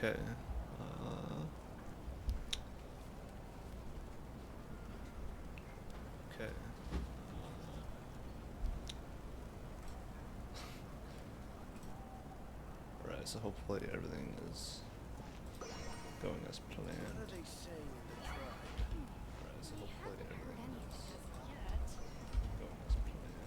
Okay. Okay. Alright, so hopefully everything is going as planned. Alright, so hopefully everything is going as planned.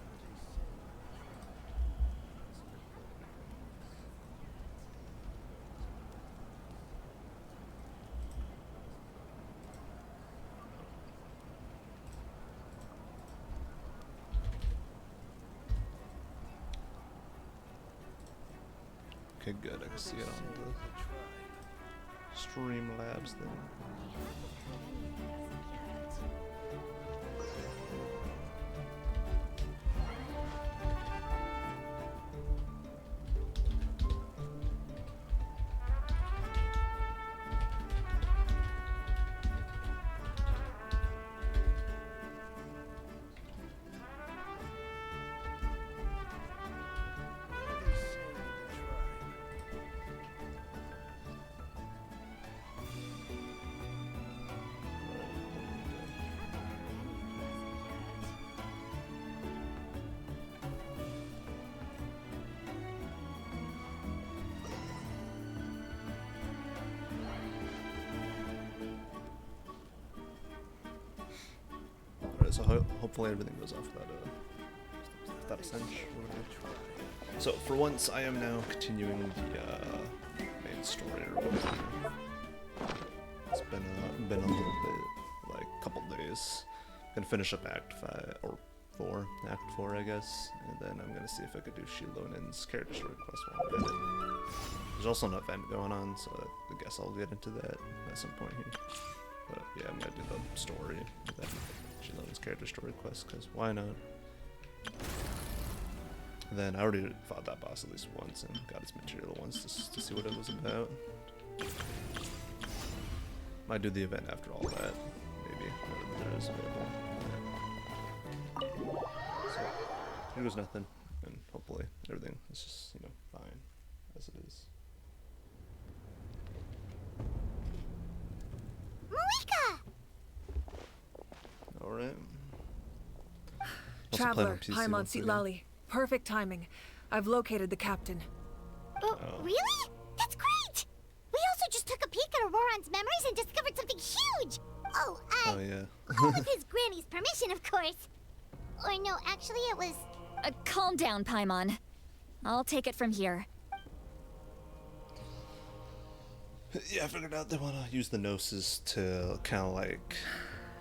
Okay, good. I can see it on the Streamlabs thing. So hopefully everything goes off without a cinch or whatever. So for once, I am now continuing the main story or whatever. It's been a little bit, like a couple days. I'm gonna finish up Act 5 or 4, Act 4, I guess, and then I'm gonna see if I could do Shilonin's character story quest while I'm at it. There's also an event going on, so I guess I'll get into that at some point here. But yeah, I'm gonna do the story. Then Shilonin's character story quest, because why not? And then I already fought that boss at least once and got his material once to see what it was about. Might do the event after all that, maybe, whatever there is available. So, here goes nothing, and hopefully everything is just, you know, fine as it is. Alright. Traveler, Paimon Sitlali. Perfect timing. I've located the captain. Oh, really? That's great! We also just took a peek at Auroran's memories and discovered something huge! Oh, yeah. all with his granny's permission, of course. Or no, actually it was... Calm down, Paimon. I'll take it from here. Yeah, I figured out they want to use the Gnosis to kind of like...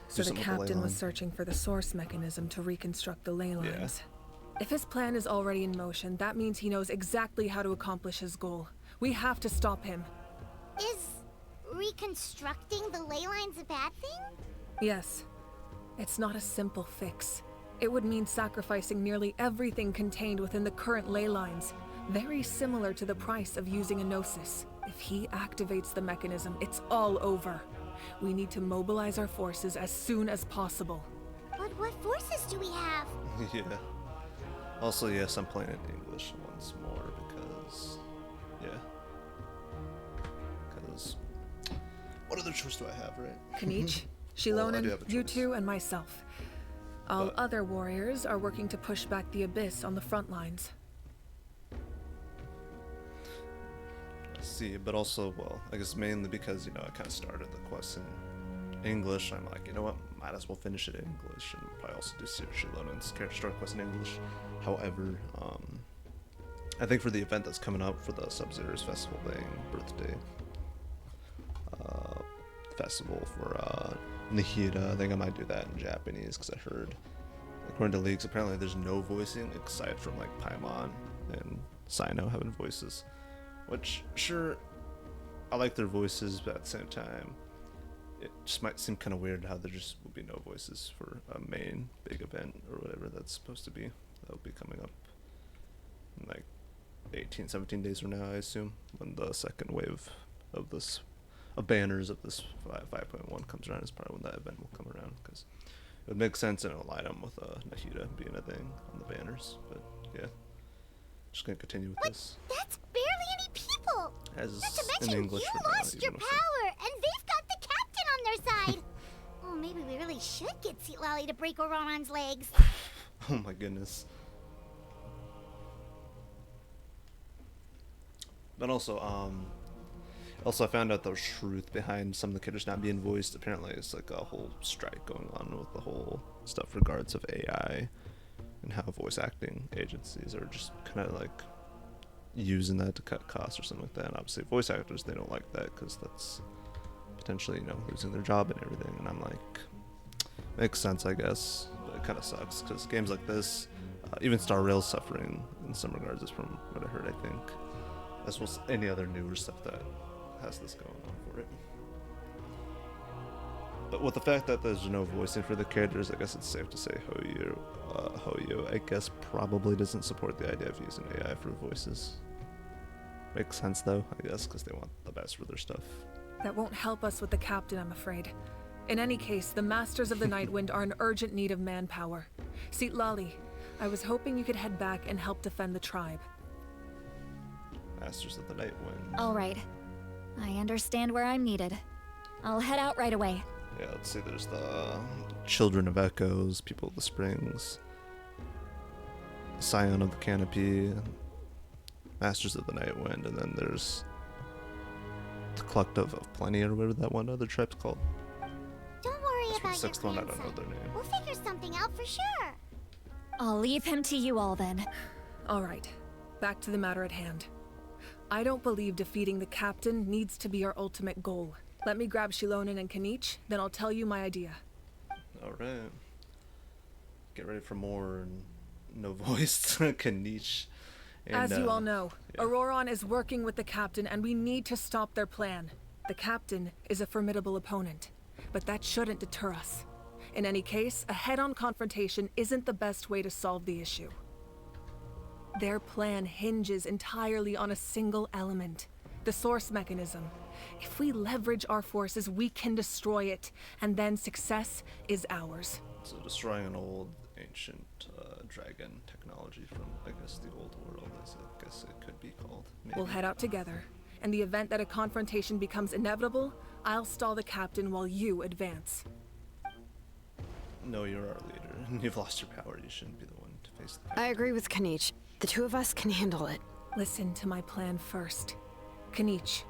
So the captain was searching for the source mechanism to reconstruct the ley lines. Yeah. If his plan is already in motion, that means he knows exactly how to accomplish his goal. We have to stop him. Is reconstructing the ley lines a bad thing? Yes. It's not a simple fix. It would mean sacrificing nearly everything contained within the current ley lines. Very similar to the price of using a Gnosis. If he activates the mechanism, it's all over. We need to mobilize our forces as soon as possible. But what forces do we have? Yeah. Also, yes, I'm playing in English once more because, yeah. Because, what other choice do I have, right? Kanich, Shilonin, you two, and myself. All other warriors are working to push back the Abyss on the front lines. See, but also, well, I guess mainly because, you know, I kind of started the quest in English. I'm like, you know what, might as well finish it in English, and probably also do Shilonin's character story quest in English. However, I think for the event that's coming up for the Sub-Zero's festival thing, birthday festival for Nihida, I think I might do that in Japanese, because I heard, according to leaks, apparently there's no voicing aside from like Paimon and Sino having voices. Which, sure, I like their voices, but at the same time, it just might seem kind of weird how there just will be no voices for a main big event or whatever that's supposed to be. That will be coming up in like 18, 17 days from now, I assume, when the second wave of this, of banners of this 5.1 comes around, is probably when that event will come around, because it would make sense in a line-up with Nahida being a thing on the banners, but yeah. Just gonna continue with this. That's barely any people! Oh, As not to in mention English you for now, lost your even power, and they've got the captain on their side. Oh, maybe we really should get Seat Lolly to break Auroran's legs. Oh my goodness. But also, I found out the truth behind some of the characters not being voiced. Apparently, it's like a whole strike going on with the whole stuff regards of AI and how voice acting agencies are just kind of like using that to cut costs or something like that. And obviously, voice actors, they don't like that because that's potentially, you know, losing their job and everything. And I'm like, makes sense, I guess, but it kind of sucks because games like this, even Star Rail's suffering in some regards, is from what I heard, I think, as well as any other newer stuff that has this going on for it. But with the fact that there's no voicing for the characters, I guess it's safe to say Hoyo, I guess, probably doesn't support the idea of using AI for voices. Makes sense though, I guess, because they want the best for their stuff. That won't help us with the captain, I'm afraid. In any case, the Masters of the Nightwind are in urgent need of manpower. Seat Lolly, I was hoping you could head back and help defend the tribe. Masters of the Nightwind. All right. I understand where I'm needed. I'll head out right away. Yeah, let's see, there's the Children of Echoes, People of the Springs, Scion of the Canopy, Masters of the Nightwind, and then there's the Collective of Plenty, or whatever that one other tribe's called. Don't worry That's for the about sixth your one, I don't know grandson. their name. We'll figure something out for sure. I'll leave him to you all then. All right, back to the matter at hand. I don't believe defeating the captain needs to be our ultimate goal. Let me grab Shilonen and Kanich, then I'll tell you my idea. Alright. Get ready for more no voice Kanich. As you all know, yeah. Auroran is working with the captain and we need to stop their plan. The captain is a formidable opponent, but that shouldn't deter us. In any case, a head-on confrontation isn't the best way to solve the issue. Their plan hinges entirely on a single element, the source mechanism. If we leverage our forces, we can destroy it, and then success is ours. So destroying an old, ancient dragon technology from, I guess, the old world, as I guess it could be called. Maybe. We'll head out together. In the event that a confrontation becomes inevitable, I'll stall the captain while you advance. No, you're our leader. You've lost your power. You shouldn't be the one to face the I agree with Kanich. The two of us can handle it. Listen to my plan first. Kanich,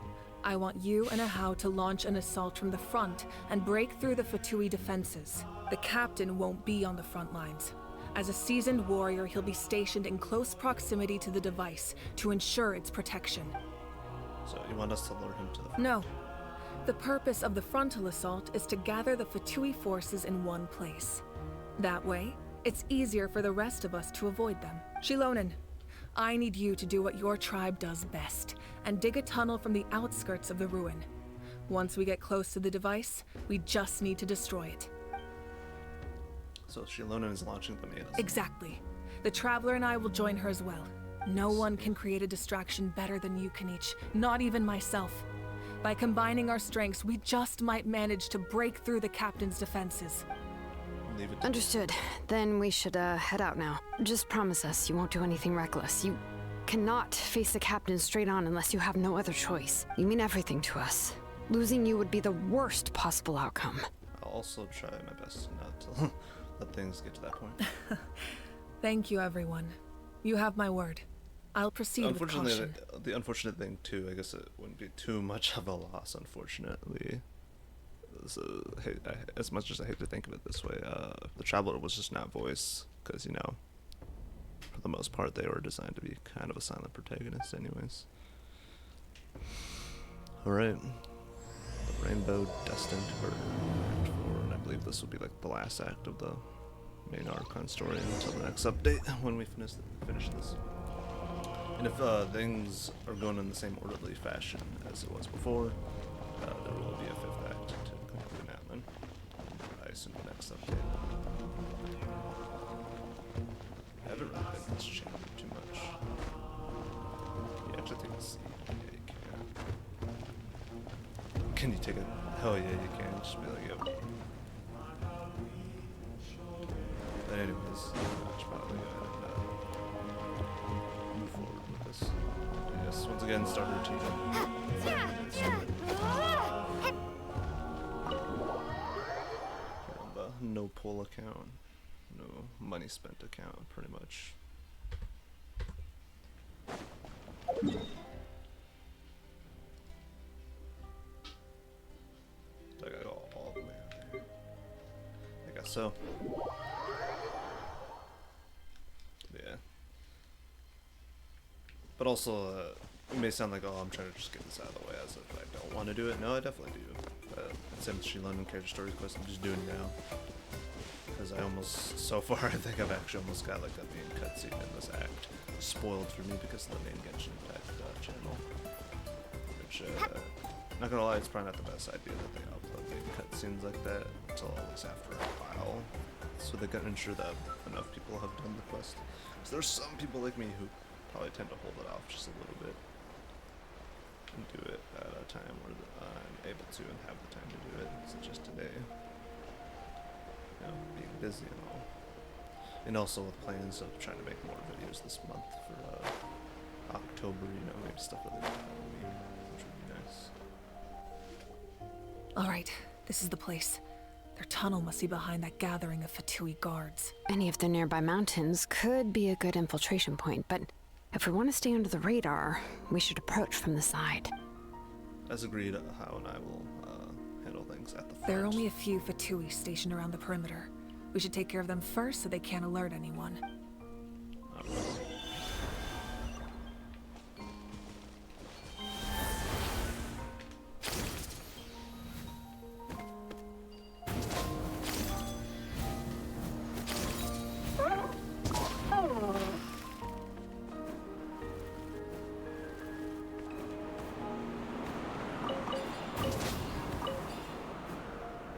I want you and Ahau to launch an assault from the front and break through the Fatui defenses. The captain won't be on the front lines. As a seasoned warrior, he'll be stationed in close proximity to the device to ensure its protection. So you want us to lure him to the front? No. The purpose of the frontal assault is to gather the Fatui forces in one place. That way, it's easier for the rest of us to avoid them. Shilonen, I need you to do what your tribe does best, and dig a tunnel from the outskirts of the ruin. Once we get close to the device, we just need to destroy it. So Shilonen is launching the main assault. Exactly. The Traveler and I will join her as well. No one can create a distraction better than you, Kanich, not even myself. By combining our strengths, we just might manage to break through the captain's defenses. Leave it to Understood. Then we should head out now. Just promise us you won't do anything reckless. You cannot face the captain straight on unless you have no other choice. You mean everything to us. Losing you would be the worst possible outcome. I'll also try my best not to let things get to that point. Thank you, everyone. You have my word. I'll proceed with Unfortunately, caution. the unfortunate thing too, I guess it wouldn't be too much of a loss, unfortunately. So, as much as I hate to think of it this way, the Traveler was just not voiced, because, you know, for the most part, they were designed to be kind of a silent protagonist anyways. Alright. The Rainbow Destined for, and I believe this will be like the last act of the main Archon story until the next update, when we finish this. And if things are going in the same orderly fashion as it was before, there will be a fifth act to conclude Natlan. I assume the next update. I haven't really been in this chamber too much. Yeah, actually take a seat. Yeah, you can. Can you take a... Hell yeah, you can. Just be like, yo. But anyways, I should probably go ahead and move forward with this. Yes, once again, starter team. No pull account, no money spent account, pretty much. I gotta go all the way out there. I guess so. Yeah. But also, it may sound like, oh, I'm trying to just get this out of the way as if I don't want to do it. No, I definitely do. Same with She London character stories quest, I'm just doing it now. Because I almost, so far, I think I've actually almost got like a main cutscene in this act spoiled for me because of the main Genshin Impact channel. Which, not gonna lie, it's probably not the best idea that they upload main cutscenes like that until at least after a while. So they can ensure that enough people have done the quest. Because there's some people like me who probably tend to hold it off just a little bit. And do it at a time where I'm able to and have the time to do it, such as today. You know, being busy and all. And also with plans of trying to make more videos this month for October, you know, maybe stuff with it, which would be nice. Alright, this is the place. Their tunnel must be behind that gathering of Fatui guards. Any of the nearby mountains could be a good infiltration point, but if we want to stay under the radar, we should approach from the side. As agreed, How and I will handle things at the front. There are only a few Fatui stationed around the perimeter. We should take care of them first so they can't alert anyone.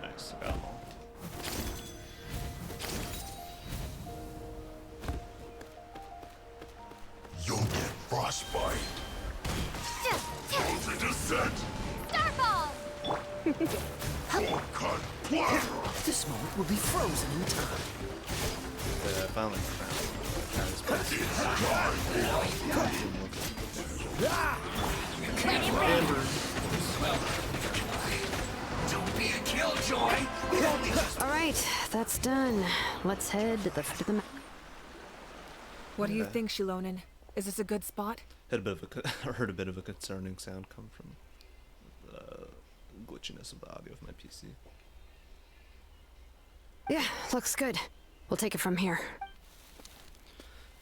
Nice, I got them all. You'll get frostbite. Hold the descent. Starfall! Cut blast. This moment will be frozen in time. I finally found this place. Don't be a killjoy. All right, that's done. Let's head to the foot of the mountain. What do you think, Shilonen? Is this a good spot? Had a bit of a heard a bit of a concerning sound come from the glitchiness of the audio of my PC. Yeah, looks good. We'll take it from here.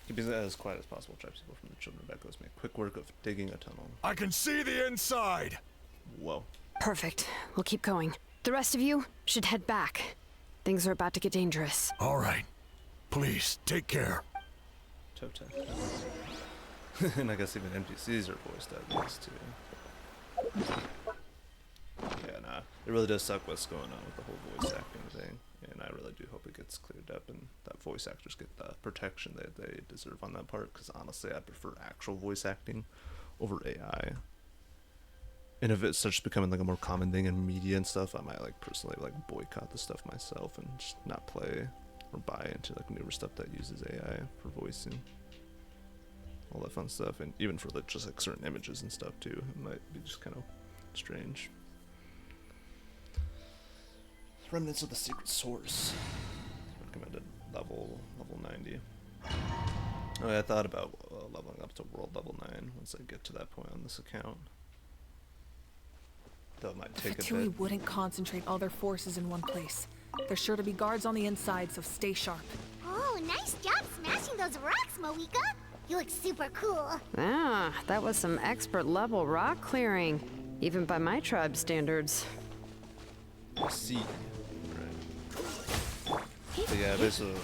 Keeping it as quiet as possible, tribes people from the children back. Let's make quick work of digging a tunnel. I can see the inside. Whoa. Perfect. We'll keep going. The rest of you should head back. Things are about to get dangerous. All right. Please, take care. Toe tag. And I guess even NPCs are voiced at least too. Yeah, nah. It really does suck what's going on with the whole voice acting thing. And I really do hope it gets cleared up and that voice actors get the protection that they deserve on that part. Because honestly, I prefer actual voice acting over AI. And if it starts becoming like a more common thing in media and stuff, I might like personally like boycott the stuff myself and just not play or buy into like newer stuff that uses AI for voicing. All that fun stuff, and even for like just like certain images and stuff too. It might be just kind of strange. Remnants of the Secret Source. Recommended level 90. Oh yeah, I thought about leveling up to world level 9 once I get to that point on this account. Though it might take a Fatui bit. wouldn't concentrate all their forces in one place. There's sure to be guards on the inside, so stay sharp. Oh, nice job smashing those rocks, Moika. You look super cool. Ah, that was some expert level rock clearing, even by my tribe standards. See. Right. But yeah, basically,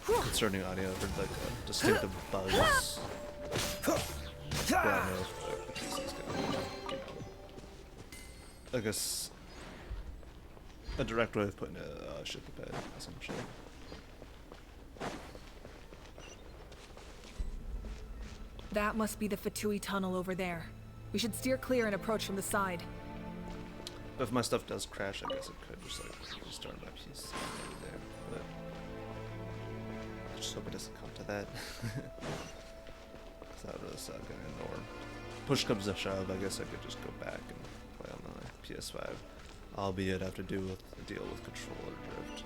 concerning audio, I heard like a distinctive buzz. But I don't know if the PC's gonna, you know, I guess a direct way of putting it, shit to bed, essentially. That must be the Fatui tunnel over there. We should steer clear and approach from the side. But if my stuff does crash, I guess it could just like restart my PC there. But I just hope it doesn't come to that. Cause that would really suck and ignore push comes to shove, I guess I could just go back and play on the PS5. Albeit have to deal with controller drift,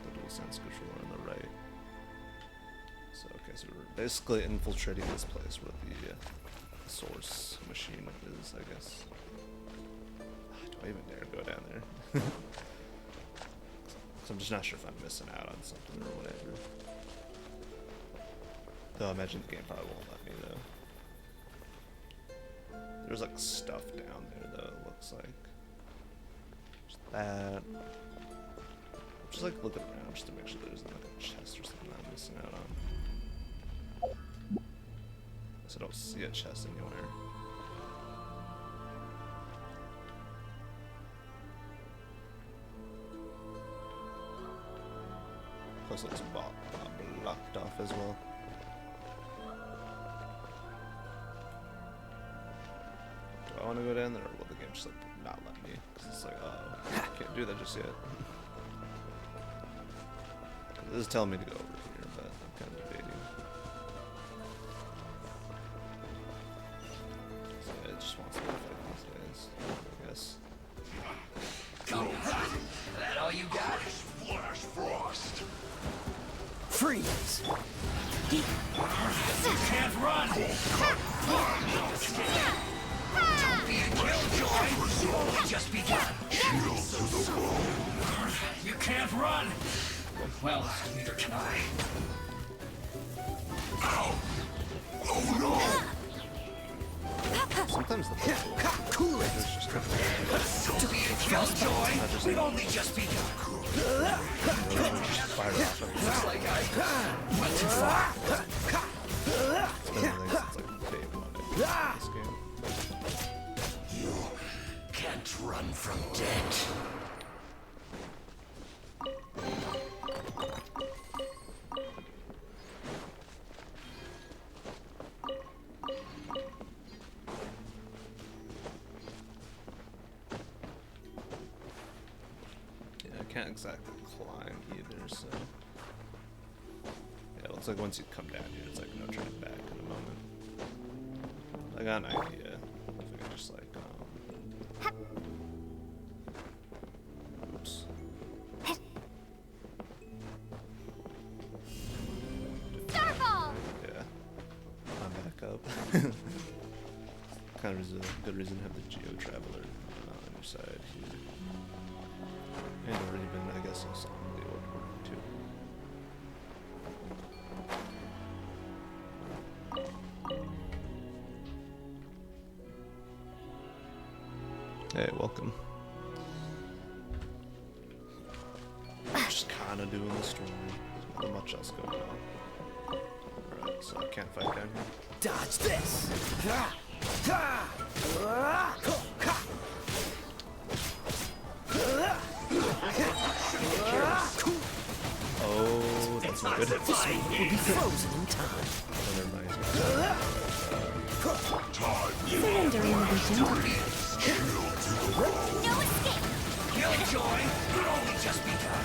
the DualSense controller on the right. So okay, so we're basically infiltrating this place where the source machine is, I guess. Do I even dare go down there? So I'm just not sure if I'm missing out on something or whatever. Though I imagine the game probably won't let me though. There's like stuff down there though, it looks like. Just that. Just like looking around just to make sure there's not like a chest or something I'm missing out on. I don't see a chest anywhere. Plus looks blocked off as well. Do I want to go down there, or will the game just like not let me? Because it's like, oh, I can't do that just yet. This is telling me to go over here, but I'm kind of debating. So yeah, it just wants me to fight these guys, I guess. Come on. That all you got? Flash Frost! Freeze! You can't run! Don't be a killjoy! You've only just begun! Shield to the bone! You can't run! Well, neither can I. Ow! Oh no! Sometimes the Cool it! is just kind of Don't be a killjoy! We've only just begun! just fired off everything. Looks like I went too far. It's been released since like day one in this game. You can't run from death. Yeah, I can't exactly climb either, so. Yeah, it looks like once you come down here, it's like no turning back in a moment. I got an idea. If we could just like, oops. Starfall! Yeah. I'm back up. Kind of is a good reason to have the Geo Traveler on your side here. And or even, I guess, a song the old one too. Hey, welcome. Just kind of doing the story. There's not much else going on. Alright, so I can't fight down here. Dodge this! Oh, that's not good. This one will be frozen in time. Oh, never mind. Surrendering will be gentle. No escape! Killjoy, you've only just begun.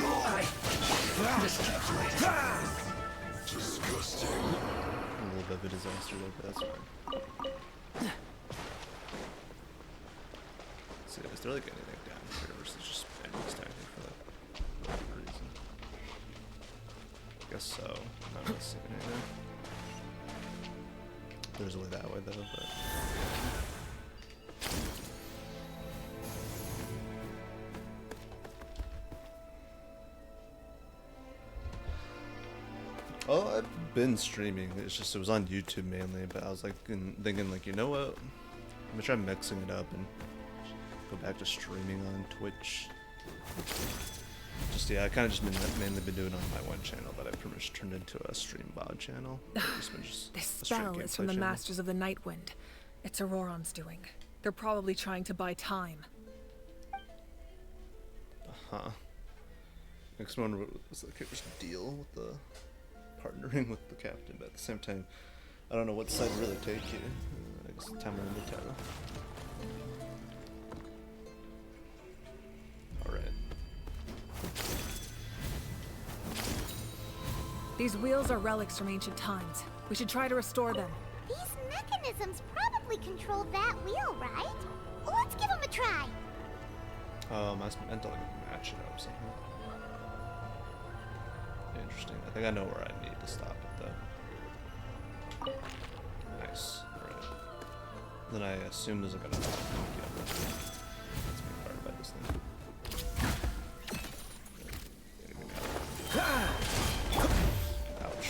I miscalculated. Disgusting. A little bit of a disaster there, but that's fine. So, is there like anything down here versus just enemies down here for that reason? I guess so. I'm not really seeing anything. There's a way that way though, but. Oh, I've been streaming. It's just it was on YouTube mainly, but I was like thinking like, you know what? I'm gonna try mixing it up and go back to streaming on Twitch. Just yeah, I kind of just mainly been doing it on my one channel that I pretty much turned into a stream VOD channel. This a straight spell is from gameplay the channel. Masters of the Nightwind. It's Auroron's doing. They're probably trying to buy time. Huh. Makes me wonder what was the character's deal with the partnering with the captain, but at the same time, I don't know what side to really take here. I guess Tamara and Nutella. Alright. These wheels are relics from ancient times. We should try to restore them. These mechanisms probably probably control that wheel, right? Let's give him a try. I meant to like match it up somehow. Interesting. I think I know where I need to stop it though. Nice. Alright. Then I assume there's like another Let's be fired by this thing. Ouch.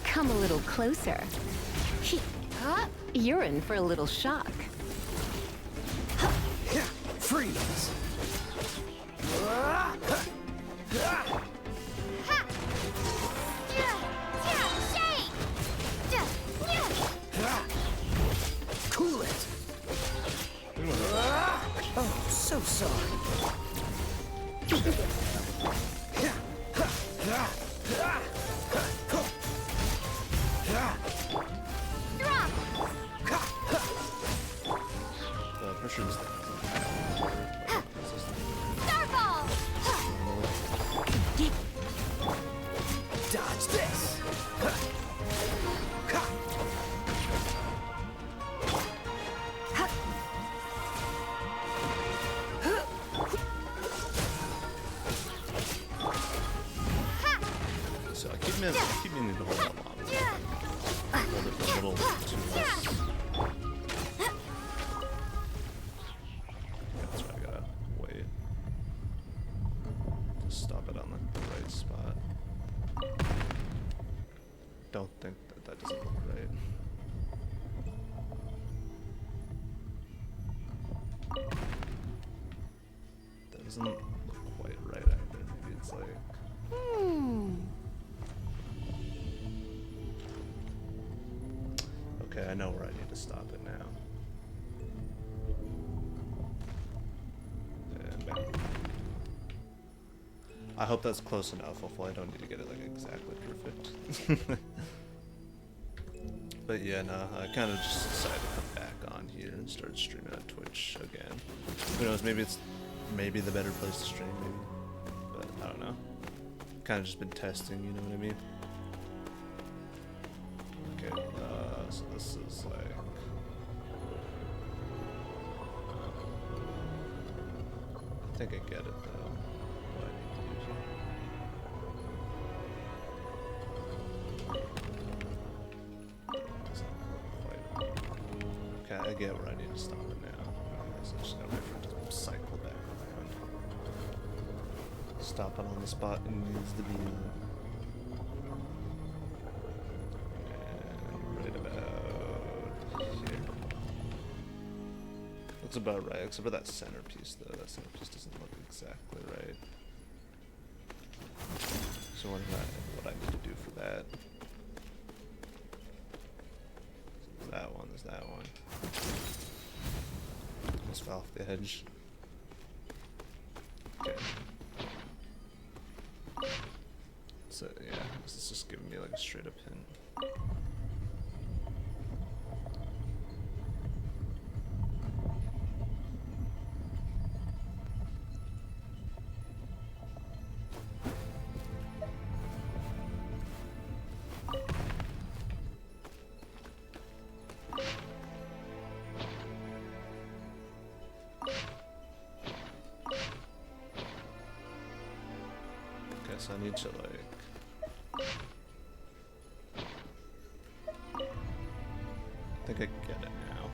Come a little closer. You're in for a little shock. Freeze! Cool it! Oh, so sorry. Pressure this thing. Starball! Dodge this! So I keep meaning to hold that long. Hold it for a little too less. That's right, I gotta wait. Just stop it on the right spot. Don't think that doesn't look right. That doesn't look quite right either. Maybe it's like... Okay, I know where I need to stop it now. And bam. I hope that's close enough. Hopefully I don't need to get it like exactly perfect. But yeah, no, I kind of just decided to come back on here and start streaming on Twitch again. Who knows, maybe it's the better place to stream, maybe. But I don't know. Kind of just been testing, you know what I mean? Okay, so this is like... I think I get it though, what I need to do here. Doesn't look quite... Okay, I get where I need to stop it now. I guess I just gotta wait for it to cycle back around. Stop it on the spot it needs to be on. Looks about right, except for that centerpiece though. That centerpiece doesn't look exactly right. So what I need to do for that? There's that one, there's that one. Almost fell off the edge. Okay. So yeah, this is just giving me like a straight up hint. So I need to like... I think I get it now.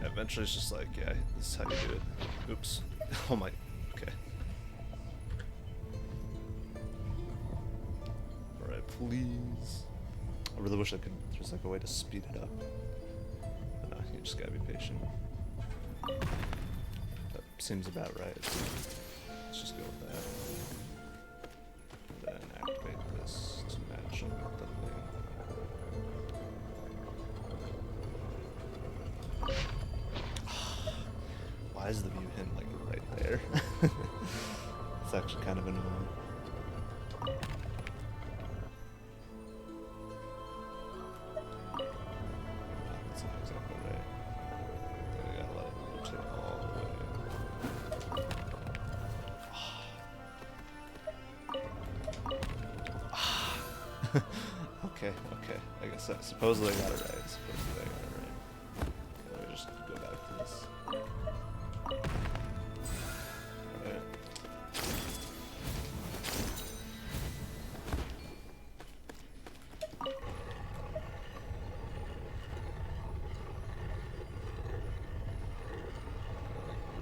Eventually it's just like, yeah, this is how you do it. Oops. Oh my... Okay. Alright, please. I really wish I could... There's like a way to speed it up. But no, you just gotta be patient. That seems about right. Let's just go with that. And then activate this to match up with the thing. Why is the view hint like right there? It's actually kind of annoying. That's not exactly right. I think I gotta let it rotate all the way. Okay, Supposedly I got it right. Supposedly I got it right. Let me just go back to this. Alright.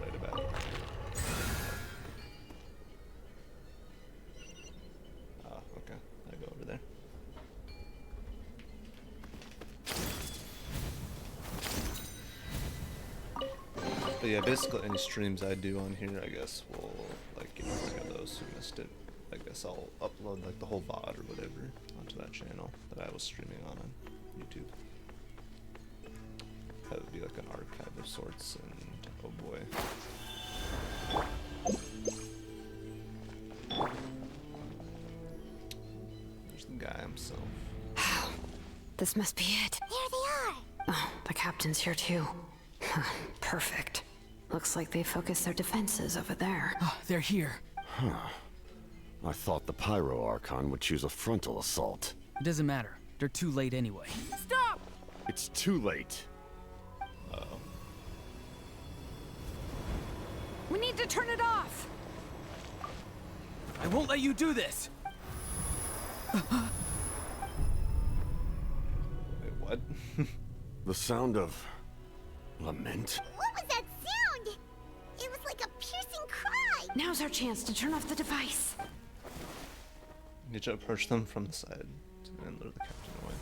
Right about it. Oh, okay. I go over there. But yeah, basically any streams I do on here, I guess, will, like, you know, for those who missed it, I guess I'll upload, like, the whole VOD or whatever onto that channel that I was streaming on YouTube. That would be like an archive of sorts, and oh boy. There's the guy himself. This must be it. There they are. Oh, the captain's here too. Perfect. Looks like they focused their defenses over there. Oh, they're here. I thought the Pyro Archon would choose a frontal assault. It doesn't matter. They're too late anyway. Stop! It's too late. Uh-oh. We need to turn it off! I won't let you do this! Wait, what? The sound of lament? What was that sound? It was like a piercing cry. Now's our chance to turn off the device. Need to approach them from the side and lure the captain away.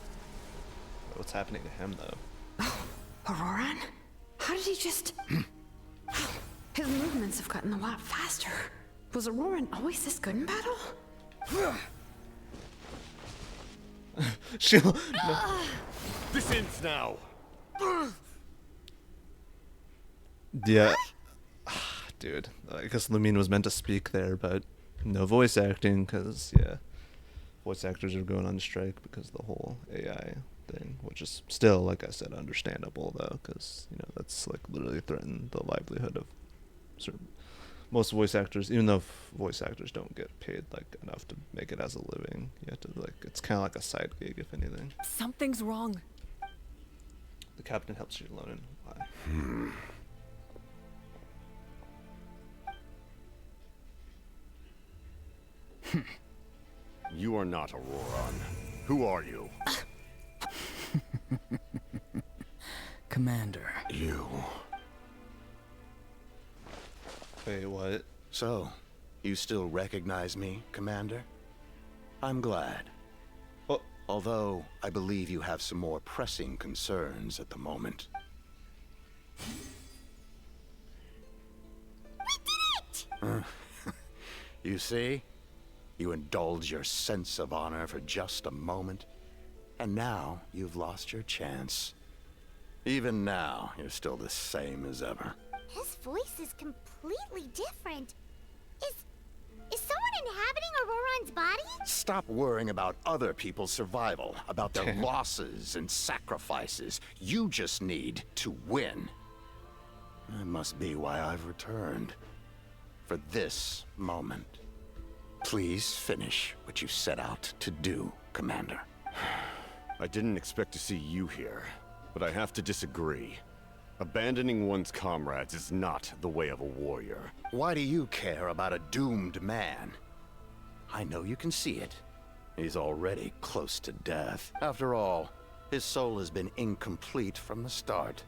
What's happening to him, though? Auroran? How did he just... His movements have gotten a lot faster. Was Auroran always this good in battle? She'll... No. This ends now! Yeah. Dude, I guess Lumine was meant to speak there, but no voice acting, because, yeah. Voice actors are going on strike because of the whole AI thing, which is still, like I said, understandable, though, because, you know, that's, like, literally threatened the livelihood of certain... Most voice actors, even though voice actors don't get paid, like, enough to make it as a living, you have to, like, it's kind of like a side gig, if anything. Something's wrong. The captain helps you alone, and why? You are not Auroran. Who are you? Commander. You. Wait, what? So, you still recognize me, Commander? I'm glad. Oh. Although, I believe you have some more pressing concerns at the moment. We did it! You see? You indulge your sense of honor for just a moment, and now you've lost your chance. Even now, you're still the same as ever. His voice is completely different. Is someone inhabiting Auroran's body? Stop worrying about other people's survival, about their losses and sacrifices. You just need to win. That must be why I've returned. For this moment. Please finish what you set out to do, Commander. I didn't expect to see you here, but I have to disagree. Abandoning one's comrades is not the way of a warrior. Why do you care about a doomed man? I know you can see it. He's already close to death. After all, his soul has been incomplete from the start.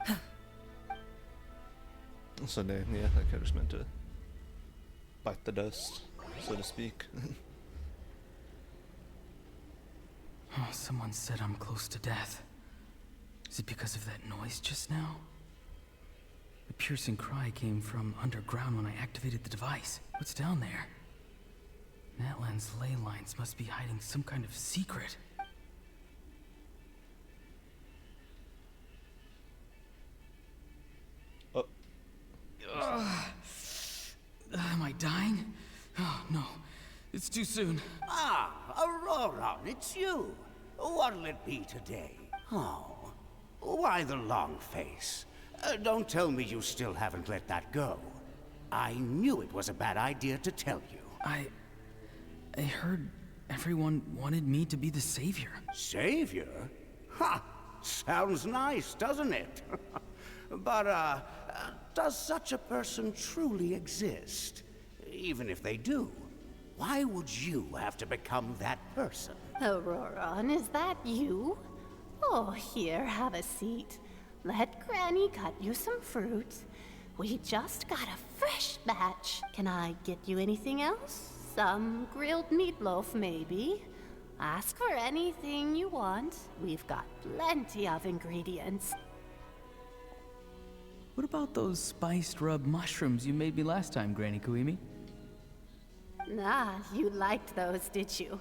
So, yeah, like I just meant to bite the dust, so to speak. Oh, someone said I'm close to death. Is it because of that noise just now? The piercing cry came from underground when I activated the device. What's down there? Natlan's ley lines must be hiding some kind of secret. Oh. Am I dying? Oh, no. It's too soon. Ah, Aurora, it's you. What'll it be today? Oh, why the long face? Don't tell me you still haven't let that go. I knew it was a bad idea to tell you. I heard everyone wanted me to be the savior. Savior? Ha! Sounds nice, doesn't it? But, does such a person truly exist? Even if they do, why would you have to become that person? Auroron, is that you? Oh, here, have a seat. Let Granny cut you some fruit. We just got a fresh batch. Can I get you anything else? Some grilled meatloaf, maybe? Ask for anything you want. We've got plenty of ingredients. What about those spiced rub mushrooms you made me last time, Granny Kuimi? Ah, you liked those, did you?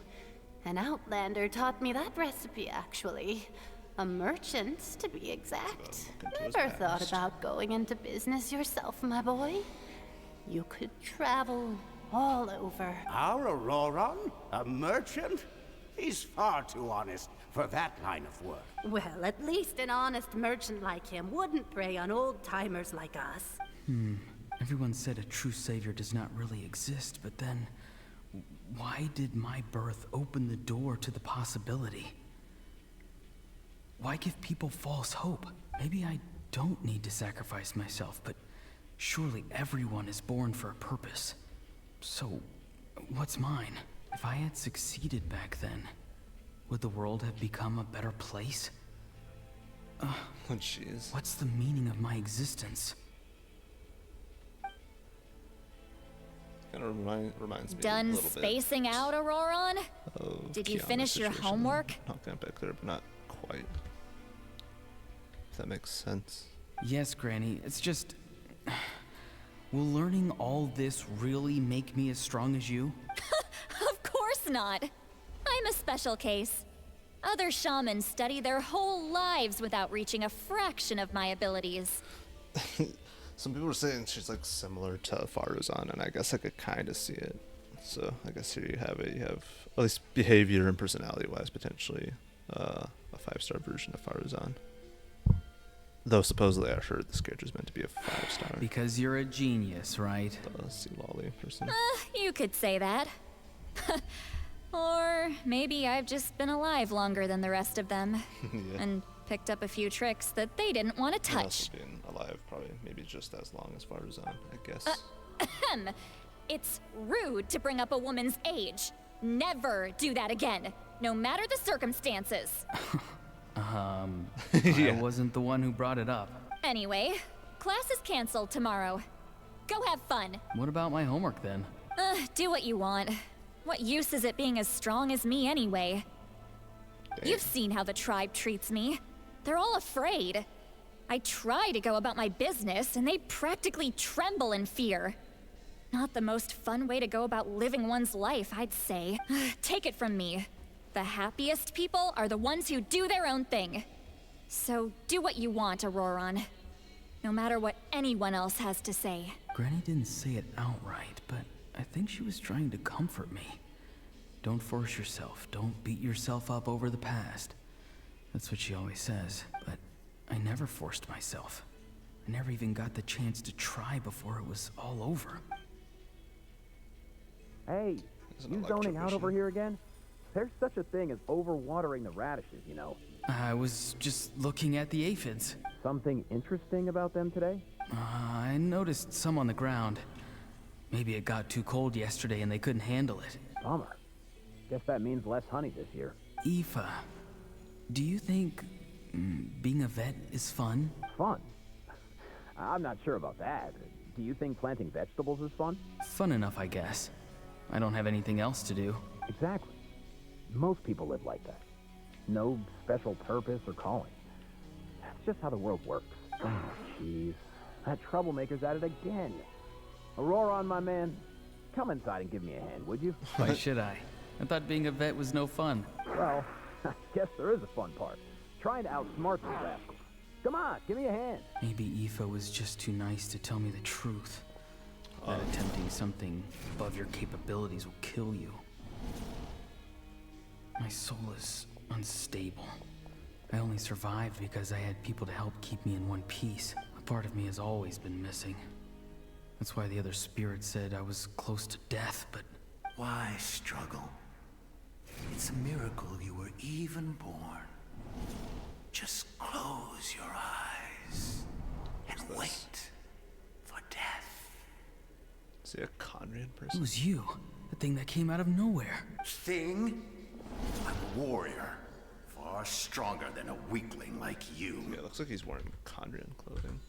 An outlander taught me that recipe, actually. A merchant, to be exact. Never thought about going into business yourself, my boy? You could travel all over. Our Auroron? A merchant? He's far too honest for that line of work. Well, at least an honest merchant like him wouldn't prey on old-timers like us. Everyone said a true savior does not really exist, but then... why did my birth open the door to the possibility? Why give people false hope? Maybe I don't need to sacrifice myself, but surely everyone is born for a purpose. So, what's mine? If I had succeeded back then, would the world have become a better place? Oh, jeez. What's the meaning of my existence? Kind of reminds me Done a little spacing bit out, Auroron? of Did you Kiana's finish your situation. homework? Not gonna back there, but not quite. If that makes sense. Yes, Granny. It's just... will learning all this really make me as strong as you? Of course not. I'm a special case. Other shamans study their whole lives without reaching a fraction of my abilities. Some people were saying she's like similar to Faruzan, and I guess I could kind of see it. So I guess here you have it. You have at least behavior and personality-wise potentially a 5-star version of Faruzan. Though supposedly I heard this character's meant to be a 5-star. Because you're a genius, right? The sea lolly person. You could say that. Or maybe I've just been alive longer than the rest of them. Yeah. And picked up a few tricks that they didn't want to And touch. also being alive probably maybe just as long as Faruzan, I guess. It's rude to bring up a woman's age. Never do that again, no matter the circumstances. Yeah. I wasn't the one who brought it up. Anyway, class is canceled tomorrow. Go have fun. What about my homework then? Do what you want. What use is it being as strong as me anyway? Dang. You've seen how the tribe treats me. They're all afraid. I try to go about my business, and they practically tremble in fear. Not the most fun way to go about living one's life, I'd say. Take it from me. The happiest people are the ones who do their own thing. So do what you want, Auroron. No matter what anyone else has to say. Granny didn't say it outright, but I think she was trying to comfort me. Don't force yourself. Don't beat yourself up over the past. That's what she always says, but I never forced myself. I never even got the chance to try before it was all over. Hey, There's an you zoning out electrovision. over here again? There's such a thing as overwatering the radishes, you know. I was just looking at the aphids. Something interesting about them today? I noticed some on the ground. Maybe it got too cold yesterday and they couldn't handle it. Bummer. Guess that means less honey this year. Aoife, do you think being a vet is fun? Fun? I'm not sure about that. Do you think planting vegetables is fun? Fun enough, I guess. I don't have anything else to do. Exactly. Most people live like that. No special purpose or calling. That's just how the world works. Oh, jeez. That troublemaker's at it again. Auroron, my man, come inside and give me a hand, would you? Why should I? I thought being a vet was no fun. Well, I guess there is a fun part. Trying to outsmart these rascals. Come on, give me a hand. Maybe Aoife was just too nice to tell me the truth. That attempting something above your capabilities will kill you. My soul is unstable. I only survived because I had people to help keep me in one piece. A part of me has always been missing. That's why the other spirits said I was close to death, but... Why struggle? It's a miracle you were even born. Just close your eyes and wait for death. Is he a Conrian It person? was you. The thing that came out of nowhere. Thing? I'm a warrior. Far stronger than a weakling like you. Yeah, it looks like he's wearing Conrian clothing.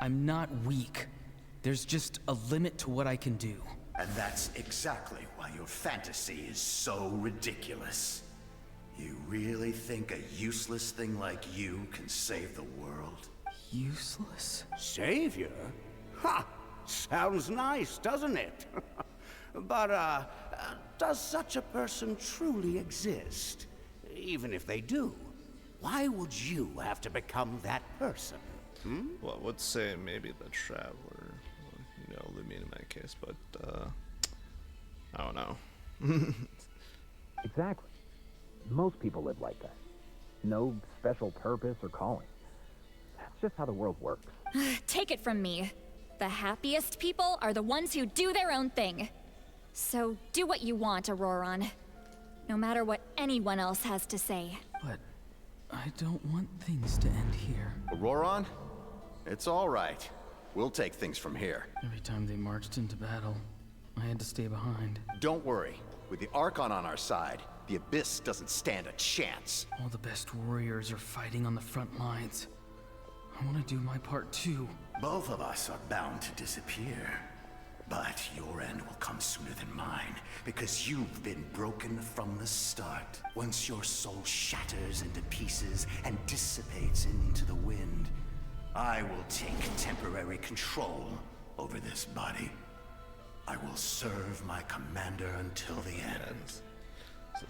I'm not weak. There's just a limit to what I can do. And that's exactly why your fantasy is so ridiculous. You really think a useless thing like you can save the world? Useless? Savior? Ha! Sounds nice, doesn't it? But, does such a person truly exist? Even if they do, why would you have to become that person? Hmm? Well, I would say maybe the Traveler, or, you know, Lumine in my case, but, I don't know. Exactly. Most people live like that. No special purpose or calling. That's just how the world works. Take it from me. The happiest people are the ones who do their own thing. So do what you want, Auroron. No matter what anyone else has to say. But I don't want things to end here. Auroron? It's all right. We'll take things from here. Every time they marched into battle, I had to stay behind. Don't worry. With the Archon on our side, the Abyss doesn't stand a chance. All the best warriors are fighting on the front lines. I want to do my part too. Both of us are bound to disappear. But your end will come sooner than mine, because you've been broken from the start. Once your soul shatters into pieces and dissipates into the wind, I will take temporary control over this body. I will serve my commander until the end.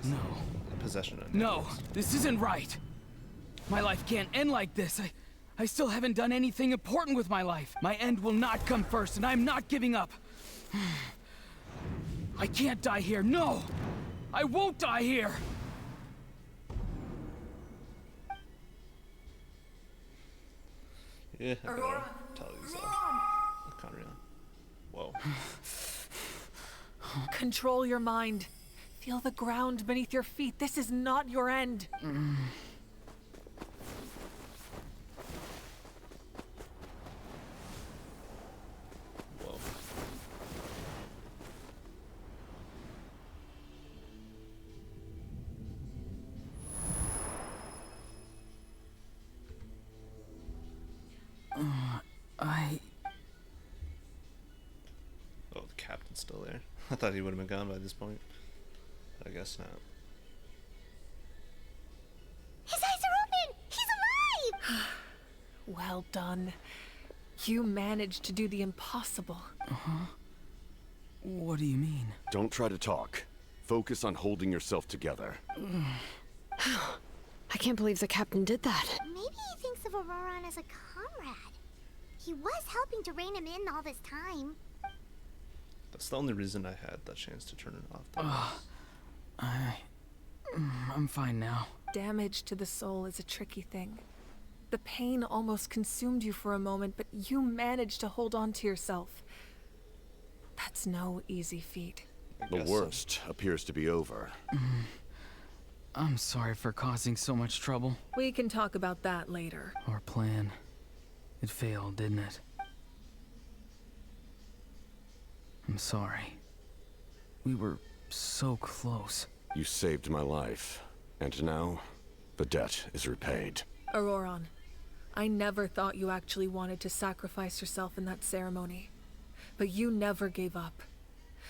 No. Possession of No, this isn't right. My life can't end like this. I still haven't done anything important with my life. My end will not come first, and I'm not giving up. I can't die here. No! I won't die here! Yeah, I better tell you so. Conrian. Whoa. Control your mind. Feel the ground beneath your feet. This is not your end. Whoa. Oh, the captain's still there. I thought he would have been gone by this point. I guess not. His eyes are open! He's alive! Well done. You managed to do the impossible. Uh-huh. What do you mean? Don't try to talk. Focus on holding yourself together. I can't believe the captain did that. Maybe he thinks of Auroron as a comrade. He was helping to rein him in all this time. That's the only reason I had the chance to turn it off. I'm fine now. Damage to the soul is a tricky thing. The pain almost consumed you for a moment, but you managed to hold on to yourself. That's no easy feat. The worst appears to be over. I'm sorry for causing so much trouble. We can talk about that later. Our plan. It failed, didn't it? I'm sorry. We were so close. You saved my life, and now the debt is repaid. Auroron, I never thought you actually wanted to sacrifice yourself in that ceremony. But you never gave up.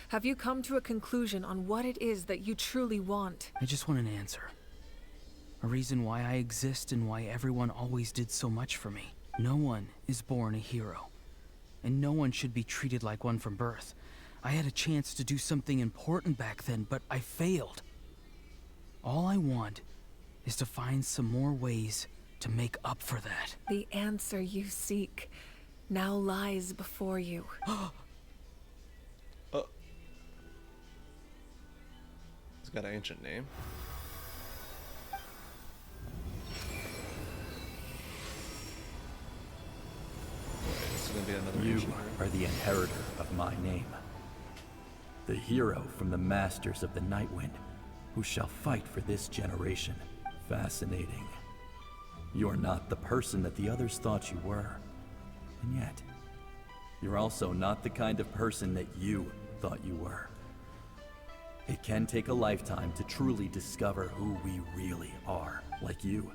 Have you come to a conclusion on what it is that you truly want? I just want an answer. A reason why I exist and why everyone always did so much for me. No one is born a hero. And no one should be treated like one from birth. I had a chance to do something important back then, but I failed. All I want is to find some more ways to make up for that. The answer you seek now lies before you. He's got an ancient name. This is gonna be another You ancient are the inheritor of my name. The hero from the Masters of the Nightwind, who shall fight for this generation. Fascinating. You're not the person that the others thought you were. And yet, you're also not the kind of person that you thought you were. It can take a lifetime to truly discover who we really are, like you.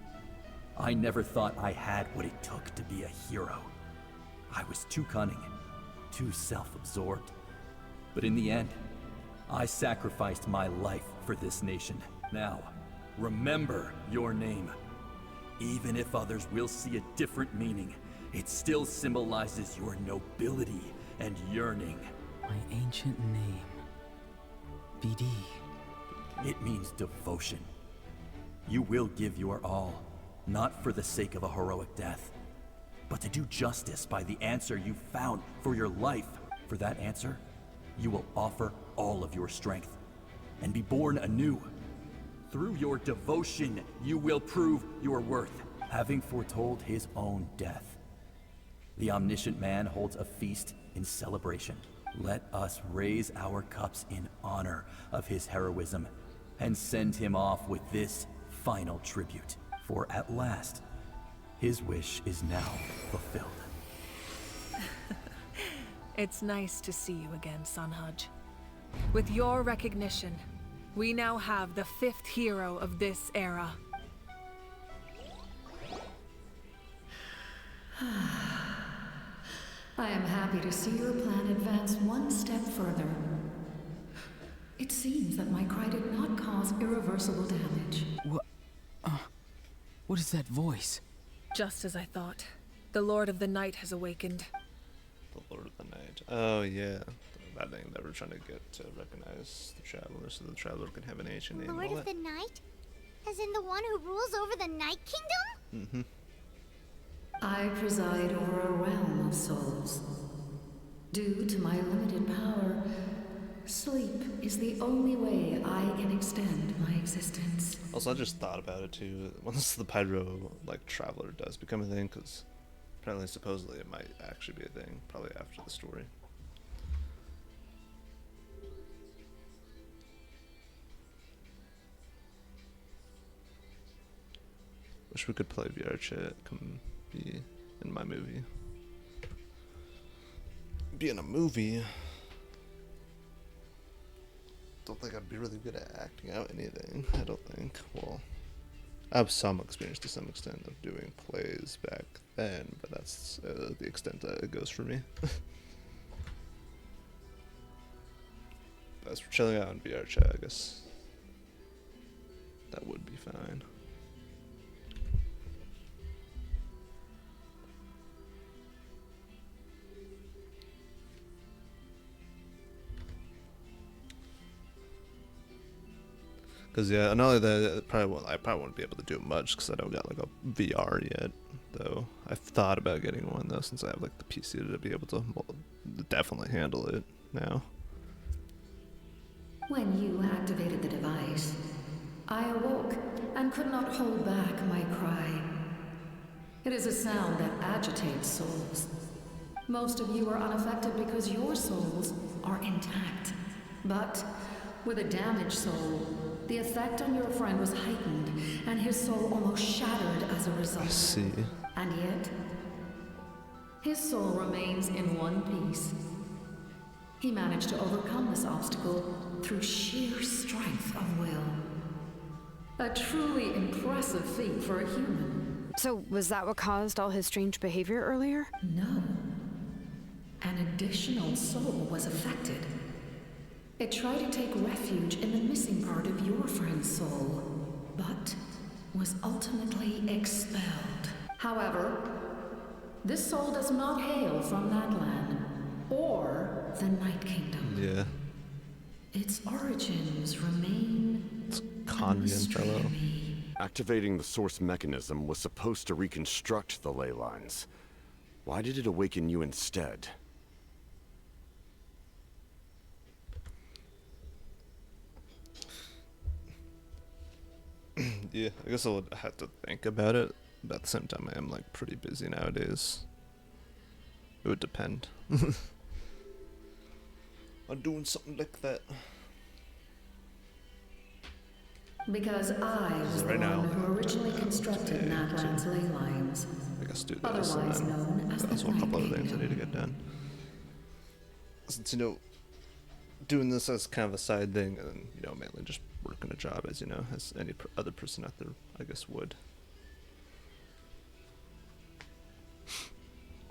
I never thought I had what it took to be a hero. I was too cunning, too self-absorbed. But in the end, I sacrificed my life for this nation. Now, remember your name. Even if others will see a different meaning, it still symbolizes your nobility and yearning. My ancient name. BD. It means devotion. You will give your all, not for the sake of a heroic death, but to do justice by the answer you found for your life. For that answer, you will offer all of your strength and be born anew. Through your devotion, you will prove your worth, having foretold his own death. The omniscient man holds a feast in celebration. Let us raise our cups in honor of his heroism and send him off with this final tribute. For at last, his wish is now fulfilled. It's nice to see you again, Sunhudge. With your recognition, we now have the 5th hero of this era. I am happy to see your plan advance one step further. It seems that my cry did not cause irreversible damage. What is that voice? Just as I thought. The Lord of the Night has awakened. The Lord of the Night. Oh yeah, that thing that we're trying to get to recognize the Traveler, so the Traveler can have an ancient name. Lord of the Night? As in the one who rules over the Night Kingdom? Mm-hmm. I preside over a realm of souls. Due to my limited power, sleep is the only way I can extend my existence. Also, I just thought about it too. Once the Pyro Traveler does become a thing, because apparently, supposedly, it might actually be a thing. Probably after the story. Wish we could play VR chat. Come be in my movie. Be in a movie. Don't think I'd be really good at acting out anything. I don't think. Well, I have some experience to some extent of doing plays back then, but that's the extent that it goes for me. As for chilling out in VR chat, I guess that would be fine. Cause yeah, not only that, I probably won't be able to do much because I don't got a VR yet. Though I've thought about getting one though, since I have the PC to be able to definitely handle it now. When you activated the device, I awoke and could not hold back my cry. It is a sound that agitates souls. Most of you are unaffected because your souls are intact. But with a damaged soul, the effect on your friend was heightened, and his soul almost shattered as a result. I see. And yet, his soul remains in one piece. He managed to overcome this obstacle through sheer strength of will. A truly impressive feat for a human. So, was that what caused all his strange behavior earlier? No. An additional soul was affected. It tried to take refuge in the missing part of your friend's soul, but was ultimately expelled. However, this soul does not hail from Natlan or the Night Kingdom. Yeah. Its origins remain It's convenient fellow. Activating the source mechanism was supposed to reconstruct the ley lines. Why did it awaken you instead? Yeah, I guess I would have to think about it, but at the same time I am pretty busy nowadays. It would depend on doing something like that. Because I was the one who originally constructed Natlan's ley lines, I guess do this, otherwise and then known as the also a Night couple other things I Kingdom. need to get done. Since, you know, doing this as kind of a side thing, and, you know, mainly just working a job, as, you know, as any other person out there, I guess, would.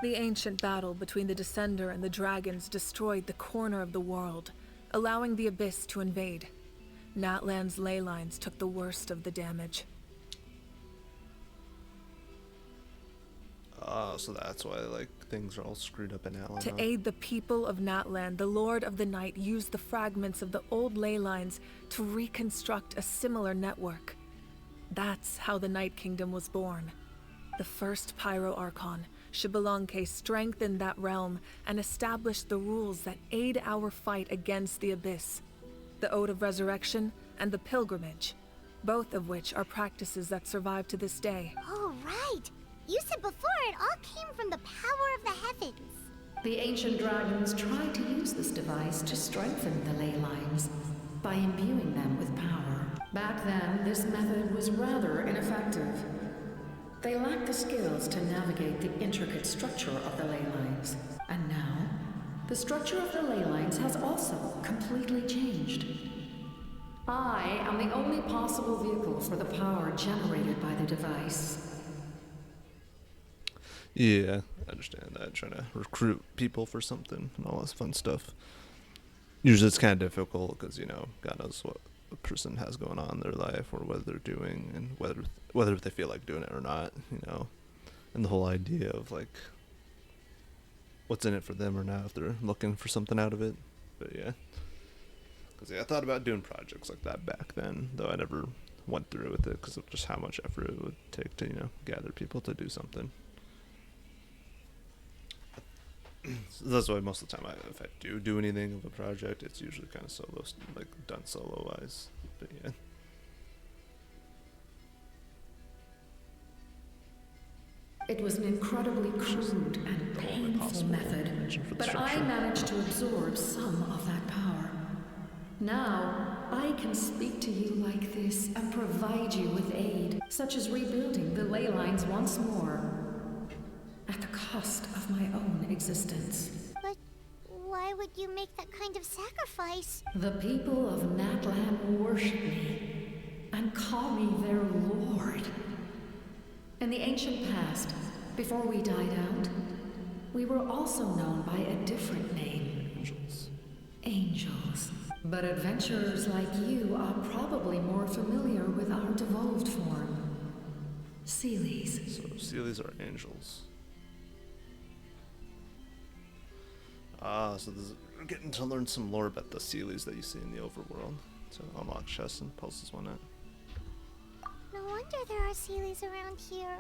The ancient battle between the Descender and the dragons destroyed the corner of the world, allowing the Abyss to invade. Natlan's ley lines took the worst of the damage. So that's why, like, things are all screwed up in Natlan. To aid the people of Natlan, the Lord of the Night used the fragments of the old ley lines to reconstruct a similar network. That's how the Night Kingdom was born. The first Pyro Archon, Xbalanque, strengthened that realm and established the rules that aid our fight against the Abyss. The Ode of Resurrection and the Pilgrimage, both of which are practices that survive to this day. Oh, right. You said before it all came from the power of the heavens. The ancient dragons tried to use this device to strengthen the ley lines by imbuing them with power. Back then, this method was rather ineffective. They lacked the skills to navigate the intricate structure of the ley lines. And now, the structure of the ley lines has also completely changed. I am the only possible vehicle for the power generated by the device. Yeah, I understand that. Trying to recruit people for something and all this fun stuff. Usually it's kind of difficult because, you know, God knows what a person has going on in their life or what they're doing and whether they feel like doing it or not, you know. And the whole idea of, like, what's in it for them or not if they're looking for something out of it. But yeah. Because, yeah, I thought about doing projects like that back then, though I never went through with it because of just how much effort it would take to, you know, gather people to do something. So that's why most of the time, if I do anything of a project, it's usually kind of solo, like done solo-wise. But yeah. It was an incredibly crude and painful method, but I managed to absorb some of that power. Now, I can speak to you like this and provide you with aid, such as rebuilding the ley lines once more, at the cost of my own existence. But why would you make that kind of sacrifice? The people of Natlan worship me and call me their lord. In the ancient past, before we died out, we were also known by a different name. Angels. Angels. But adventurers like you are probably more familiar with our devolved form. Seelies. So Seelies are angels. So we're getting to learn some lore about the Seelies that you see in the overworld. So unlock chests and pulses one out. No wonder there are Seelies around here.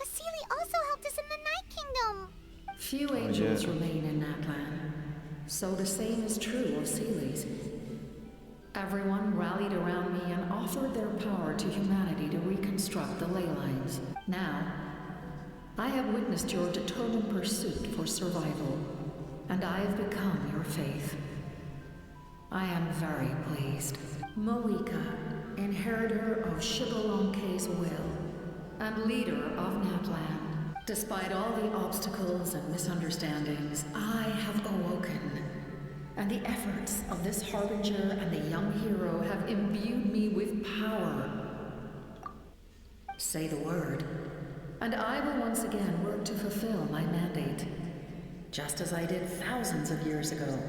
A Seelie also helped us in the Night Kingdom. Few angels remain in Natlan, so the same is true of Seelies. Everyone rallied around me and offered their power to humanity to reconstruct the ley lines. Now, I have witnessed your determined pursuit for survival, and I have become your faith. I am very pleased. Moika, inheritor of Xbalanque's will, and leader of Natlan. Despite all the obstacles and misunderstandings, I have awoken. And the efforts of this harbinger and the young hero have imbued me with power. Say the word, and I will once again work to fulfill my mandate. Just as I did thousands of years ago.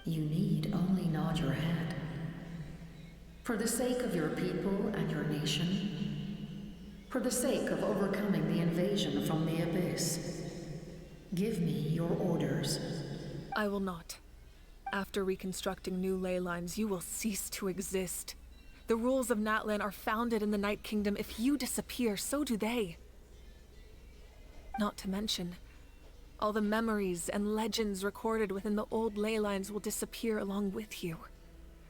You need only nod your head. For the sake of your people and your nation, for the sake of overcoming the invasion from the Abyss, give me your orders. I will not. After reconstructing new ley lines, you will cease to exist. The rules of Natlan are founded in the Night Kingdom. If you disappear, so do they. Not to mention, all the memories and legends recorded within the old ley lines will disappear along with you.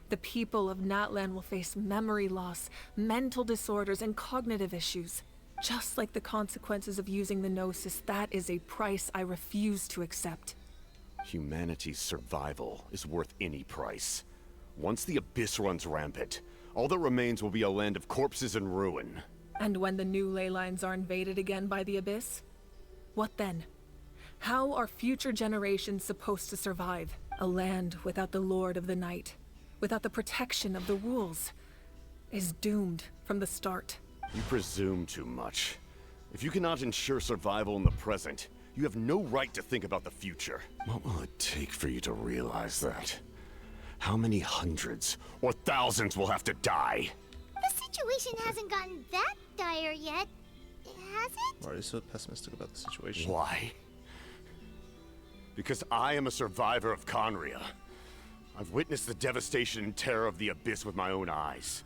The people of Natlan will face memory loss, mental disorders, and cognitive issues. Just like the consequences of using the Gnosis, that is a price I refuse to accept. Humanity's survival is worth any price. Once the Abyss runs rampant, All that remains will be a land of corpses and ruin. And when the new ley lines are invaded again by the Abyss? What then? How are future generations supposed to survive? A land without the Lord of the Night, without the protection of the rules, is doomed from the start. You presume too much. If you cannot ensure survival in the present, you have no right to think about the future. What will it take for you to realize that? How many hundreds or thousands will have to die? The situation hasn't gotten that dire yet, has it? Why are you so pessimistic about the situation? Why? Because I am a survivor of Conria. I've witnessed the devastation and terror of the Abyss with my own eyes.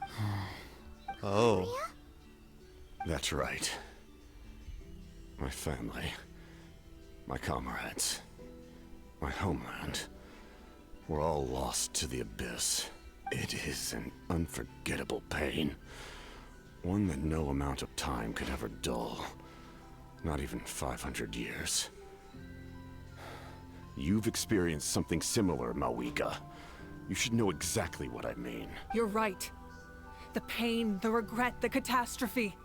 Oh. That's right. My family, my comrades, my homeland, were all lost to the Abyss. It is an unforgettable pain. One that no amount of time could ever dull. Not even 500 years. You've experienced something similar, Mawika. You should know exactly what I mean. You're right. The pain, the regret, the catastrophe.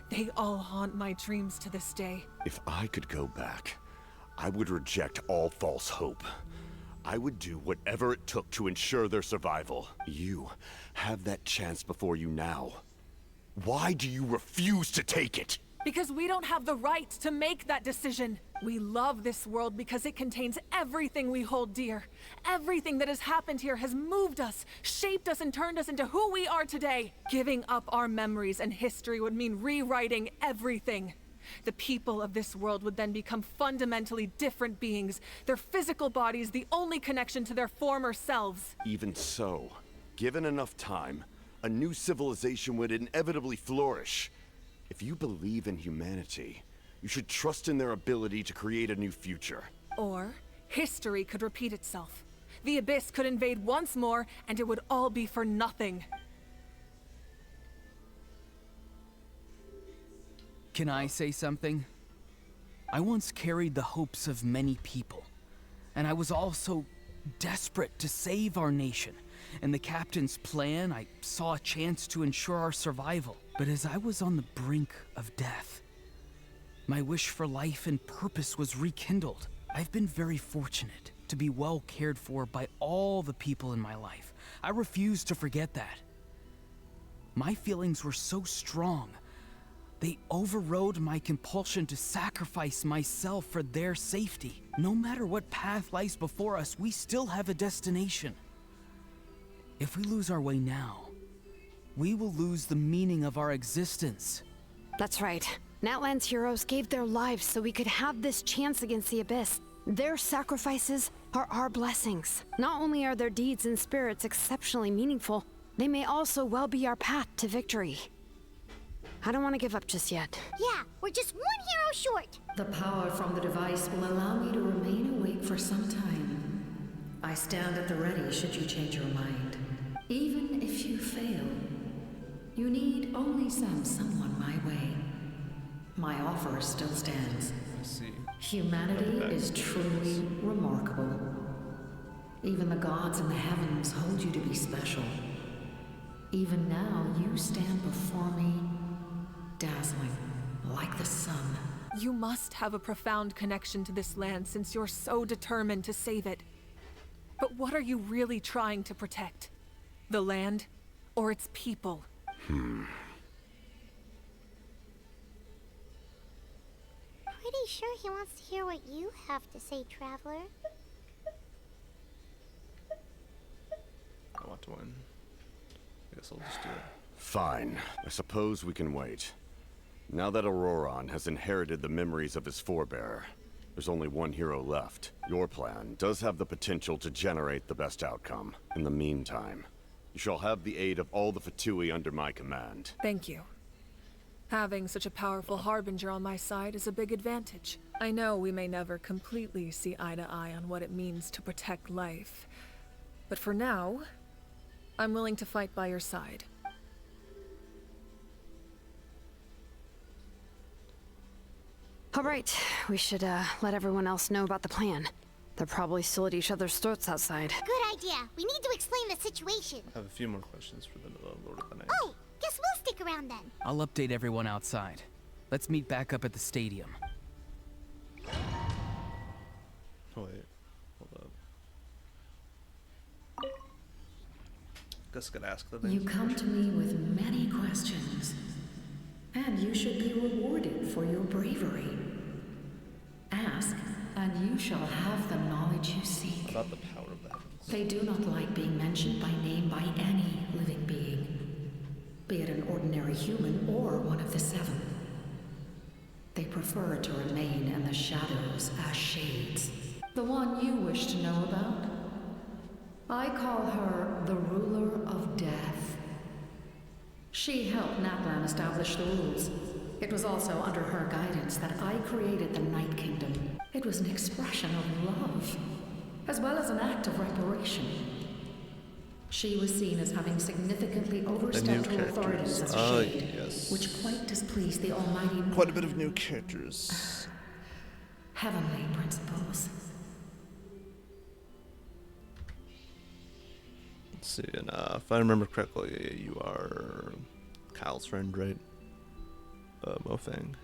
They all haunt my dreams to this day. If I could go back, I would reject all false hope. I would do whatever it took to ensure their survival. You have that chance before you now. Why do you refuse to take it? Because we don't have the right to make that decision. We love this world because it contains everything we hold dear. Everything that has happened here has moved us, shaped us, and turned us into who we are today. Giving up our memories and history would mean rewriting everything. The people of this world would then become fundamentally different beings, their physical bodies the only connection to their former selves. Even so, given enough time, a new civilization would inevitably flourish. If you believe in humanity, you should trust in their ability to create a new future. Or, history could repeat itself. The Abyss could invade once more, and it would all be for nothing. Can I say something? I once carried the hopes of many people, and I was also desperate to save our nation. In the captain's plan, I saw a chance to ensure our survival. But as I was on the brink of death, my wish for life and purpose was rekindled. I've been very fortunate to be well cared for by all the people in my life. I refuse to forget that. My feelings were so strong, they overrode my compulsion to sacrifice myself for their safety. No matter what path lies before us, we still have a destination. If we lose our way now, we will lose the meaning of our existence. That's right. Natlan's heroes gave their lives so we could have this chance against the Abyss. Their sacrifices are our blessings. Not only are their deeds and spirits exceptionally meaningful, they may also well be our path to victory. I don't want to give up just yet. Yeah, we're just one hero short. The power from the device will allow me to remain awake for some time. I stand at the ready should you change your mind. Even if you fail, you need only send someone my way. My offer still stands. I see. Humanity is truly remarkable. Even the gods in the heavens hold you to be special. Even now, you stand before me, dazzling, like the sun. You must have a profound connection to this land since you're so determined to save it. But what are you really trying to protect? The land, or its people? Pretty sure he wants to hear what you have to say, Traveler. I want to win. I guess I'll just do it. Fine. I suppose we can wait. Now that Auroron has inherited the memories of his forebearer, there's only one hero left. Your plan does have the potential to generate the best outcome. In the meantime, you shall have the aid of all the Fatui under my command. Thank you. Having such a powerful harbinger on my side is a big advantage. I know we may never completely see eye to eye on what it means to protect life, but for now, I'm willing to fight by your side. All right, we should let everyone else know about the plan. They're probably still at each other's throats outside. Good idea. We need to explain the situation. I have a few more questions for the Lord of the Night. Oh, guess we'll stick around then. I'll update everyone outside. Let's meet back up at the stadium. Oh, wait. Hold up. Guess I could ask the You come to me with many questions, and you should be rewarded for your bravery. Ask, and you shall have the knowledge you seek. About the power of the heavens. They do not like being mentioned by name by any living being, be it an ordinary human or one of the seven. They prefer to remain in the shadows as shades. The one you wish to know about? I call her the ruler of death. She helped Natlan establish the rules. It was also under her guidance that I created the Night Kingdom. It was an expression of love, as well as an act of reparation. She was seen as having significantly overstepped her authorities as a shade, yes. which quite displeased the Almighty. Quite a bit of new characters. Heavenly principles. Let's see, and if I remember correctly, you are Kyle's friend, right? Mofang.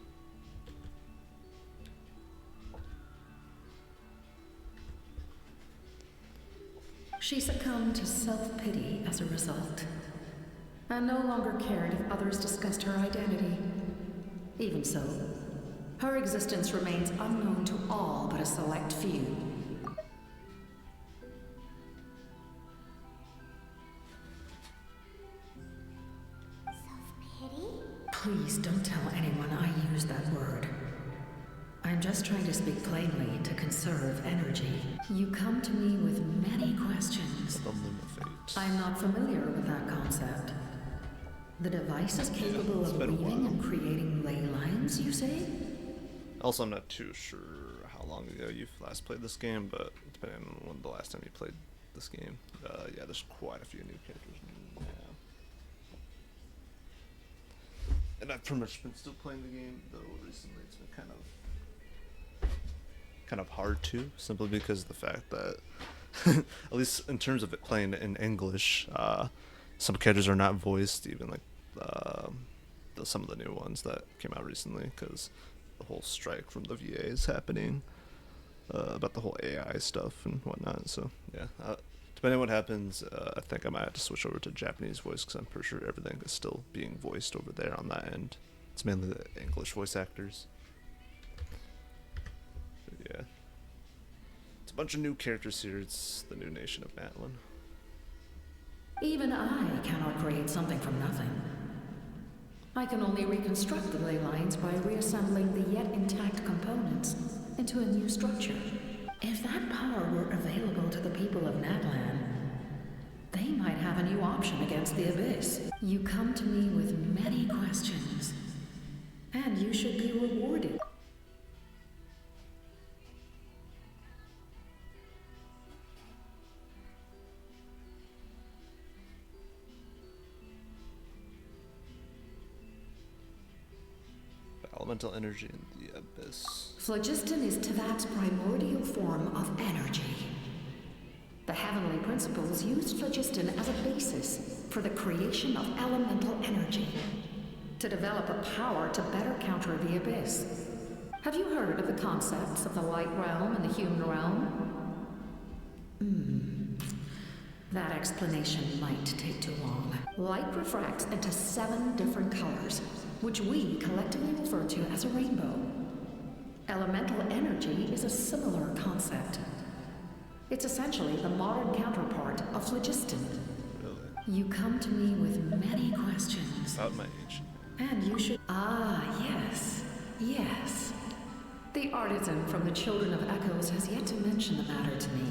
She succumbed to self-pity as a result, and no longer cared if others discussed her identity. Even so, her existence remains unknown to all but a select few. Self-pity? Please don't tell anyone I used that word. I'm just trying to speak plainly to conserve energy. You come to me with many questions. I'm not familiar with that concept. The device is capable of weaving and creating ley lines, you say? Also, I'm not too sure how long ago you last played this game, but depending on when the last time you played this game, yeah, there's quite a few new characters now. And I've pretty much been still playing the game, though recently it's been kind of hard to, simply because of the fact that, at least in terms of it playing in English, some characters are not voiced, even like some of the new ones that came out recently, because the whole strike from the VA is happening, about the whole AI stuff and whatnot. So yeah, depending on what happens, I think I might have to switch over to Japanese voice, because I'm pretty sure everything is still being voiced over there on that end. It's mainly the English voice actors. But yeah, it's a bunch of new characters here. It's the new nation of Natlan. Even I cannot create something from nothing. I can only reconstruct the ley lines by reassembling the yet intact components into a new structure. If that power were available to the people of Natlan, they might have a new option against the Abyss. You come to me with many questions, and you should be rewarded. Elemental energy in the Abyss. Phlogiston is Teyvat's primordial form of energy. The heavenly principles used phlogiston as a basis for the creation of elemental energy, to develop a power to better counter the Abyss. Have you heard of the concepts of the light realm and the human realm? That explanation might take too long. Light refracts into 7 different colors, which we collectively refer to as a rainbow. Elemental energy is a similar concept. It's essentially the modern counterpart of phlogiston. Really? You come to me with many questions. About my age. And you should... Ah, yes. Yes. The artisan from the Children of Echoes has yet to mention the matter to me.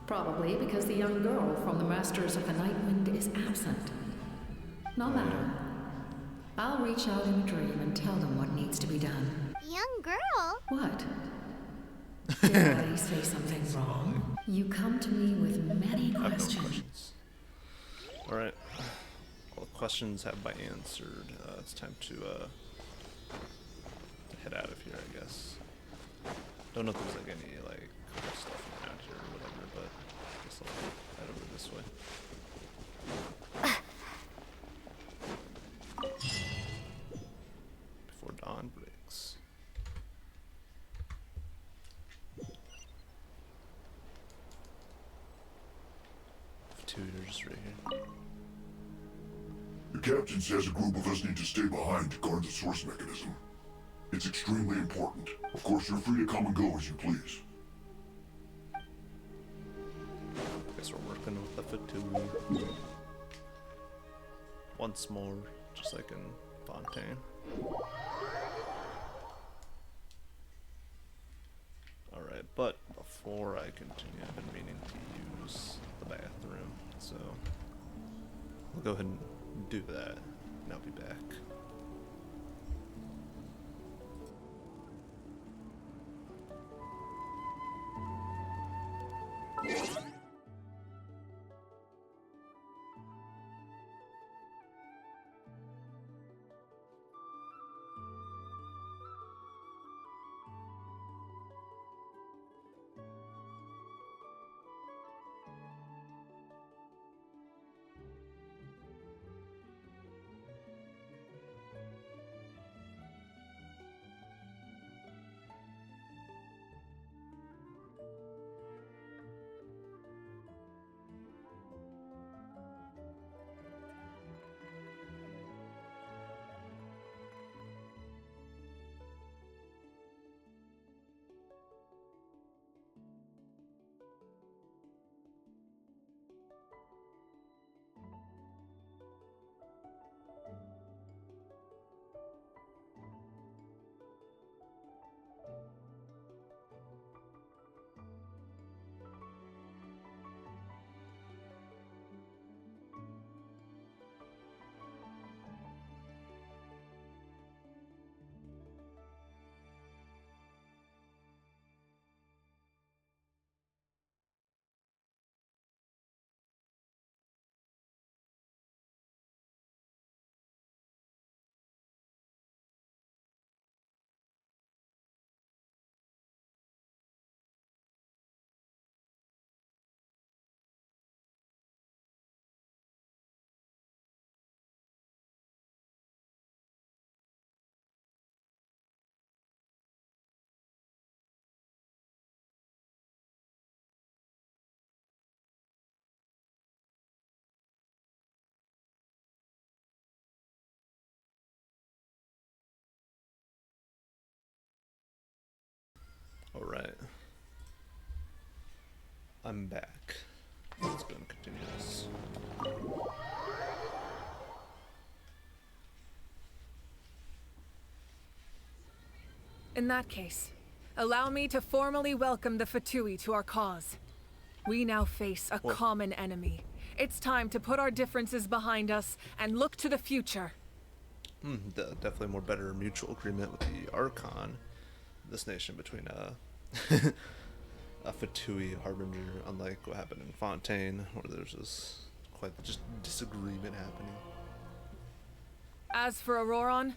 Probably because the young girl from the Masters of the Nightwind is absent. No matter. I'll reach out in a dream and tell them what needs to be done. Young girl? What? Did I say something wrong? You come to me with many questions. Alright. All the questions have been answered. It's time to head out of here, I guess. Don't know if there's like any like cool stuff around here or whatever, but I guess I'll head over this way. Before dawn breaks. Tutors right here. The captain says a group of us need to stay behind to guard the source mechanism. It's extremely important. Of course, you're free to come and go as you please. Guess we're working with the Fatui. Once more, just like in Fontaine. Alright, but before I continue, I've been meaning to use the bathroom, so we'll go ahead and do that, and I'll be back. Alright. I'm back. Let's go and continue this. In that case, allow me to formally welcome the Fatui to our cause. We now face a common enemy. It's time to put our differences behind us and look to the future. Definitely more better mutual agreement with the Archon. This nation between a Fatui harbinger, unlike what happened in Fontaine, where there's this quite just disagreement happening. As for Auroron,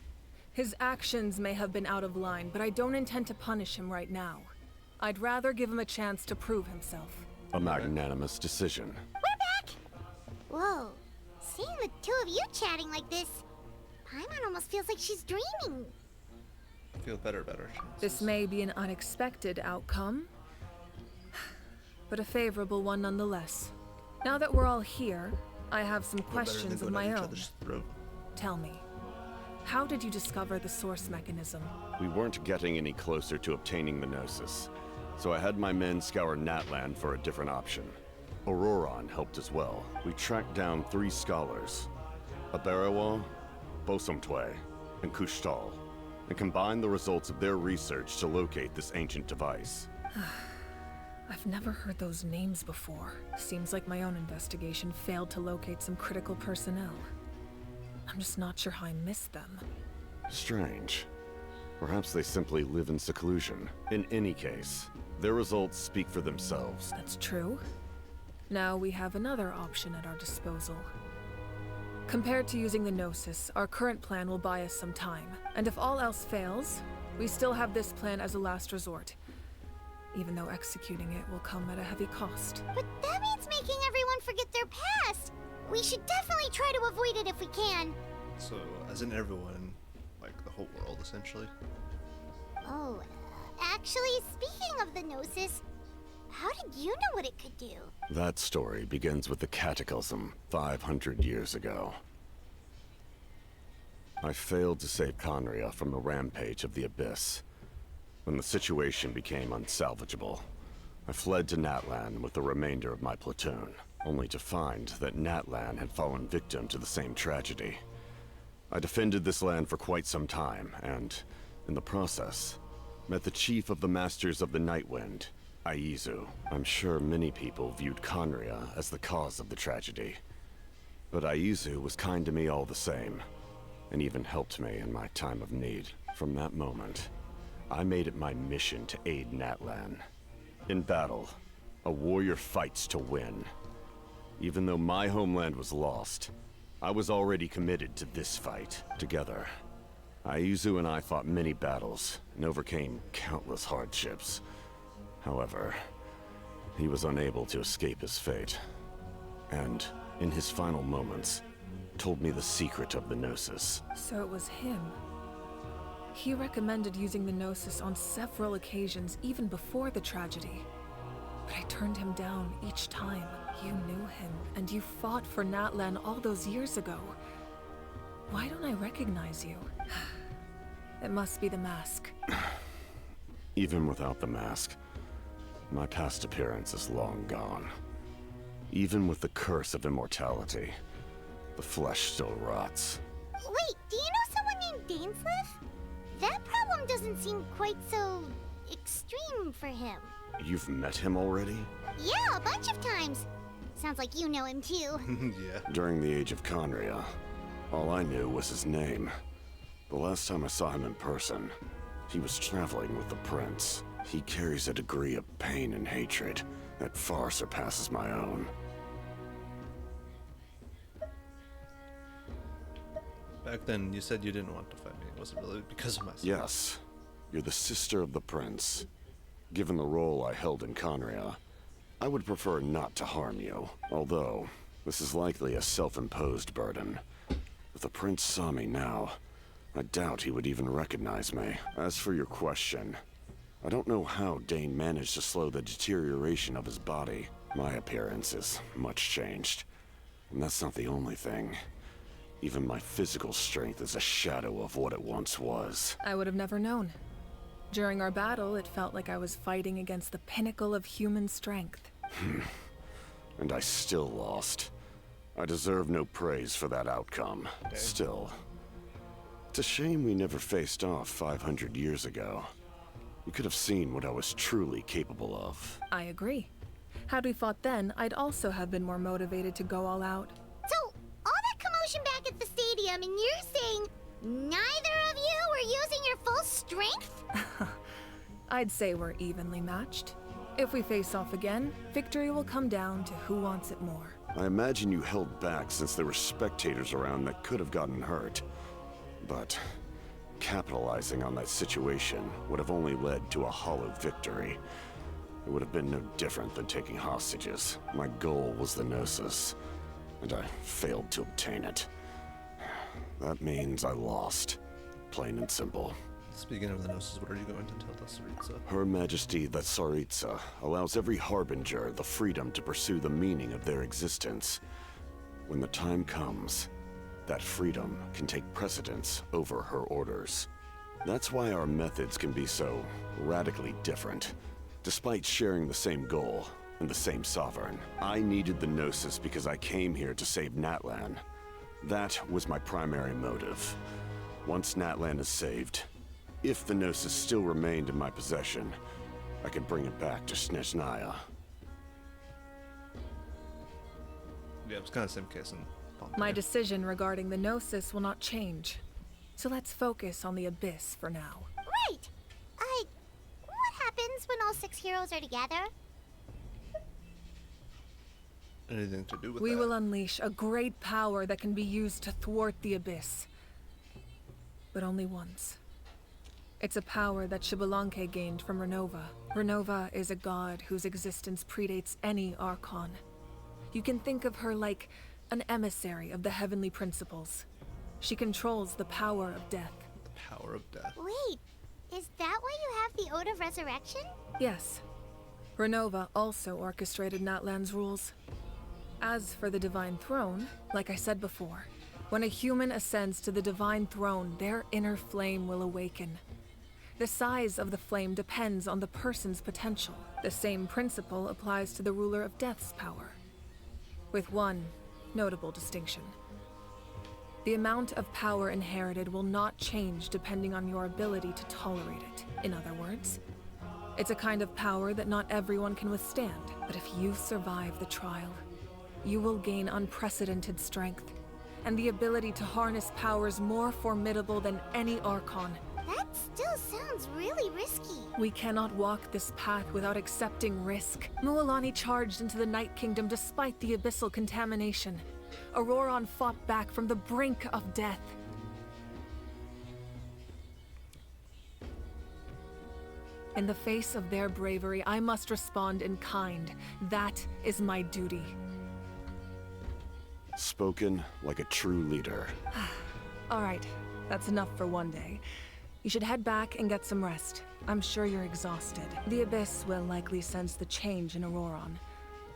his actions may have been out of line, but I don't intend to punish him right now. I'd rather give him a chance to prove himself. A magnanimous decision. We're back! Whoa, seeing the two of you chatting like this, Paimon almost feels like she's dreaming. I feel better. This may be an unexpected outcome, but a favorable one nonetheless. Now that we're all here, I have some questions of my own. Tell me, how did you discover the source mechanism? We weren't getting any closer to obtaining the Gnosis, so I had my men scour Natlan for a different option. Auroron helped as well. We tracked down 3 scholars, Aberawa, Bosomtwe, and Kushtal, and combined the results of their research to locate this ancient device. I've never heard those names before. Seems like my own investigation failed to locate some critical personnel. I'm just not sure how I missed them. Strange. Perhaps they simply live in seclusion. In any case, their results speak for themselves. That's true. Now we have another option at our disposal. Compared to using the Gnosis, our current plan will buy us some time. And if all else fails, we still have this plan as a last resort. even though executing it will come at a heavy cost. But that means making everyone forget their past. We should definitely try to avoid it if we can. So, as in everyone, like the whole world, essentially? Oh, actually, speaking of the Gnosis, how did you know what it could do? That story begins with the Cataclysm 500 years ago. I failed to save Conria from the rampage of the Abyss. When the situation became unsalvageable, I fled to Natlan with the remainder of my platoon, only to find that Natlan had fallen victim to the same tragedy. I defended this land for quite some time, and, in the process, met the chief of the Masters of the Nightwind, Aizu. I'm sure many people viewed Conria as the cause of the tragedy. But Aizu was kind to me all the same, and even helped me in my time of need. From that moment, I made it my mission to aid Natlan. In battle, a warrior fights to win. Even though my homeland was lost, I was already committed to this fight. Together, Aizu and I fought many battles and overcame countless hardships. However, he was unable to escape his fate. And, in his final moments, told me the secret of the Gnosis. So it was him. He recommended using the Gnosis on several occasions, even before the tragedy. But I turned him down each time. You knew him, and you fought for Natlan all those years ago. Why don't I recognize you? It must be the mask. Even without the mask, my past appearance is long gone. Even with the curse of immortality, the flesh still rots. Wait, do you know someone named Dainsleif? That problem doesn't seem quite so extreme for him. You've met him already? Yeah, a bunch of times. Sounds like you know him too. Yeah. During the age of Conria, all I knew was his name. The last time I saw him in person, he was traveling with the prince. He carries a degree of pain and hatred that far surpasses my own. Back then, you said you didn't want to fight me. Was it really because of myself? Yes. You're the sister of the prince. Given the role I held in Conria, I would prefer not to harm you. Although, this is likely a self-imposed burden. If the prince saw me now, I doubt he would even recognize me. As for your question, I don't know how Dane managed to slow the deterioration of his body. My appearance is much changed. And that's not the only thing. Even my physical strength is a shadow of what it once was. I would have never known. During our battle, it felt like I was fighting against the pinnacle of human strength. And I still lost. I deserve no praise for that outcome. Okay. Still, it's a shame we never faced off 500 years ago. You could have seen what I was truly capable of. I agree. Had we fought then, I'd also have been more motivated to go all out. So, all that commotion back at the stadium, and you're saying neither of you were using your full strength? I'd say we're evenly matched. If we face off again, victory will come down to who wants it more. I imagine you held back since there were spectators around that could have gotten hurt. But capitalizing on that situation would have only led to a hollow victory. It would have been no different than taking hostages. My goal was the Gnosis, and I failed to obtain it. That means I lost. Plain and simple. Speaking of the Gnosis, what are you going to tell the Tsaritsa? Her Majesty the Tsaritsa allows every Harbinger the freedom to pursue the meaning of their existence. When the time comes, that freedom can take precedence over her orders. That's why our methods can be so radically different. Despite sharing the same goal and the same sovereign, I needed the Gnosis because I came here to save Natlan. That was my primary motive. Once Natlan is saved, if the Gnosis still remained in my possession, I could bring it back to Snezhnaya. Yeah, it's kind of the same case in Pompeii. My decision regarding the Gnosis will not change. So let's focus on the Abyss for now. Right! What happens when all 6 heroes are together? Anything to do with We that? will unleash a great power that can be used to thwart the Abyss. But only once. It's a power that Xbalanque gained from Renova. Renova is a god whose existence predates any Archon. You can think of her like an emissary of the heavenly principles. She controls the power of death. The power of death. Wait, is that why you have the Ode of Resurrection? Yes. Renova also orchestrated Natlan's rules. As for the Divine Throne, like I said before, when a human ascends to the Divine Throne, their inner flame will awaken. The size of the flame depends on the person's potential. The same principle applies to the ruler of Death's power, with one notable distinction. The amount of power inherited will not change depending on your ability to tolerate it. In other words, it's a kind of power that not everyone can withstand. But if you survive the trial, you will gain unprecedented strength and the ability to harness powers more formidable than any Archon. That still sounds really risky. We cannot walk this path without accepting risk. Mualani charged into the Night Kingdom despite the abyssal contamination. Auroron fought back from the brink of death. In the face of their bravery, I must respond in kind. That is my duty. Spoken like a true leader. All right, that's enough for one day. You should head back and get some rest. I'm sure you're exhausted. The Abyss will likely sense the change in Auroron.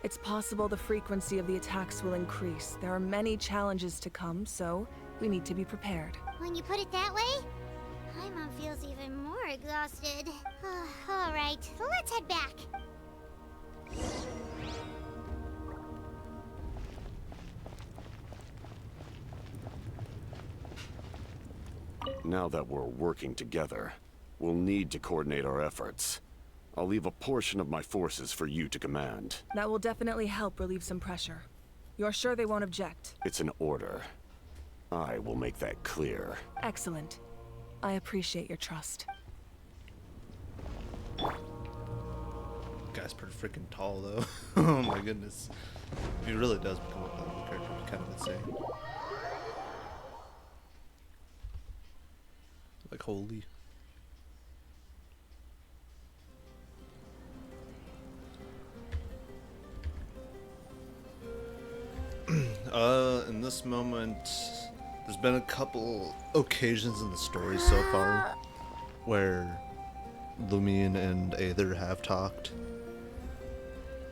It's possible the frequency of the attacks will increase. There are many challenges to come, so we need to be prepared. When you put it that way, Paimon feels even more exhausted. All right, let's head back. Now that we're working together, we'll need to coordinate our efforts. I'll leave a portion of my forces for you to command. That will definitely help relieve some pressure. You're sure they won't object? It's an order. I will make that clear. Excellent. I appreciate your trust. Guy's pretty freaking tall, though. Oh my goodness. He really does become a character kind of insane. Like, holy. In this moment, there's been a couple occasions in the story so far where Lumine and Aether have talked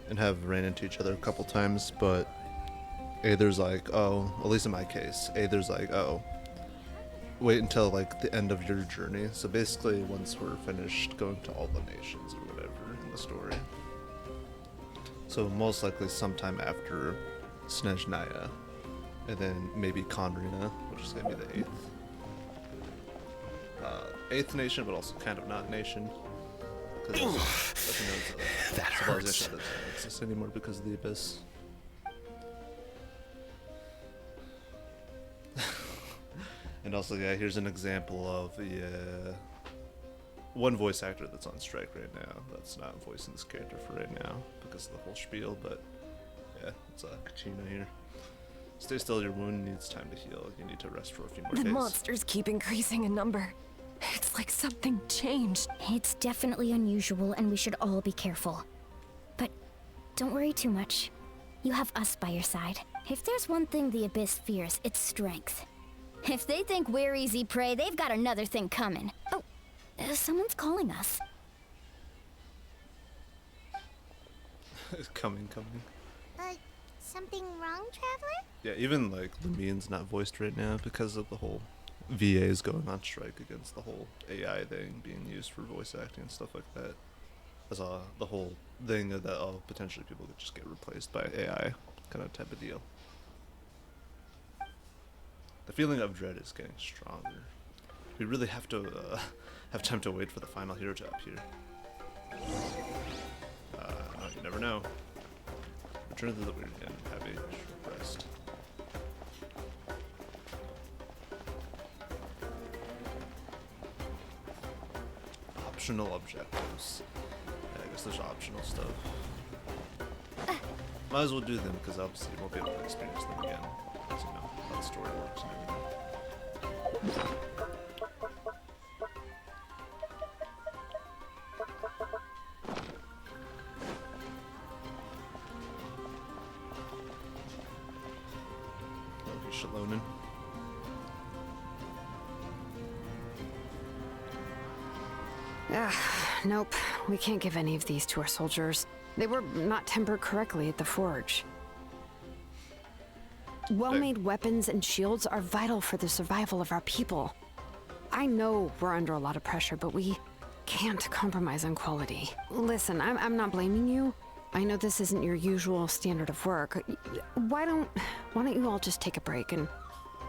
and have ran into each other a couple times, but Aether's like, oh, at least in my case, Aether's like, oh, wait until like the end of your journey. So basically, once we're finished going to all the nations or whatever in the story. So most likely sometime after Snezhnaya, and then maybe Konrina, which is gonna be the eighth nation, but also kind of not nation. Because that hurts. That doesn't exist anymore because of the Abyss. And also, yeah, here's an example of the one voice actor that's on strike right now. That's not voicing this character for right now because of the whole spiel, but yeah, it's Kachina here. Stay still, your wound needs time to heal. You need to rest for a few more days. The monsters keep increasing in number. It's like something changed. It's definitely unusual and we should all be careful. But don't worry too much. You have us by your side. If there's one thing the Abyss fears, it's strength. If they think we're easy prey, they've got another thing coming. Oh, someone's calling us. coming. Something wrong, Traveler? Yeah, even like Lumine's not voiced right now because of the whole VAs going on strike against the whole AI thing being used for voice acting and stuff like that. As the whole thing that potentially people could just get replaced by AI kind of type of deal. The feeling of dread is getting stronger. We really have to have time to wait for the final hero to appear. You never know. Return to the weird and have a short rest. Optional objectives. Yeah, I guess there's optional stuff. Might as well do them because obviously you won't be able to experience them again. Because you know how the story works and everything. Shalonin. Nope. We can't give any of these to our soldiers. They were not tempered correctly at the forge. Well-made weapons and shields are vital for the survival of our people. I know we're under a lot of pressure, but we can't compromise on quality. Listen, I'm not blaming you. I know this isn't your usual standard of work. Why don't you all just take a break and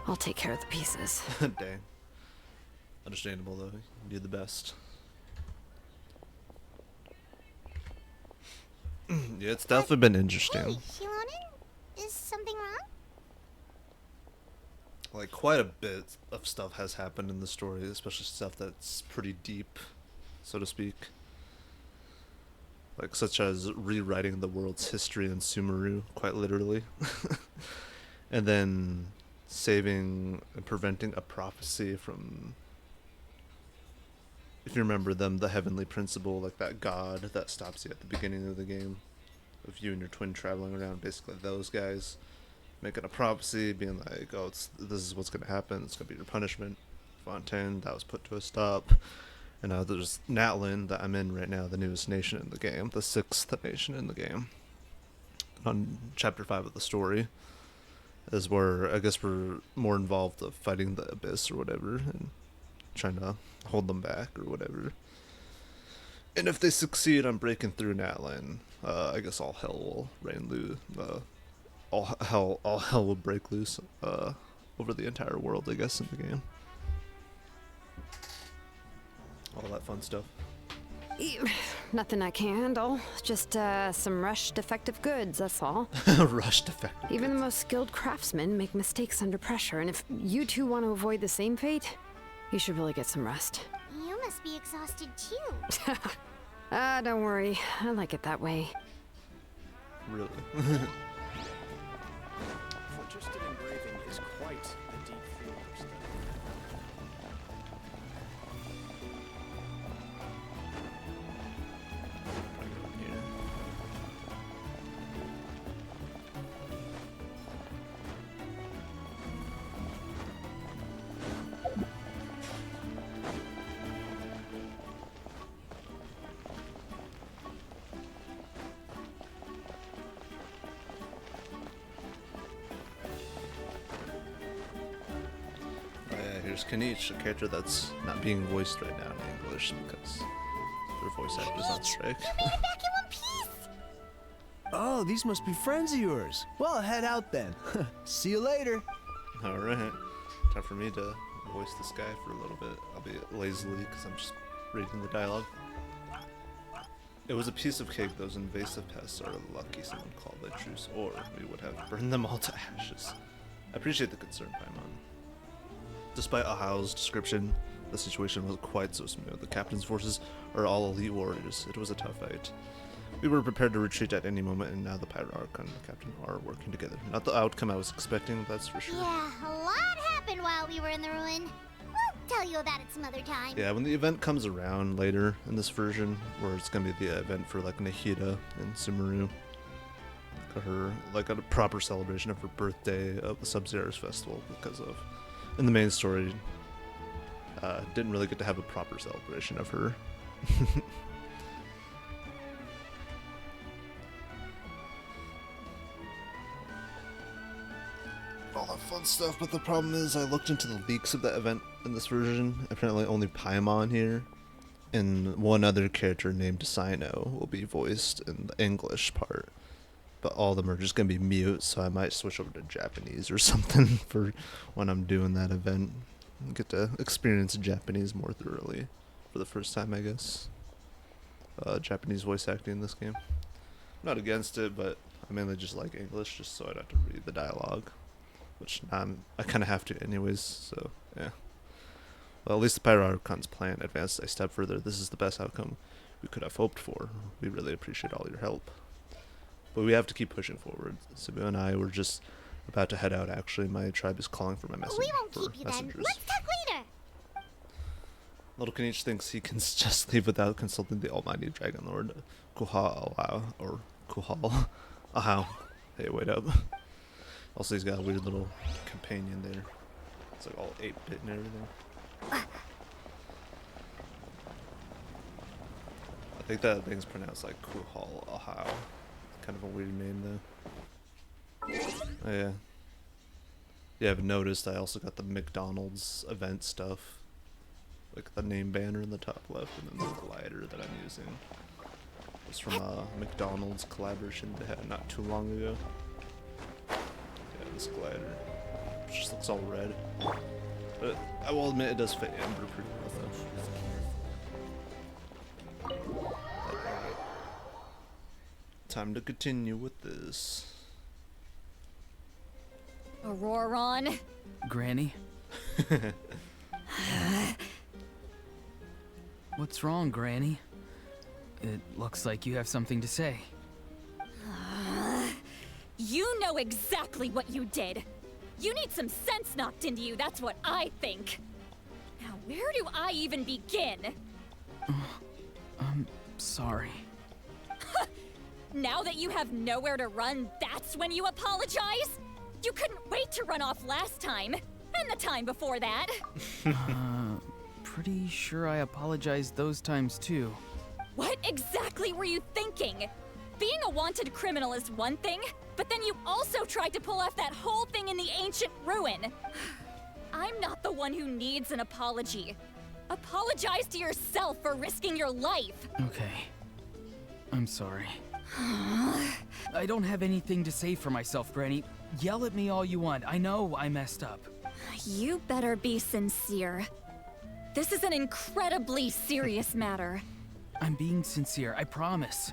I'll take care of the pieces. Dang. Understandable though. You do the best. Yeah, it's definitely been interesting. Hey, Shilonin? Is something wrong? Like, quite a bit of stuff has happened in the story, especially stuff that's pretty deep, so to speak. Like, such as rewriting the world's history in Sumeru, quite literally. And then saving and preventing a prophecy from, if you remember them, the heavenly principle, like that god that stops you at the beginning of the game, of you and your twin traveling around, basically those guys making a prophecy, being like, oh, this is what's going to happen, it's going to be your punishment. Fontaine, that was put to a stop. And now there's Natlan, that I'm in right now, the newest nation in the game, the 6th nation in the game. On chapter 5 of the story is where I guess we're more involved of fighting the Abyss or whatever, and trying to hold them back or whatever. And if they succeed on breaking through Natlan, I guess all hell will rain loose. All hell will break loose over the entire world, I guess, in the game. All that fun stuff. Nothing I can handle. Just some rushed defective goods, that's all. Rushed defective Even the most skilled craftsmen make mistakes under pressure, and if you two want to avoid the same fate, you should really get some rest. You must be exhausted too. Don't worry. I like it that way. Really? Phlogistic engraving is quite a deep field of study. Here's Kanich, a character that's not being voiced right now in English because their voice actor's on strike. You made it back in one piece! Oh, these must be friends of yours. Well, head out then. See you later. Alright. Time for me to voice this guy for a little bit. I'll be lazily because I'm just reading the dialogue. It was a piece of cake. Those invasive pests are lucky someone called a truce, or we would have burned them all to ashes. I appreciate the concern, Paimon. Despite Ahao's description, the situation wasn't quite so smooth. The captain's forces are all elite warriors. It was a tough fight. We were prepared to retreat at any moment, and now the Pirate Archon and the captain are working together. Not the outcome I was expecting, that's for sure. Yeah, a lot happened while we were in the ruin. We'll tell you about it some other time. Yeah, when the event comes around later in this version, where it's gonna be the event for like Nahida and Sumeru, like a proper celebration of her birthday of the Sub-Zero's festival, because of in the main story, didn't really get to have a proper celebration of her. All that fun stuff, but the problem is I looked into the leaks of that event in this version. Apparently only Paimon here and one other character named Sino will be voiced in the English part. But all of them are just going to be mute, so I might switch over to Japanese or something for when I'm doing that event. Get to experience Japanese more thoroughly for the first time, I guess. Japanese voice acting in this game. I'm not against it, but I mainly just like English, just so I don't have to read the dialogue. Which I kind of have to anyways, so yeah. Well, at least the Pirate Archon's plan advanced a step further. This is the best outcome we could have hoped for. We really appreciate all your help. But we have to keep pushing forward. Sabu and I were just about to head out, actually. My tribe is calling for my message. We won't keep you then. Let's talk later. Little Kanich thinks he can just leave without consulting the almighty Dragon Lord Kuhal, or Kuhal. Ahau. Hey, wait up. Also, he's got a weird little companion there. It's like all 8-bit and everything. I think that thing's pronounced like Kuhal Ahau. Kind of a weird name though. Oh yeah. Yeah, I've noticed I also got the McDonald's event stuff. Like the name banner in the top left and then the glider that I'm using. It's from a McDonald's collaboration they had not too long ago. Yeah, this glider. It just looks all red. But I will admit it does fit Ember pretty well though. Alright. Time to continue with this. Auroron. Granny? What's wrong, Granny? It looks like you have something to say. You know exactly what you did. You need some sense knocked into you, that's what I think. Now, where do I even begin? I'm sorry. Now that you have nowhere to run, that's when you apologize? You couldn't wait to run off last time, and the time before that. Pretty sure I apologized those times too. What exactly were you thinking? Being a wanted criminal is one thing, but then you also tried to pull off that whole thing in the ancient ruin. I'm not the one who needs an apology. Apologize to yourself for risking your life. Okay. I'm sorry. I don't have anything to say for myself, Granny. Yell at me all you want. I know I messed up. You better be sincere. This is an incredibly serious matter. I'm being sincere, I promise.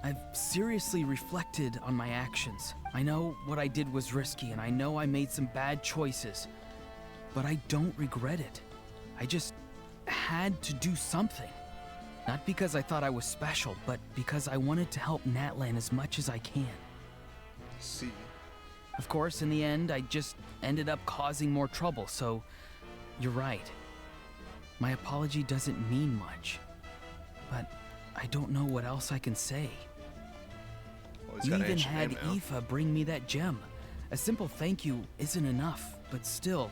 I've seriously reflected on my actions. I know what I did was risky, and I know I made some bad choices. But I don't regret it. I just had to do something. Not because I thought I was special, but because I wanted to help Natlan as much as I can. See. Of course, in the end, I just ended up causing more trouble, so you're right. My apology doesn't mean much, but I don't know what else I can say. Well, You even had Aoife bring me that gem. A simple thank you isn't enough, but still.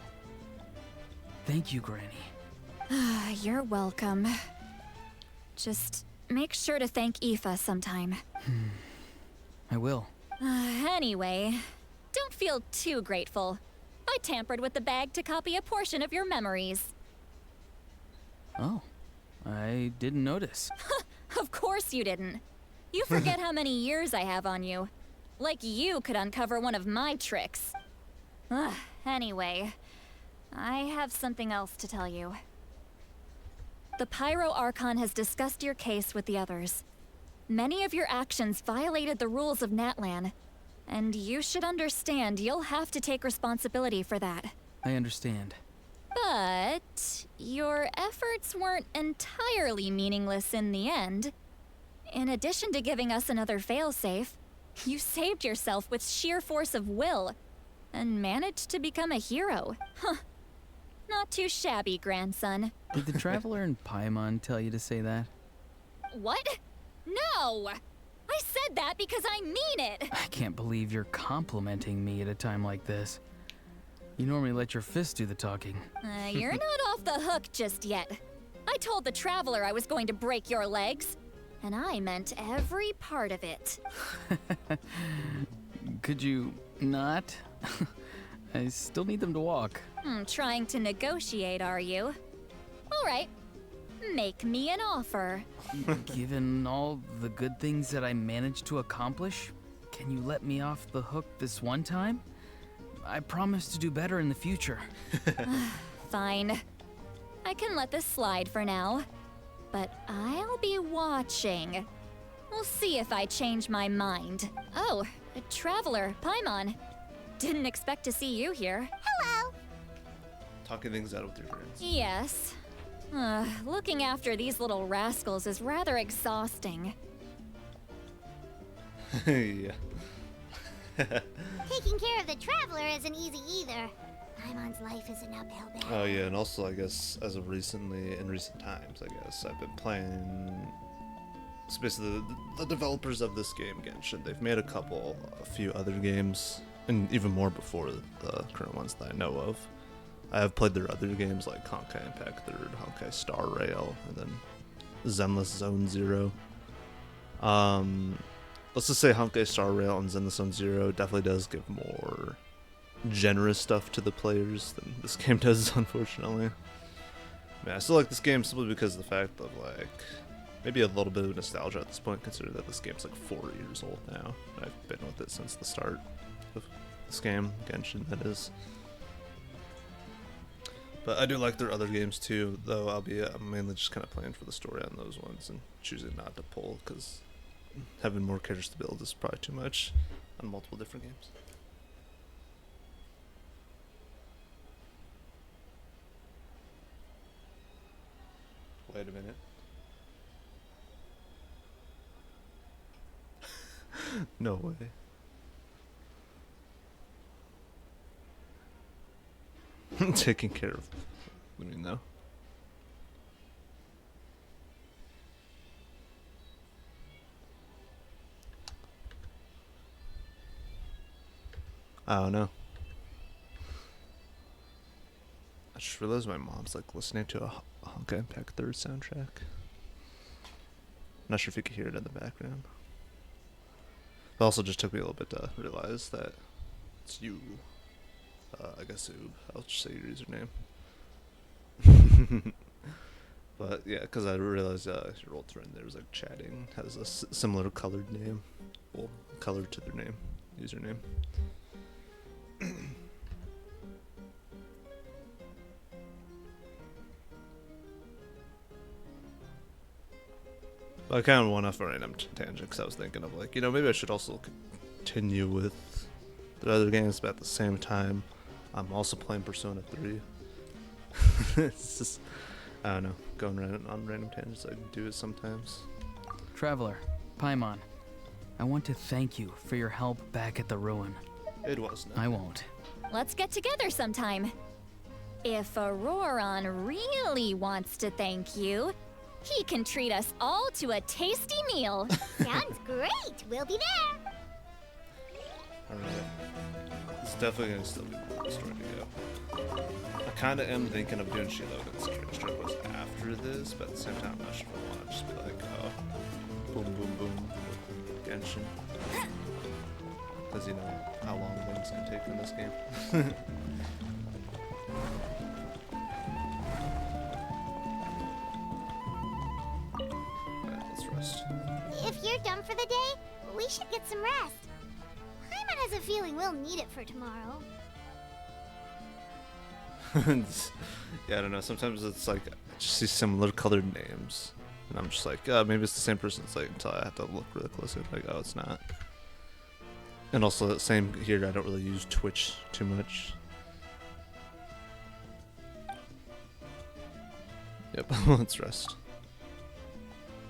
Thank you, Granny. You're welcome. Just make sure to thank Aoife sometime. I will. Anyway, don't feel too grateful. I tampered with the bag to copy a portion of your memories. Oh, I didn't notice. Of course you didn't. You forget how many years I have on you. Like you could uncover one of my tricks. Anyway, I have something else to tell you. The Pyro Archon has discussed your case with the others. Many of your actions violated the rules of Natlan, and you should understand you'll have to take responsibility for that. I understand. But your efforts weren't entirely meaningless in the end. In addition to giving us another failsafe, you saved yourself with sheer force of will and managed to become a hero. Huh. Not too shabby, grandson. Did the Traveler in Paimon tell you to say that? What? No! I said that because I mean it! I can't believe you're complimenting me at a time like this. You normally let your fist do the talking. You're not off the hook just yet. I told the Traveler I was going to break your legs, and I meant every part of it. Could you not? I still need them to walk. Trying to negotiate, are you? All right. Make me an offer. Given all the good things that I managed to accomplish, can you let me off the hook this one time? I promise to do better in the future. Fine. I can let this slide for now. But I'll be watching. We'll see if I change my mind. Oh, a Traveler, Paimon. Didn't expect to see you here. Hello! Talking things out with your friends. Yes. Looking after these little rascals is rather exhausting. Yeah. Taking care of the Traveler isn't easy either. Paimon's life is an uphill battle. Oh yeah, and also I guess as of recently, in recent times, I guess I've been playing. So basically, the developers of this game, Genshin, they've made a few other games and even more before the current ones that I know of. I have played their other games like Honkai Impact 3rd, Honkai Star Rail, and then Zenless Zone Zero. Let's just say Honkai Star Rail and Zenless Zone Zero definitely does give more generous stuff to the players than this game does, unfortunately. I mean, I still like this game simply because of the fact of, like, maybe a little bit of nostalgia at this point, considering that this game's like 4 years old now. I've been with it since the start of this game, Genshin, that is. But I do like their other games too, though I'm mainly just kind of playing for the story on those ones and choosing not to pull, because having more characters to build is probably too much on multiple different games. Wait a minute. No way. Taking care of Lumion though. I don't know. I just realized my mom's like listening to a Honkai Impact 3rd soundtrack. Not sure if you could hear it in the background. It also just took me a little bit to realize that it's you. I guess Oob. I'll just say your username. But yeah, because I realized your old friend there was like chatting, has a similar colored name. Well, colored to their name, username. But I kind of went off a random tangent because I was thinking of, like, maybe I should also continue with the other games, but at the same time, I'm also playing Persona 3. It's just, I don't know, going on random tangents. I do it sometimes. Traveler, Paimon, I want to thank you for your help back at the ruin. It was nothing. I won't. Let's get together sometime. If Auroron really wants to thank you, he can treat us all to a tasty meal. Sounds great. We'll be there. Alright. It's definitely going to still be the longest story to go. I kind of am thinking of doing Shiloh and Strip was after this, but at the same time, I'm not sure if I want to just be like, oh, boom, boom, boom, Genshin. Because you know how long things can take in this game. If you're done for the day, we should get some rest. Paimon has a feeling we'll need it for tomorrow. Yeah, I don't know. Sometimes it's like I just see similar colored names, and I'm just like, maybe it's the same person. It's like until I have to look really closely, like, oh, it's not. And also, same here. I don't really use Twitch too much. Yep, let's rest.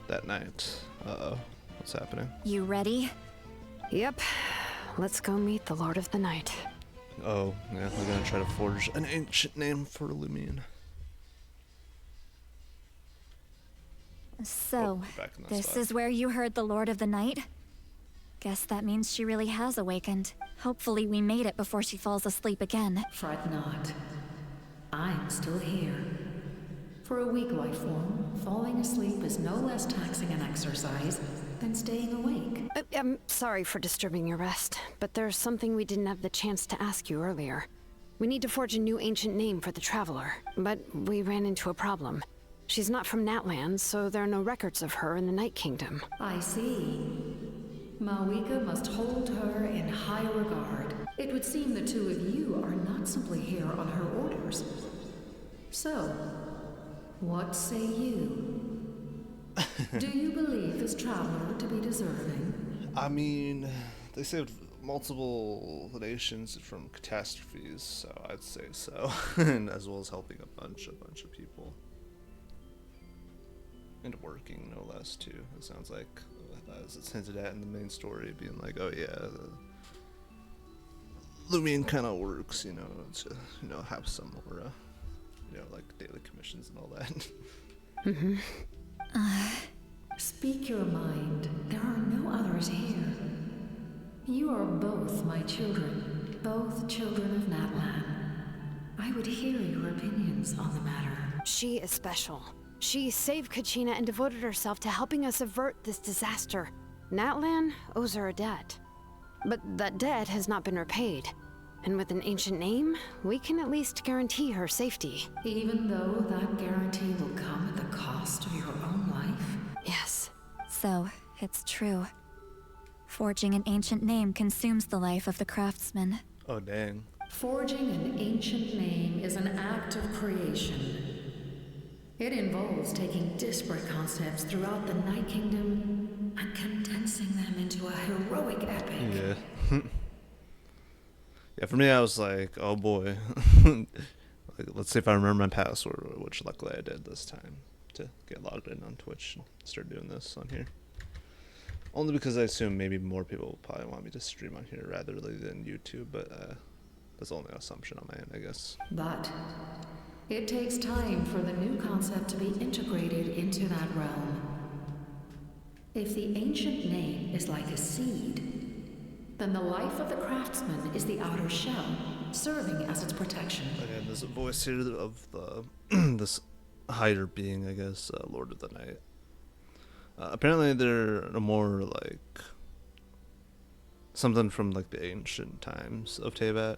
That night. Uh-oh. What's happening? You ready? Yep. Let's go meet the Lord of the Night. Oh, yeah, we're gonna try to forge an ancient name for Lumion. So, this is where you heard the Lord of the Night? Guess that means she really has awakened. Hopefully we made it before she falls asleep again. Fret not. I'm still here. For a weak life form, falling asleep is no less taxing an exercise than staying awake. I'm sorry for disturbing your rest, but there's something we didn't have the chance to ask you earlier. We need to forge a new ancient name for the Traveler, but we ran into a problem. She's not from Natlan, so there are no records of her in the Night Kingdom. I see. Mawika must hold her in high regard. It would seem the two of you are not simply here on her orders. So, what say you? Do you believe this traveler to be deserving? I mean, they saved multiple nations from catastrophes, so I'd say so. And as well as helping a bunch of people. And working, no less, too. It sounds like, as it's hinted at in the main story, being like, oh yeah, Lumion kind of works, to, have some more, like daily commissions and all that. Mm-hmm. Speak your mind. There are no others here. You are both my children. both children of Natlan. I would hear your opinions on the matter. She is special. She saved Kachina and devoted herself to helping us avert this disaster. Natlan owes her a debt. But that debt has not been repaid. And with an ancient name, we can at least guarantee her safety. Even though that guarantee will come at the cost of your own life? Yes. So, it's true. Forging an ancient name consumes the life of the craftsman. Oh, dang. Forging an ancient name is an act of creation. It involves taking disparate concepts throughout the Night Kingdom and condensing them into a heroic epic. Yeah. Yeah, for me, I was like, oh boy. Like, let's see if I remember my password, which luckily I did this time to get logged in on Twitch and start doing this on here. Only because I assume maybe more people will probably want me to stream on here rather than YouTube, but that's only an assumption on my end, I guess. But it takes time for the new concept to be integrated into that realm. If the ancient name is like a seed, then the life of the craftsman is the outer shell, serving as its protection. And there's a voice here of the this higher being, I guess, Lord of the Night. Apparently they're more like something from like the ancient times of Teyvat.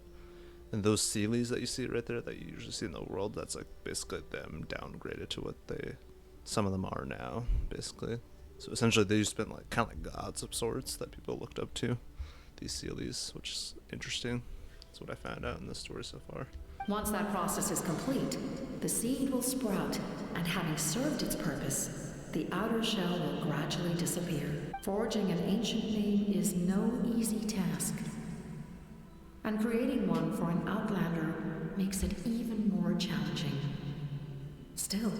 And those Sealies that you see right there that you usually see in the world, that's like basically them downgraded to what some of them are now, basically. So essentially they used to be like kind of like gods of sorts that people looked up to, these Sealies, which is interesting. That's what I found out in this story so far. Once that process is complete, the seed will sprout, and having served its purpose, the outer shell will gradually disappear. Forging an ancient name is no easy task. And creating one for an outlander makes it even more challenging. Still,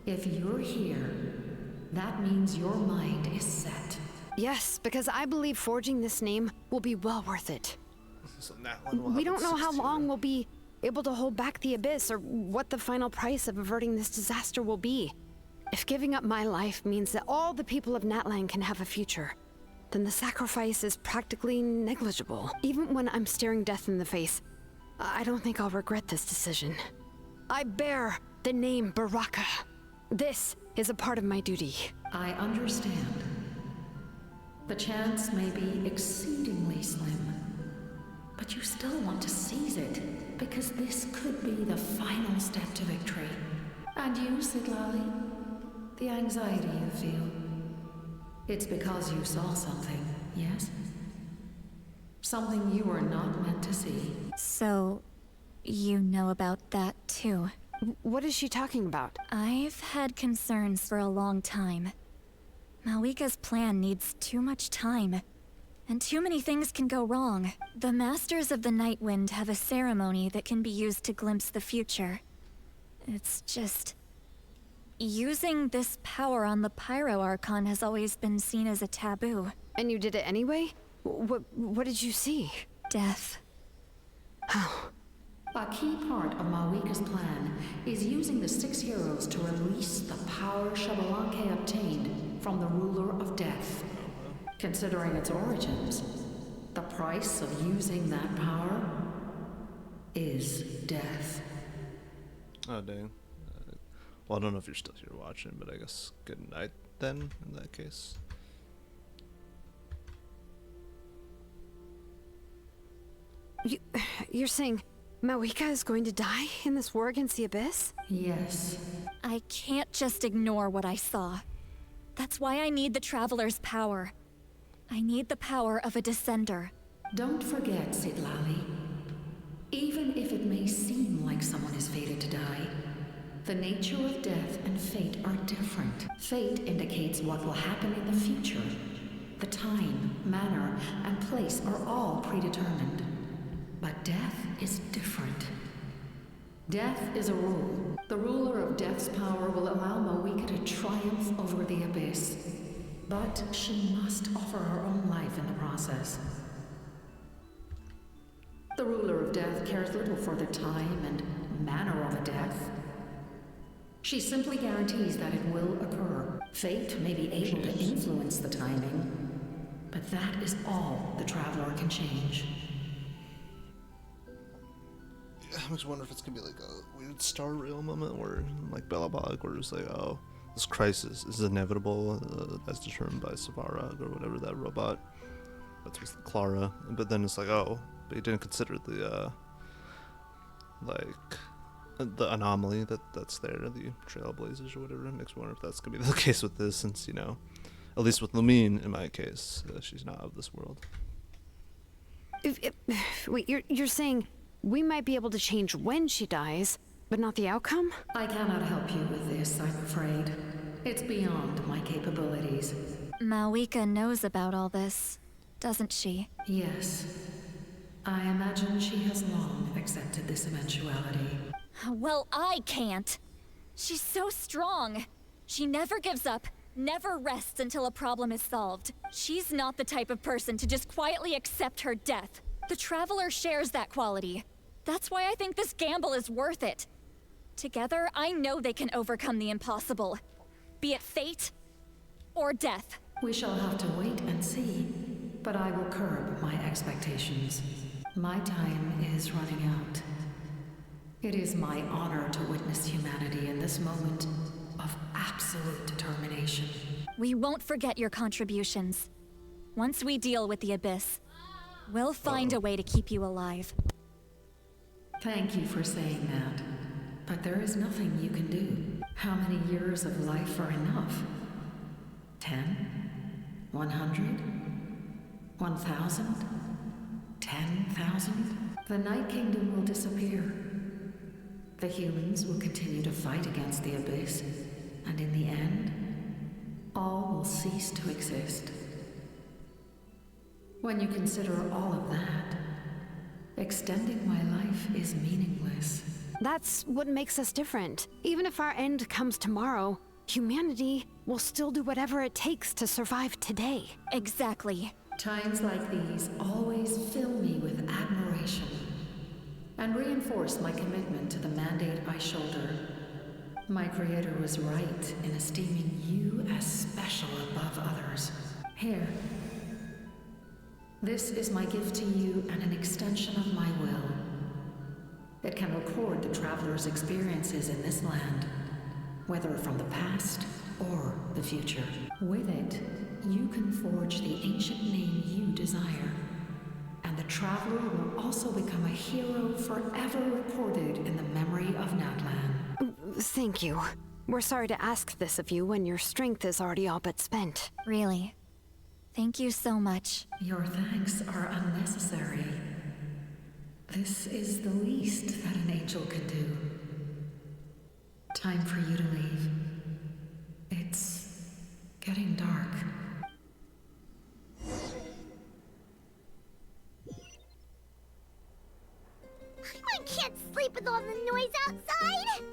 if you're here, that means your mind is set. Yes, because I believe forging this name will be well worth it. So Natlan We don't know how long we'll be able to hold back the abyss or what the final price of averting this disaster will be. If giving up my life means that all the people of Natlan can have a future, then the sacrifice is practically negligible. Even when I'm staring death in the face, I don't think I'll regret this decision. I bear the name Baraka. This is a part of my duty. I understand. The chance may be exceedingly slim, but you still want to seize it, because this could be the final step to victory. And you, Sidlali, the anxiety you feel, it's because you saw something, yes? Something you were not meant to see. So, you know about that too. What is she talking about? I've had concerns for a long time. Malika's plan needs too much time, and too many things can go wrong. The Masters of the Night Wind have a ceremony that can be used to glimpse the future. It's just... using this power on the Pyro Archon has always been seen as a taboo. And you did it anyway? What did you see? Death. How? A key part of Malika's plan is using the 6 heroes to release the power Xbalanque obtained from the ruler of death. Considering its origins, the price of using that power is death. Oh, dang. Well, I don't know if you're still here watching, but I guess good night then, in that case. You're saying Malika is going to die in this war against the Abyss? Yes. I can't just ignore what I saw. That's why I need the Traveler's power. I need the power of a Descender. Don't forget, Sidlali. Even if it may seem like someone is fated to die, the nature of death and fate are different. Fate indicates what will happen in the future. The time, manner, and place are all predetermined. But death is different. Death is a rule. The ruler of death's power will allow Malika to triumph over the Abyss. But she must offer her own life in the process. The ruler of death cares little for the time and manner of a death. She simply guarantees that it will occur. Fate may be able to influence the timing, but that is all the Traveler can change. makes me wonder if it's gonna be like a weird Star Rail moment where, like Belobog, where it's like, oh, this crisis is inevitable, as determined by Savarag or whatever that robot. That's with Clara. But then it's like, oh, but you didn't consider the the anomaly that's there, the Trailblazers or whatever. It makes me wonder if that's gonna be the case with this, since, you know, at least with Lumine, in my case, she's not of this world. Wait, you're saying we might be able to change when she dies, but not the outcome? I cannot help you with this, I'm afraid. It's beyond my capabilities. Malika knows about all this, doesn't she? Yes. I imagine she has long accepted this eventuality. Well, I can't. She's so strong. She never gives up, never rests until a problem is solved. She's not the type of person to just quietly accept her death. The Traveler shares that quality. That's why I think this gamble is worth it. Together, I know they can overcome the impossible. Be it fate or death. We shall have to wait and see, but I will curb my expectations. My time is running out. It is my honor to witness humanity in this moment of absolute determination. We won't forget your contributions. Once we deal with the Abyss, we'll find a way to keep you alive. Thank you for saying that, but there is nothing you can do. How many years of life are enough? 10? 100? 1,000? 10,000? The Night Kingdom will disappear. The humans will continue to fight against the Abyss, and in the end, all will cease to exist. When you consider all of that, extending my life is meaningless. That's what makes us different. Even if our end comes tomorrow, humanity will still do whatever it takes to survive today. Exactly. Times like these always fill me with admiration and reinforce my commitment to the mandate I shoulder. My creator was right in esteeming you as special above others. Here. This is my gift to you and an extension of my will. It can record the Traveler's experiences in this land, whether from the past or the future. With it, you can forge the ancient name you desire, and the Traveler will also become a hero forever recorded in the memory of Natlan. Thank you. We're sorry to ask this of you when your strength is already all but spent. Really. Thank you so much. Your thanks are unnecessary. This is the least that an angel can do. Time for you to leave. It's getting dark. I can't sleep with all the noise outside.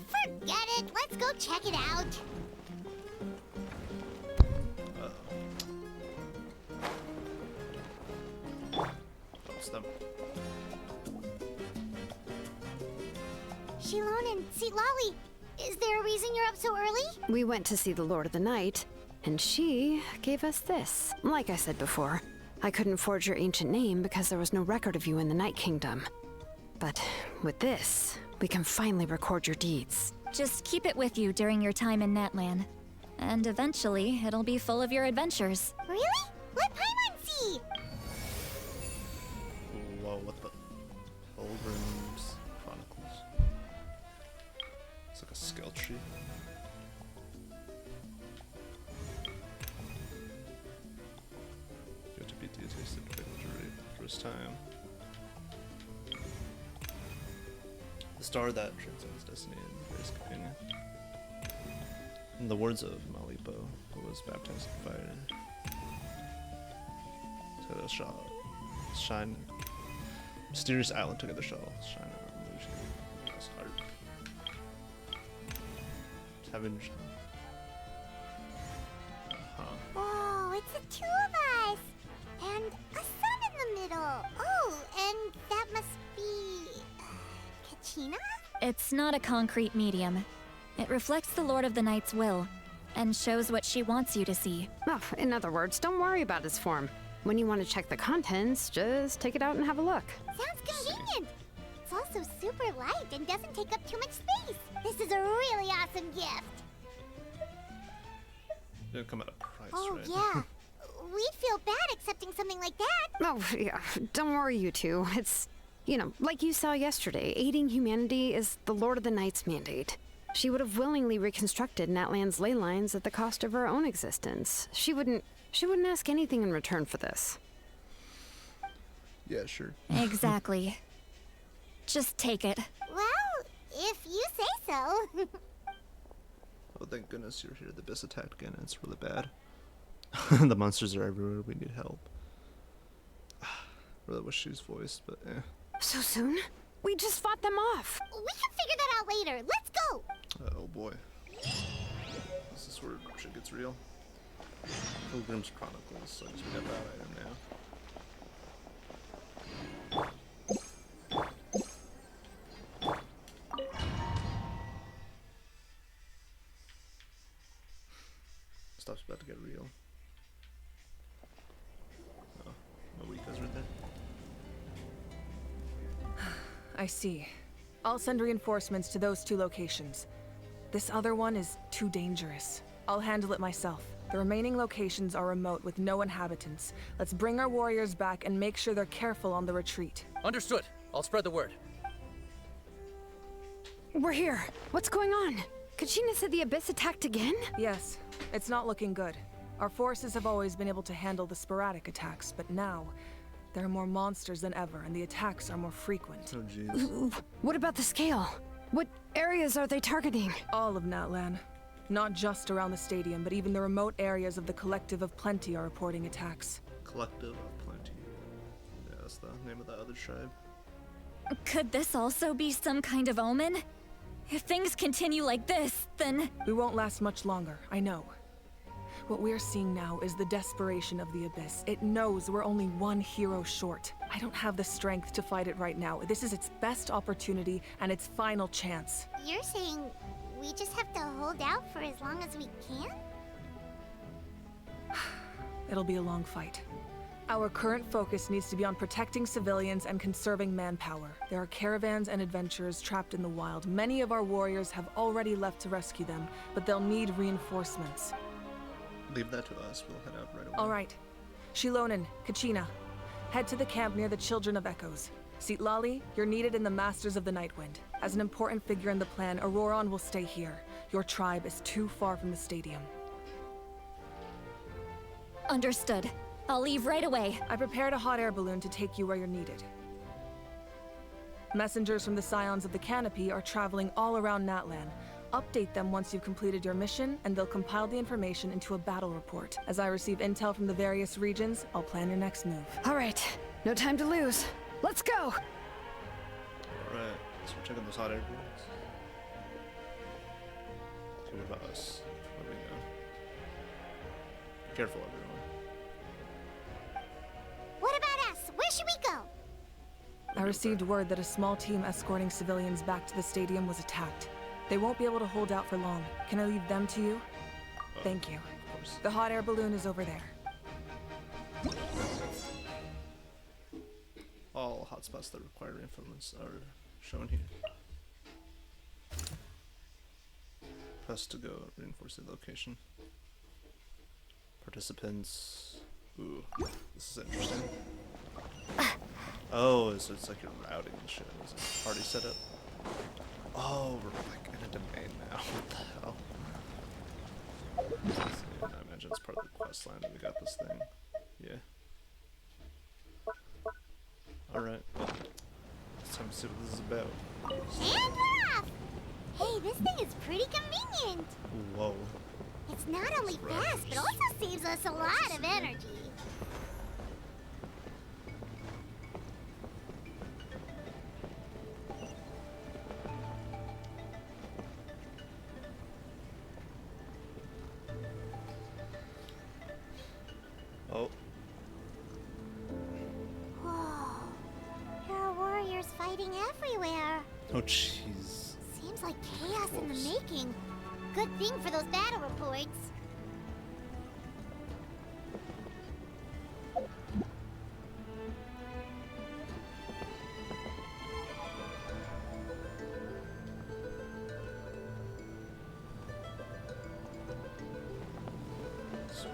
Forget it. Let's go check it out. Them. Shilon and Sitlali, is there a reason you're up so early? We went to see the Lord of the Night, and she gave us this. Like I said before, I couldn't forge your ancient name because there was no record of you in the Night Kingdom. But with this, we can finally record your deeds. Just keep it with you during your time in Natlan. And eventually, it'll be full of your adventures. Really? Let Paimon see! Whoa, what the? Pilgrim's Chronicles. It's like a skill tree. You have to beat the tasted victory for the first time. The star that transcends destiny and the grace companion. In the words of Malipo, who was baptized in fire. So the shine. Mysterious island together shall shine on illusion. His heart. Heaven. Oh, it's the two of us! And a sun in the middle! Oh, and that must be... Kachina? It's not a concrete medium. It reflects the Lord of the Night's will, and shows what she wants you to see. Oh, in other words, don't worry about its form. When you want to check the contents, just take it out and have a look. Sounds convenient! It's all super light and doesn't take up too much space. This is a really awesome gift. Didn't come at a price, Oh, right? yeah. We'd feel bad accepting something like that. Oh, yeah. Don't worry, you two. It's, you know, like you saw yesterday, aiding humanity is the Lord of the Night's mandate. She would have willingly reconstructed Natlan's ley lines at the cost of her own existence. She wouldn't ask anything in return for this. Yeah, sure. Exactly. Just take it. Well, if you say so. Oh, thank goodness you're here. The abyss attacked again, and it's really bad. The monsters are everywhere. We need help. Really wish she was voiced, but eh. So soon? We just fought them off. We can figure that out later. Let's go. Oh boy. This is where shit gets real. Pilgrim's Chronicles. So I guess we got that item now. Stuff's about to get real. Oh, Moika's right there. I see. I'll send reinforcements to those 2 locations. This other one is too dangerous. I'll handle it myself. The remaining locations are remote with no inhabitants. Let's bring our warriors back and make sure they're careful on the retreat. Understood. I'll spread the word. We're here. What's going on? Kachina said the Abyss attacked again? Yes. It's not looking good. Our forces have always been able to handle the sporadic attacks, but now there are more monsters than ever, and the attacks are more frequent. Oh, jeez. What about the scale? What areas are they targeting? All of Natlan. Not just around the stadium, but even the remote areas of the Collective of Plenty are reporting attacks. Collective of Plenty. Yeah, that's the name of the other tribe. Could this also be some kind of omen? If things continue like this, then... We won't last much longer, I know. What we're seeing now is the desperation of the Abyss. It knows we're only one hero short. I don't have the strength to fight it right now. This is its best opportunity and its final chance. You're saying we just have to hold out for as long as we can? It'll be a long fight. Our current focus needs to be on protecting civilians and conserving manpower. There are caravans and adventurers trapped in the wild. Many of our warriors have already left to rescue them, but they'll need reinforcements. Leave that to us. We'll head out right away. All right. Shilonen, Kachina, head to the camp near the Children of Echoes. Sitlali, you're needed in the Masters of the Nightwind. As an important figure in the plan, Auroron will stay here. Your tribe is too far from the stadium. Understood. I'll leave right away. I prepared a hot air balloon to take you where you're needed. Messengers from the Scions of the Canopy are traveling all around Natlan. Update them once you've completed your mission, and they'll compile the information into a battle report. As I receive intel from the various regions, I'll plan your next move. All right. No time to lose. Let's go! Alright, so we're checking those hot air balloons. Okay, what about us? What do we know? Be careful, everyone. What about us? Where should we go? I received word that a small team escorting civilians back to the stadium was attacked. They won't be able to hold out for long. Can I leave them to you? Thank you. The hot air balloon is over there. All hotspots that require influence are shown here. Press to go reinforce the location. Participants. Ooh, this is interesting. Oh, so it's like you're routing the shit. Is it party setup? Oh, we're like in a domain now. What the hell? So, I imagine it's part of the quest line that we got this thing. Yeah. Alright. It's time to see what this is about. And we're off! Hey, this thing is pretty convenient. Whoa. It's not only fast, but also saves us a lot of energy. Oh. Whoa. There are warriors fighting everywhere. Oh, jeez. Seems like chaos in the making. Good thing for those battle reports.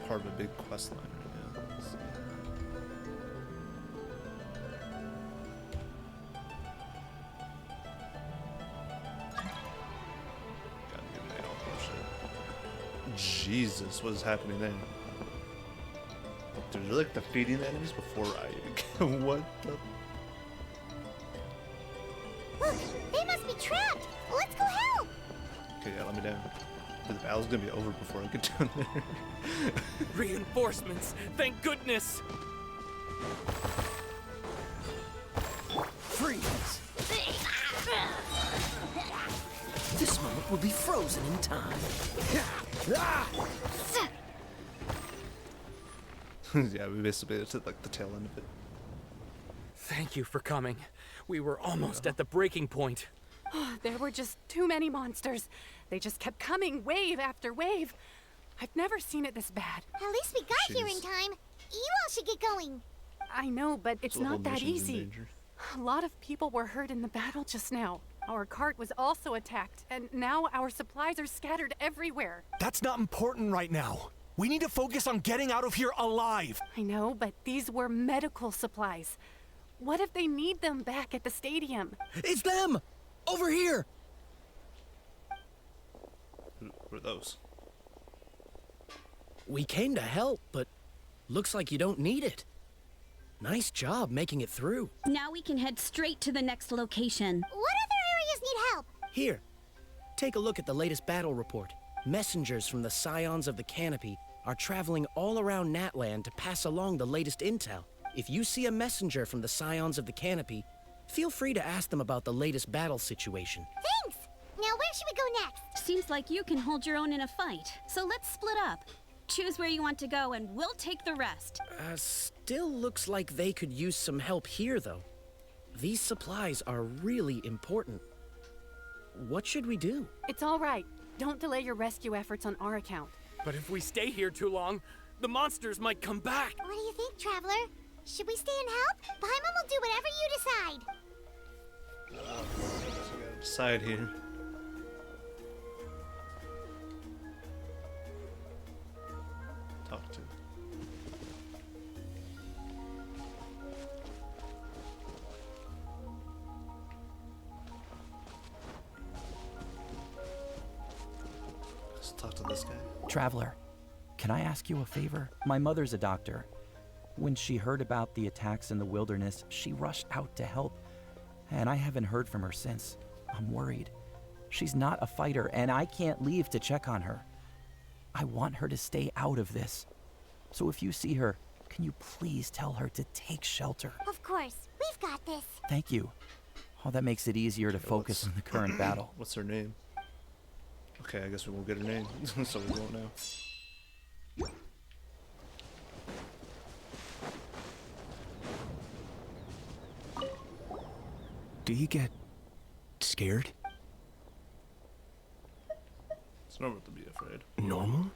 part of a big quest line right now. Let's see. Gotta get mail. Oh shit. Jesus, what is happening there? Dude, they're like defeating the enemies before I what the? Look, they must be trapped. Let's go help. Okay, yeah, let me down. Dude, the battle's gonna be over before I get down there. Reinforcements! Thank goodness! Freeze! This moment will be frozen in time. Yeah, we basically it's at like the tail end of it. Thank you for coming. We were almost at the breaking point. There were just too many monsters. They just kept coming, wave after wave. I've never seen it this bad. At least we got here in time. You all should get going. I know, but it's So the whole not that mission's in easy. danger. A lot of people were hurt in the battle just now. Our cart was also attacked, and now our supplies are scattered everywhere. That's not important right now. We need to focus on getting out of here alive. I know, but these were medical supplies. What if they need them back at the stadium? It's them! Over here! Who are those? We came to help, but looks like you don't need it. Nice job making it through. Now we can head straight to the next location. What other areas need help? Here, take a look at the latest battle report. Messengers from the Scions of the Canopy are traveling all around Natlan to pass along the latest intel. If you see a messenger from the Scions of the Canopy, feel free to ask them about the latest battle situation. Thanks! Now where should we go next? Seems like you can hold your own in a fight, so let's split up. Choose where you want to go and we'll take the rest. Still looks like they could use some help here, though. These supplies are really important. What should we do? It's all right. Don't delay your rescue efforts on our account. But if we stay here too long, the monsters might come back. What do you think, Traveler? Should we stay and help? Paimon will do whatever you decide. So we gotta decide here. Talk to. Let's talk to this guy. Traveler, can I ask you a favor? My mother's a doctor. When she heard about the attacks in the wilderness, she rushed out to help, and I haven't heard from her since. I'm worried. She's not a fighter, and I can't leave to check on her. I want her to stay out of this. So if you see her, can you please tell her to take shelter? Of course. We've got this. Thank you. Oh, that makes it easier to focus on the current battle. What's her name? Okay, I guess we won't get her name, so we won't know. Do you get scared? It's normal to be afraid. Normal?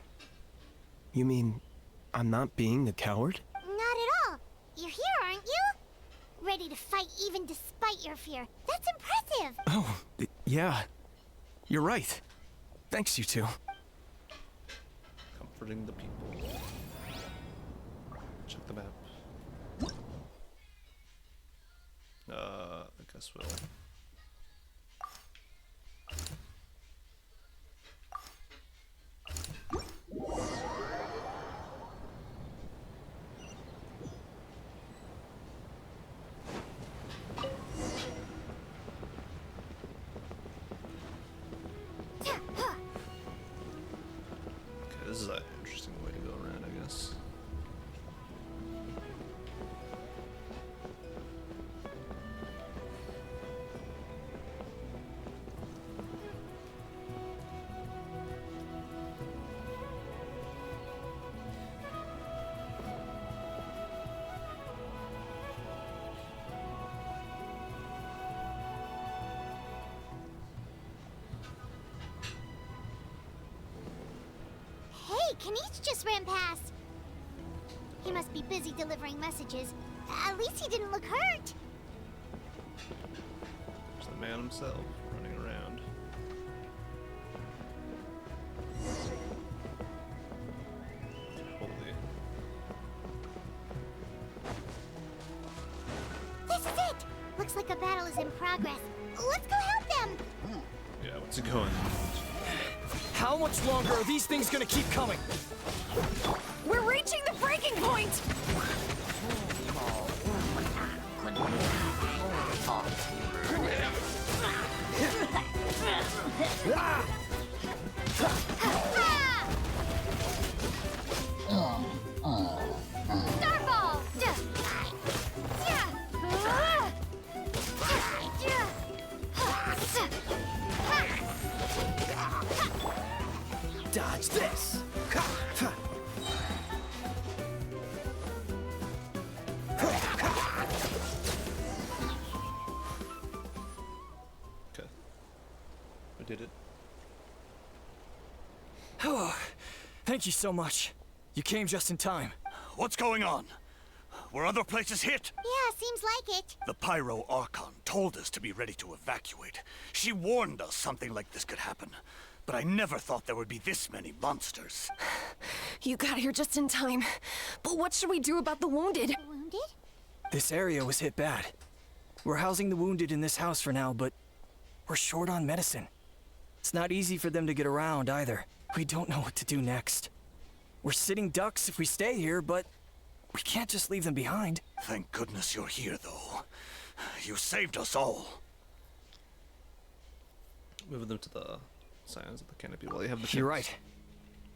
You mean I'm not being a coward? Not at all. You're here, aren't you? Ready to fight even despite your fear. That's impressive. Oh, yeah. You're right. Thanks, you two. Comforting the people. Check the map. I guess we'll... Okay, this is an interesting way to go around, I guess. Hey, Kanish just ran past. He must be busy delivering messages. At least he didn't look hurt. There's the man himself running around. Holy a battle is in progress. Let's go help them! Yeah, what's it going on? How much longer are these things gonna keep coming? We're reaching the breaking point! Starball! Dodge this! Okay. I did it. Oh, thank you so much. You came just in time. What's going on? Were other places hit? Yeah, seems like it. The Pyro Archon told us to be ready to evacuate. She warned us something like this could happen. But I never thought there would be this many monsters. You got here just in time. But what should we do about the wounded? Wounded? This area was hit bad. We're housing the wounded in this house for now, but we're short on medicine. It's not easy for them to get around either. We don't know what to do next. We're sitting ducks if we stay here, but we can't just leave them behind. Thank goodness you're here, though. You saved us all. Move them to the sides of the canopy while you have the chance. You're right.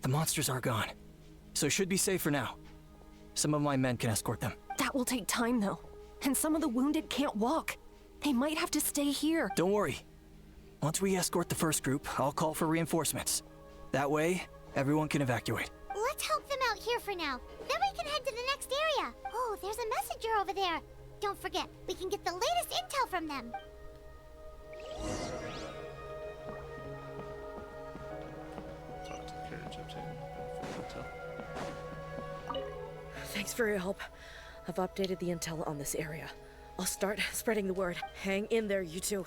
The monsters are gone, so should be safe for now. Some of my men can escort them. That will take time, though. And some of the wounded can't walk. They might have to stay here. Don't worry. Once we escort the first group, I'll call for reinforcements. That way, everyone can evacuate. Let's help them out here for now. Then we can head to the next area. Oh, there's a messenger over there. Don't forget, we can get the latest intel from them. Talk to the carriage, obtain intel. Thanks for your help. I've updated the intel on this area. I'll start spreading the word. Hang in there, you two.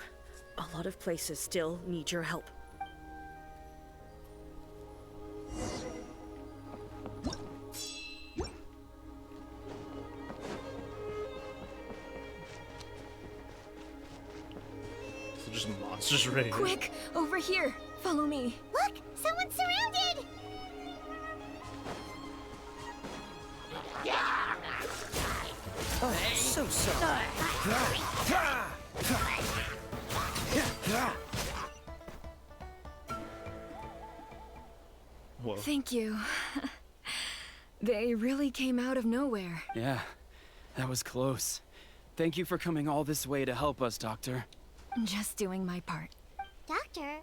A lot of places still need your help. So just monsters right here. Quick, over here. Follow me. Look, someone's surrounded! Oh, so sorry. Whoa. Thank you. They really came out of nowhere. Yeah, that was close. Thank you for coming all this way to help us, Doctor. Just doing my part. Doctor?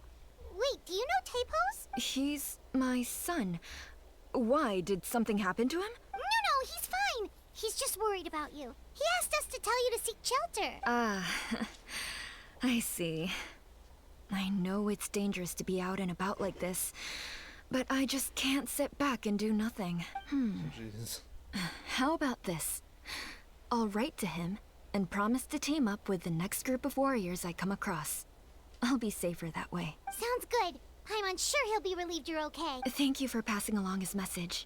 Wait, do you know Tapos? He's my son. Why? Did something happen to him? No, he's fine. He's just worried about you. He asked us to tell you to seek shelter. Ah, I see. I know it's dangerous to be out and about like this, but I just can't sit back and do nothing. Jeez. How about this? I'll write to him and promise to team up with the next group of warriors I come across. I'll be safer that way. Sounds good. I'm unsure he'll be relieved you're okay. Thank you for passing along his message.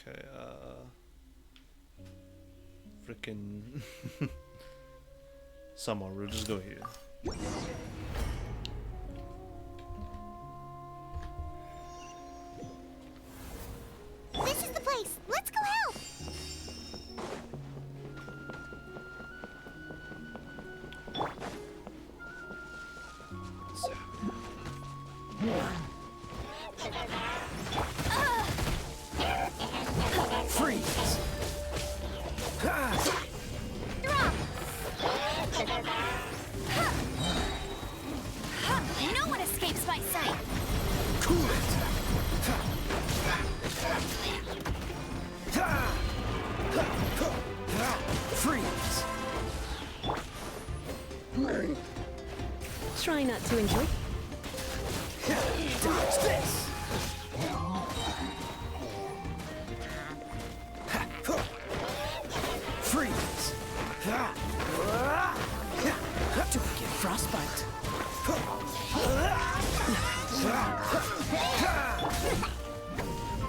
Okay, frickin' somewhere, we'll just go here. This is the place. Let's go help. Freeze! Drop. No one escapes my sight. Cool it! Freeze! Try not to enjoy. Dodge this! Freeze! Don't get Frostbite.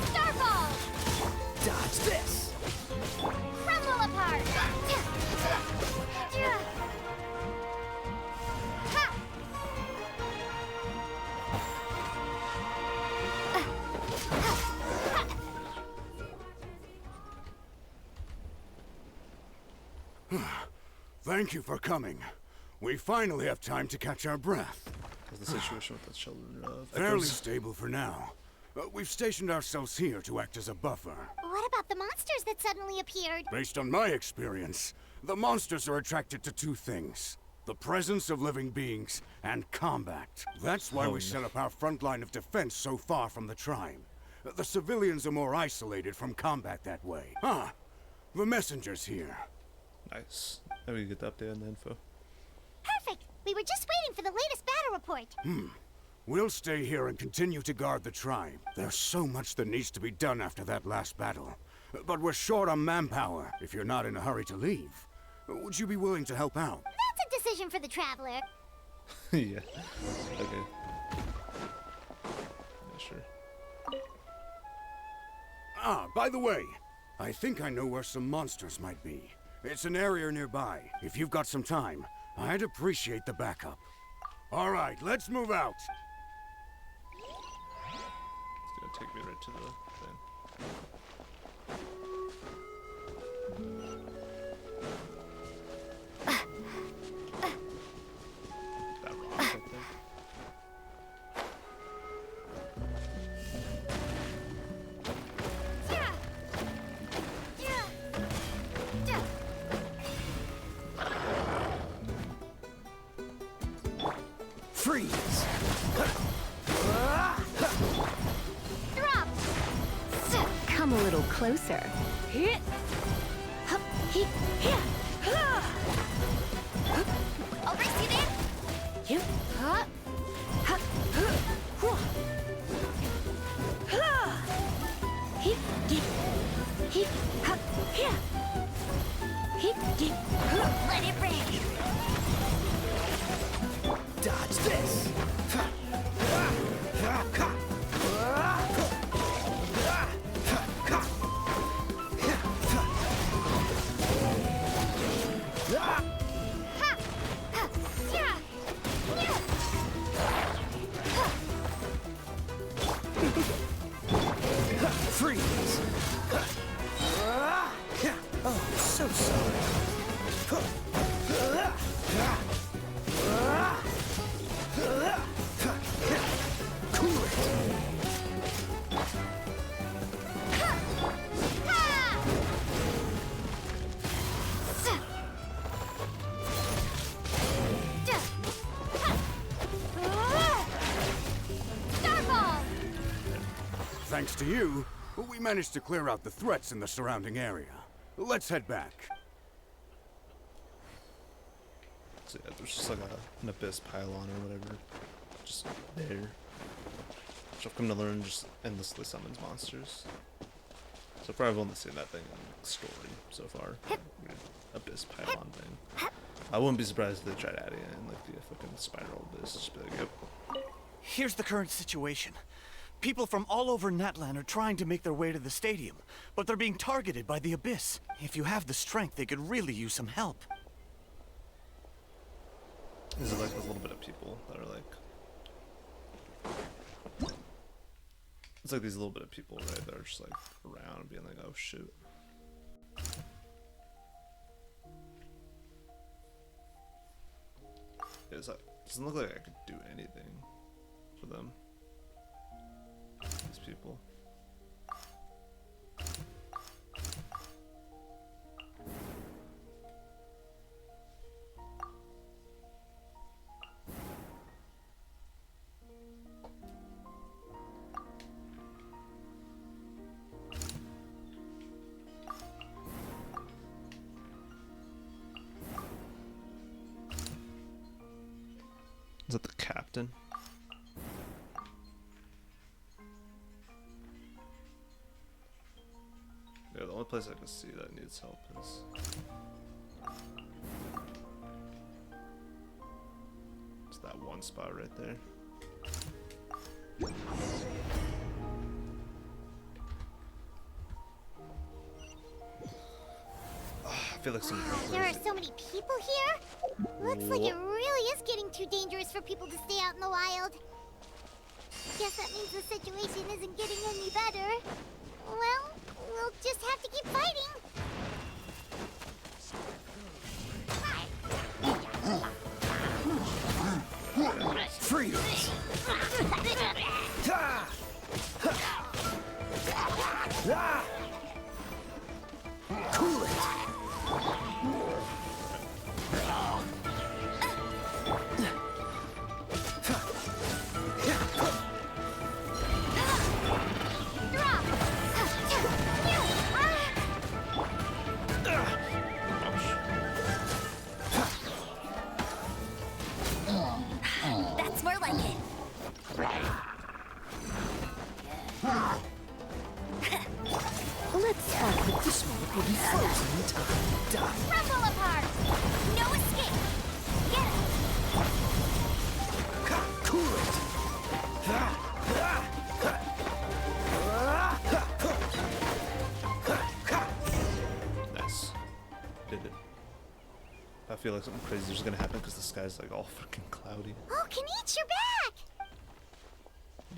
Starfall! Dodge this. Crumble apart! Ha! Thank you for coming. We finally have time to catch our breath. How's the situation with the children of Fairly Echoes? stable for now. We've stationed ourselves here to act as a buffer. What about the monsters that suddenly appeared? Based on my experience, the monsters are attracted to two things: the presence of living beings and combat. That's why we set up our front line of defense so far from the tribe. The civilians are more isolated from combat that way. Ah, the messenger's here. Nice. Now we get the update on the info. Perfect! We were just waiting for the latest battle report. We'll stay here and continue to guard the tribe. There's so much that needs to be done after that last battle. But we're short on manpower, if you're not in a hurry to leave. Would you be willing to help out? That's a decision for the traveler. Yeah. Okay. Yeah, sure. Ah, by the way, I think I know where some monsters might be. It's an area nearby. If you've got some time, I'd appreciate the backup. All right, let's move out. It's gonna take me right to the thing. That rock right there. Freeze. Drop! Come a little closer. Hit! Hup, hit, here! I'll race you there! You. Huh? Hup. Whoa. Hit, get, hit, hup, here! Hit, get, let it rain! Dodge this. Freeze. Oh, so sorry. Cool it. Starfall! Thanks to you, we managed to clear out the threats in the surrounding area. Let's head back. So yeah, there's just like an abyss pylon or whatever, just there. Which I've come to learn just endlessly summons monsters. So far I've only seen that thing in like, story so far. Weird abyss pylon thing. I wouldn't be surprised if they tried adding it in like the fucking spiral abyss. Just be like, yep. Here's the current situation. People from all over Natlan are trying to make their way to the stadium, but they're being targeted by the Abyss. If you have the strength, they could really use some help. Is it like a little bit of people that are like... It's like these little bit of people, right, that are just like around and being like, oh shoot. It doesn't look like I could do anything for them. These people. Is that the captain? Yeah, the only place I can see that needs help is... one spot right there. I feel like some. There are so many people here. Looks like it really is getting too dangerous for people to stay out in the wild. Guess that means the situation isn't getting any better. Well, we'll just have to keep fighting. Freedom! Cool it! That's more like it. Let's hope that this one will be frozen in time. Done. Rumble apart! No escape! Get it! Cool it! Nice. Did it. I feel like something crazy is gonna happen because the sky's like all freaking cloudy. Oh, Kenichi, you're back!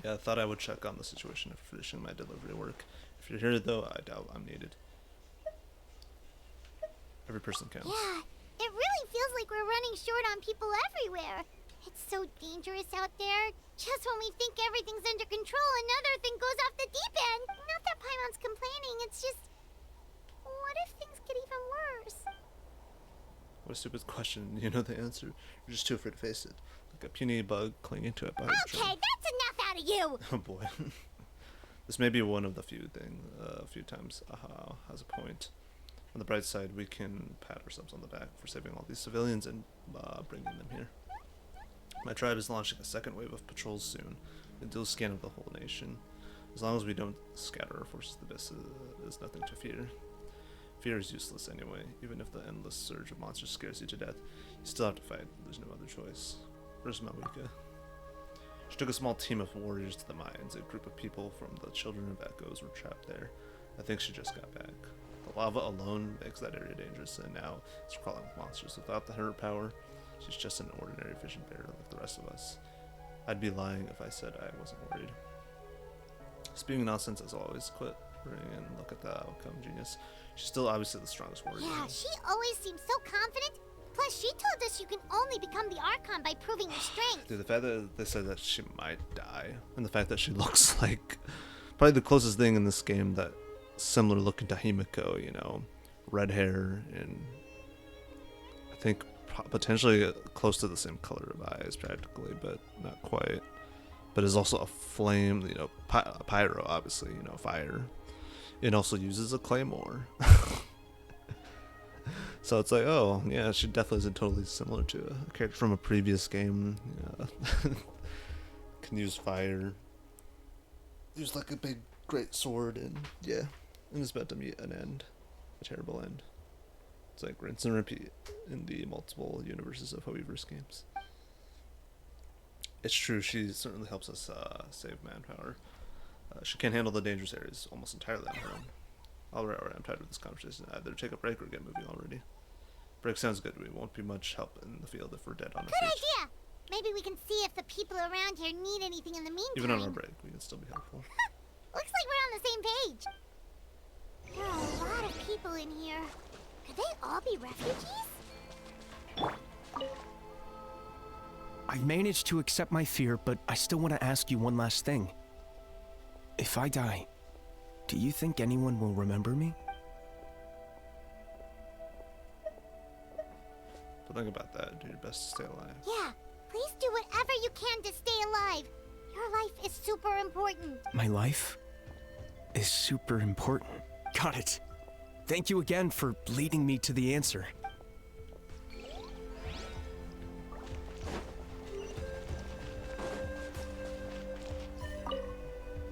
Yeah, I thought I would check on the situation after finishing my delivery work. If you're here though, I doubt I'm needed. Every person counts. Yeah, it really feels like we're running short on people everywhere. It's so dangerous out there. Just when we think everything's under control, another thing goes off the deep end. Not that Paimon's complaining, it's just... What if things get even worse? What a stupid question. You know the answer. You're just too afraid to face it. Like a puny bug clinging to a bug. Okay, that's enough out of you! Oh boy. This may be one of the few times has a point. On the bright side, we can pat ourselves on the back for saving all these civilians and bringing them here. My tribe is launching a second wave of patrols soon. We'll do a scan of the whole nation. As long as we don't scatter our forces, the abyss is nothing to fear. Fear is useless anyway. Even if the endless surge of monsters scares you to death, you still have to fight. There's no other choice. Where's Malika? She took a small team of warriors to the mines. A group of people from the Children of Echoes were trapped there. I think she just got back. The lava alone makes that area dangerous, and now it's crawling with monsters. Without her power, she's just an ordinary vision bearer like the rest of us. I'd be lying if I said I wasn't worried. Spewing nonsense as always, quit worrying and look at the outcome, genius. She's still obviously the strongest warrior. Yeah, she always seems so confident. Plus, she told us you can only become the Archon by proving your strength. Dude, the fact that they said that she might die, and the fact that she looks like probably the closest thing in this game that similar looking to Himiko, you know, red hair and I think potentially close to the same color of eyes practically, but not quite. But is also a flame, you know, pyro, obviously, you know, fire. It also uses a claymore. So it's like, oh, yeah, she definitely isn't totally similar to a character from a previous game. Yeah. Can use fire. Use like a big, great sword, and yeah. And it's about to meet an end. A terrible end. It's like rinse and repeat in the multiple universes of Howeverse games. It's true, she certainly helps us save manpower. She can't handle the dangerous areas almost entirely on her own. Alright, I'm tired of this conversation. Either take a break or get moving already. Break sounds good. We won't be much help in the field if we're dead on our feet. Good idea! Maybe we can see if the people around here need anything in the meantime. Even on our break, we can still be helpful. Looks like we're on the same page. There are a lot of people in here. Could they all be refugees? I managed to accept my fear, but I still want to ask you one last thing. If I die, do you think anyone will remember me? But think about that. Do your best to stay alive. Yeah, please do whatever you can to stay alive. Your life is super important. My life is super important. Got it. Thank you again for leading me to the answer.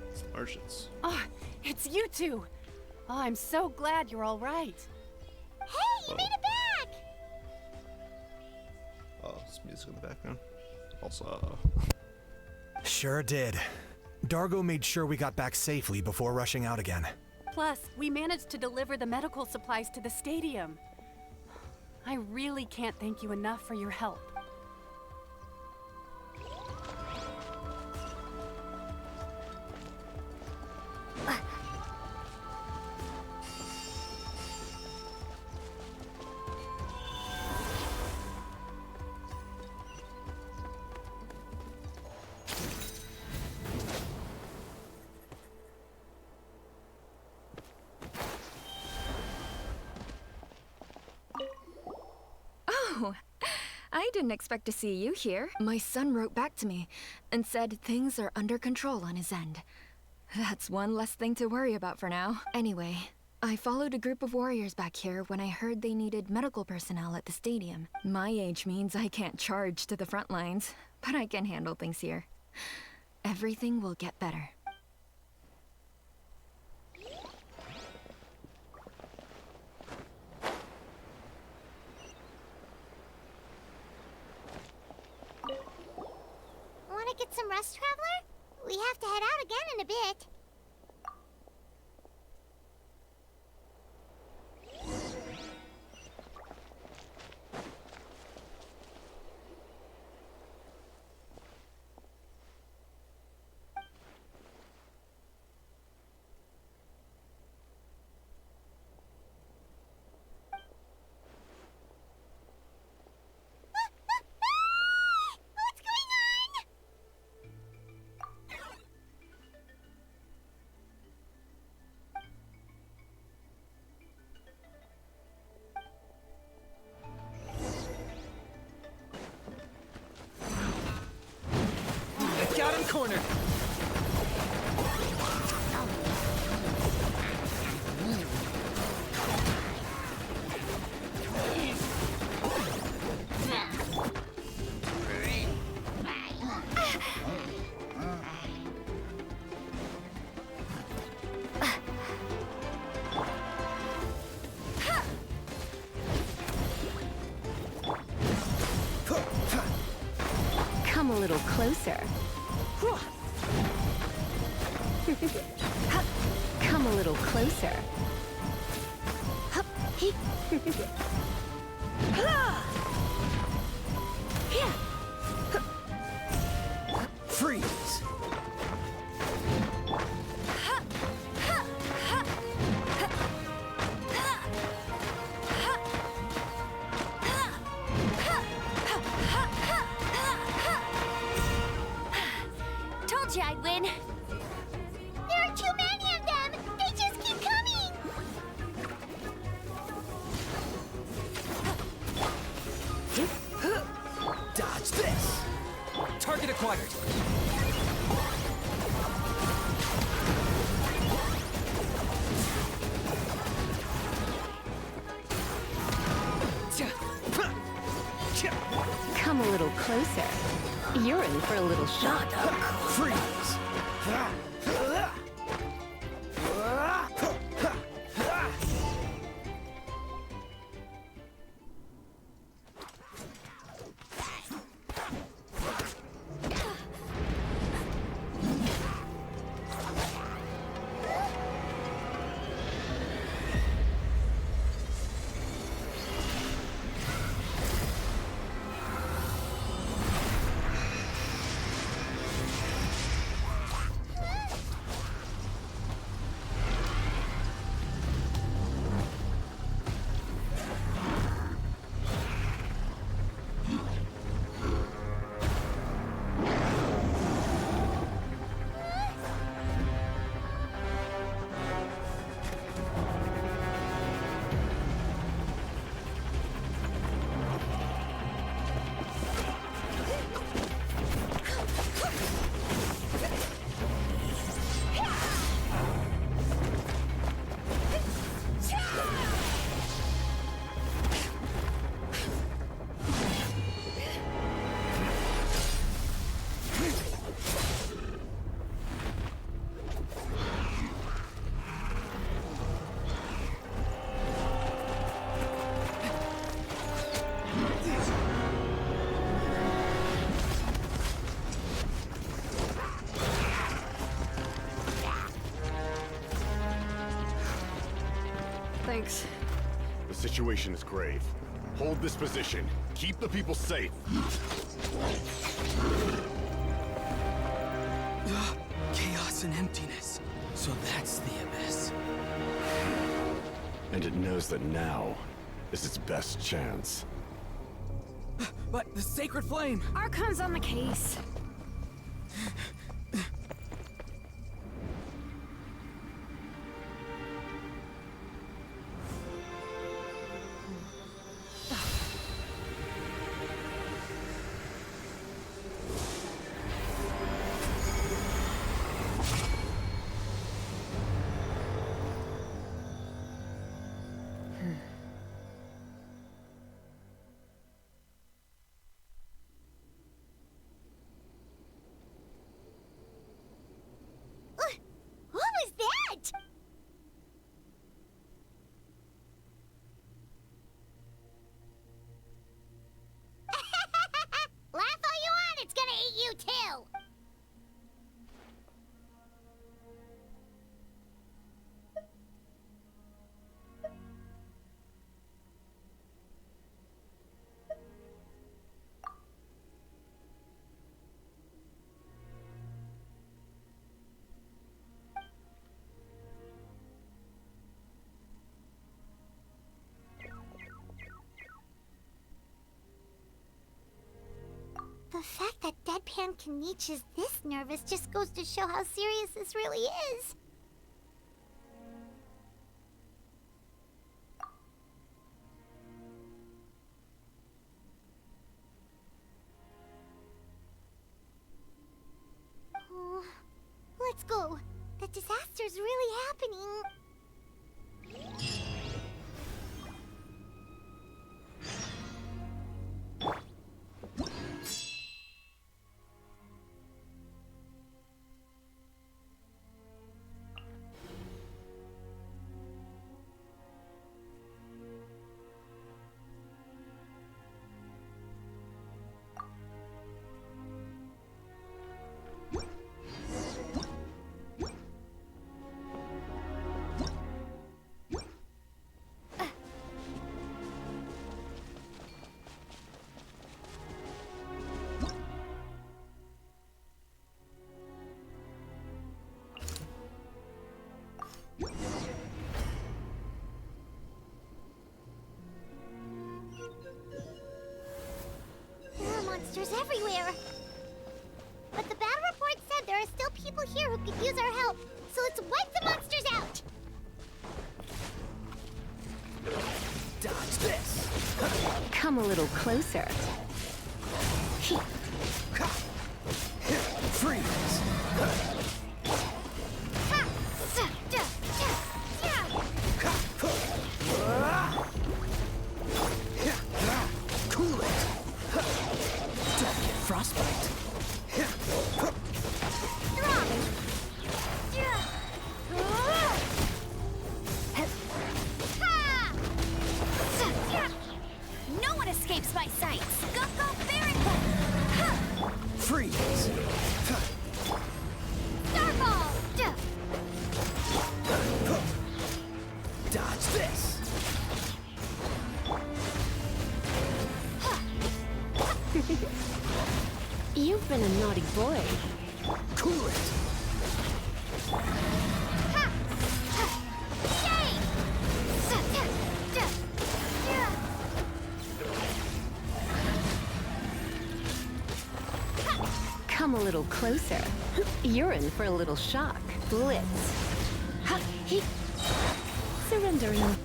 It's the Archons. Oh, it's you two. Oh, I'm so glad you're all right. Hey, you made it back! Oh, there's music in the background. Also, Sure did. Dargo made sure we got back safely before rushing out again. Plus, we managed to deliver the medical supplies to the stadium. I really can't thank you enough for your help. Oh, I didn't expect to see you here. My son wrote back to me and said things are under control on his end. That's one less thing to worry about for now. Anyway, I followed a group of warriors back here when I heard they needed medical personnel at the stadium. My age means I can't charge to the front lines, but I can handle things here. Everything will get better. Want to get some rest, Traveler? We have to head out again in a bit. What's going on? Got him cornered. Come a little closer. Come a little closer. Freeze. Told you I'd win. There are too many of them. They just keep coming. Dodge this. Target acquired. Come a little closer. You're in for a little shock. Freeze. Thanks. The situation is grave. Hold this position. Keep the people safe. Chaos and emptiness. So that's the abyss. And it knows that now is its best chance. But the sacred flame! Archon's on the case. What was that? Laugh all you want, it's gonna eat you too! The fact that Deadpan Kanich is this nervous just goes to show how serious this really is. Oh, let's go. The disaster's really happening. There are monsters everywhere. But the battle report said there are still people here who could use our help. So let's wipe the monsters out! Dodge this! Come a little closer. Freeze! Cool it! Don't get frostbite! No one escapes my sights. Go, go, Barracuda! Freeze! Starball! Dodge this! You've been a naughty boy. Cool it! Come a little closer. You're in for a little shock. Blitz. Ha! He. Surrendering.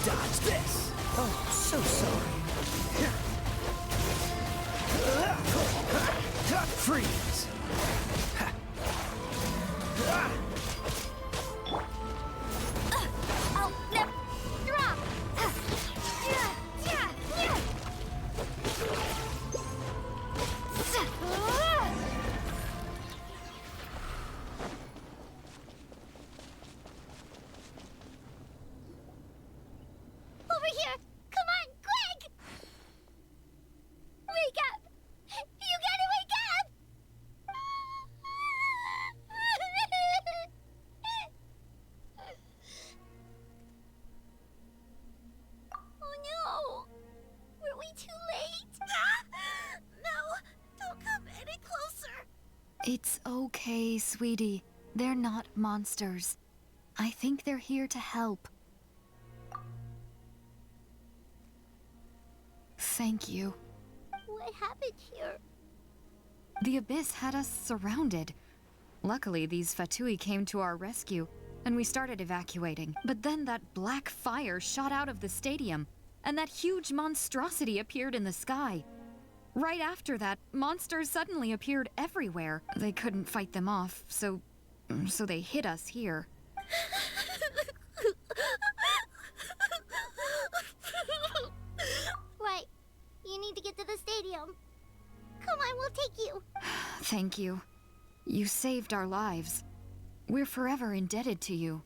Dodge this! Oh, so sorry. Freeze! Oh, no! Drop! Over here! Come on, quick! It's okay, sweetie. They're not monsters. I think they're here to help. Thank you. What happened here? The Abyss had us surrounded. Luckily, these Fatui came to our rescue, and we started evacuating. But then that black fire shot out of the stadium, and that huge monstrosity appeared in the sky. Right after that, monsters suddenly appeared everywhere. They couldn't fight them off, so they hit us here. Right. You need to get to the stadium. Come on, we'll take you. Thank you. You saved our lives. We're forever indebted to you.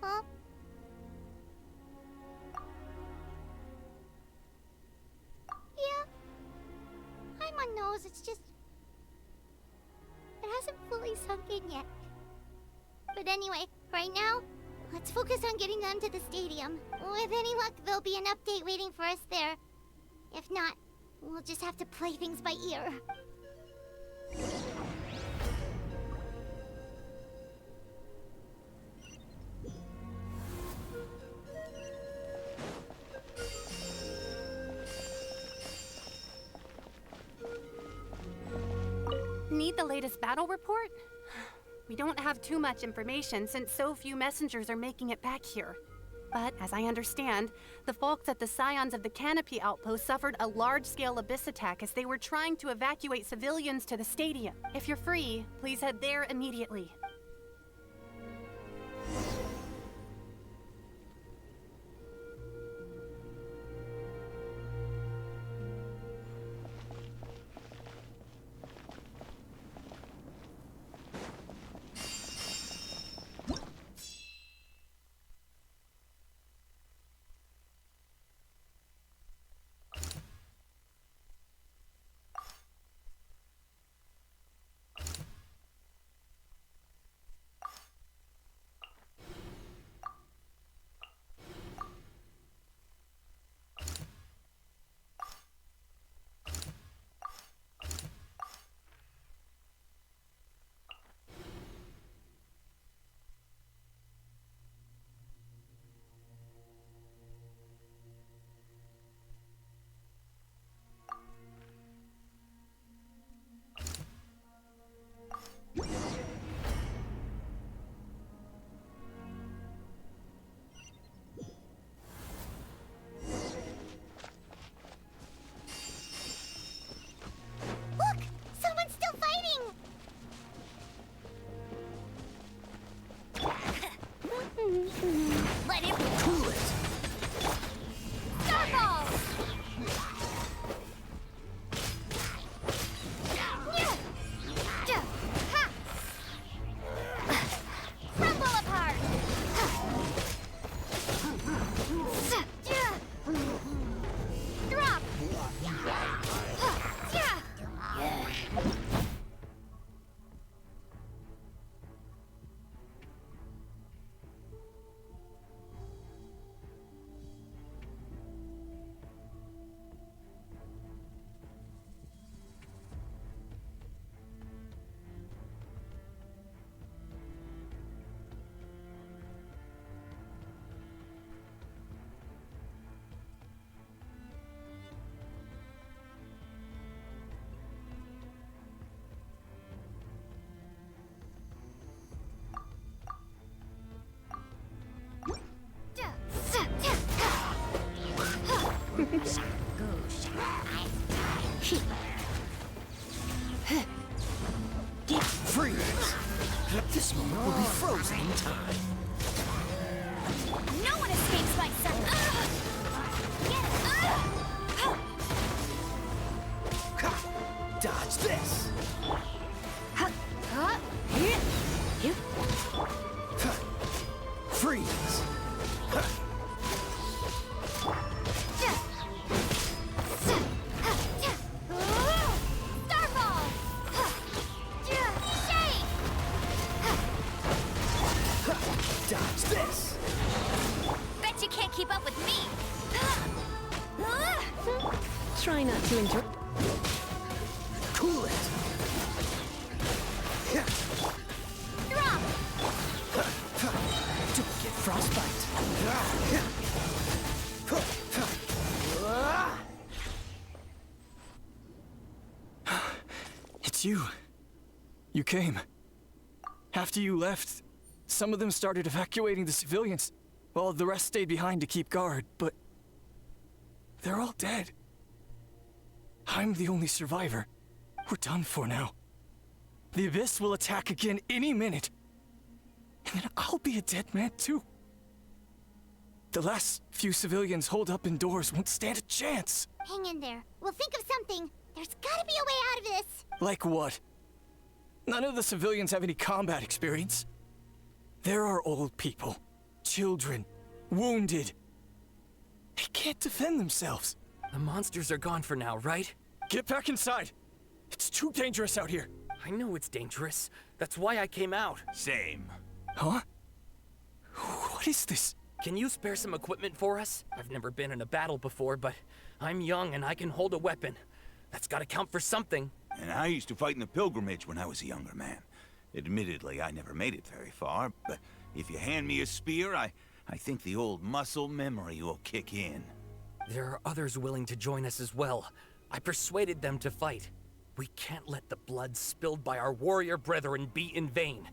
Huh? Yeah. Paimon knows, it's just... it hasn't fully sunk in yet. But anyway, right now, let's focus on getting them to the stadium. With any luck, there'll be an update waiting for us there. If not, we'll just have to play things by ear. Need the latest battle report? We don't have too much information since so few messengers are making it back here. But as I understand, the folks at the Scions of the Canopy outpost suffered a large-scale abyss attack as they were trying to evacuate civilians to the stadium. If you're free, please head there immediately. Look! Someone's still fighting! Let it cool it! Starfall! Crumble apart! Drop! Freeze! This moment will be frozen in time. No one escapes my sight. Dodge this! Freeze! keep up with me. Try not to enjoy. Cool it. Drop! Don't get frostbite. It's you. You came. After you left, some of them started evacuating the civilians, while the rest stayed behind to keep guard, but they're all dead. I'm the only survivor. We're done for now. The Abyss will attack again any minute. And then I'll be a dead man too. The last few civilians holed up indoors won't stand a chance. Hang in there. We'll think of something. There's gotta be a way out of this. Like what? None of the civilians have any combat experience. There are old people, children, wounded. They can't defend themselves. The monsters are gone for now, right? Get back inside. It's too dangerous out here. I know it's dangerous. That's why I came out. Same. Huh? What is this? Can you spare some equipment for us? I've never been in a battle before, but I'm young and I can hold a weapon. That's gotta count for something. And I used to fight in the pilgrimage when I was a younger man. Admittedly, I never made it very far, but if you hand me a spear, I think the old muscle memory will kick in. There are others willing to join us as well. I persuaded them to fight. We can't let the blood spilled by our warrior brethren be in vain.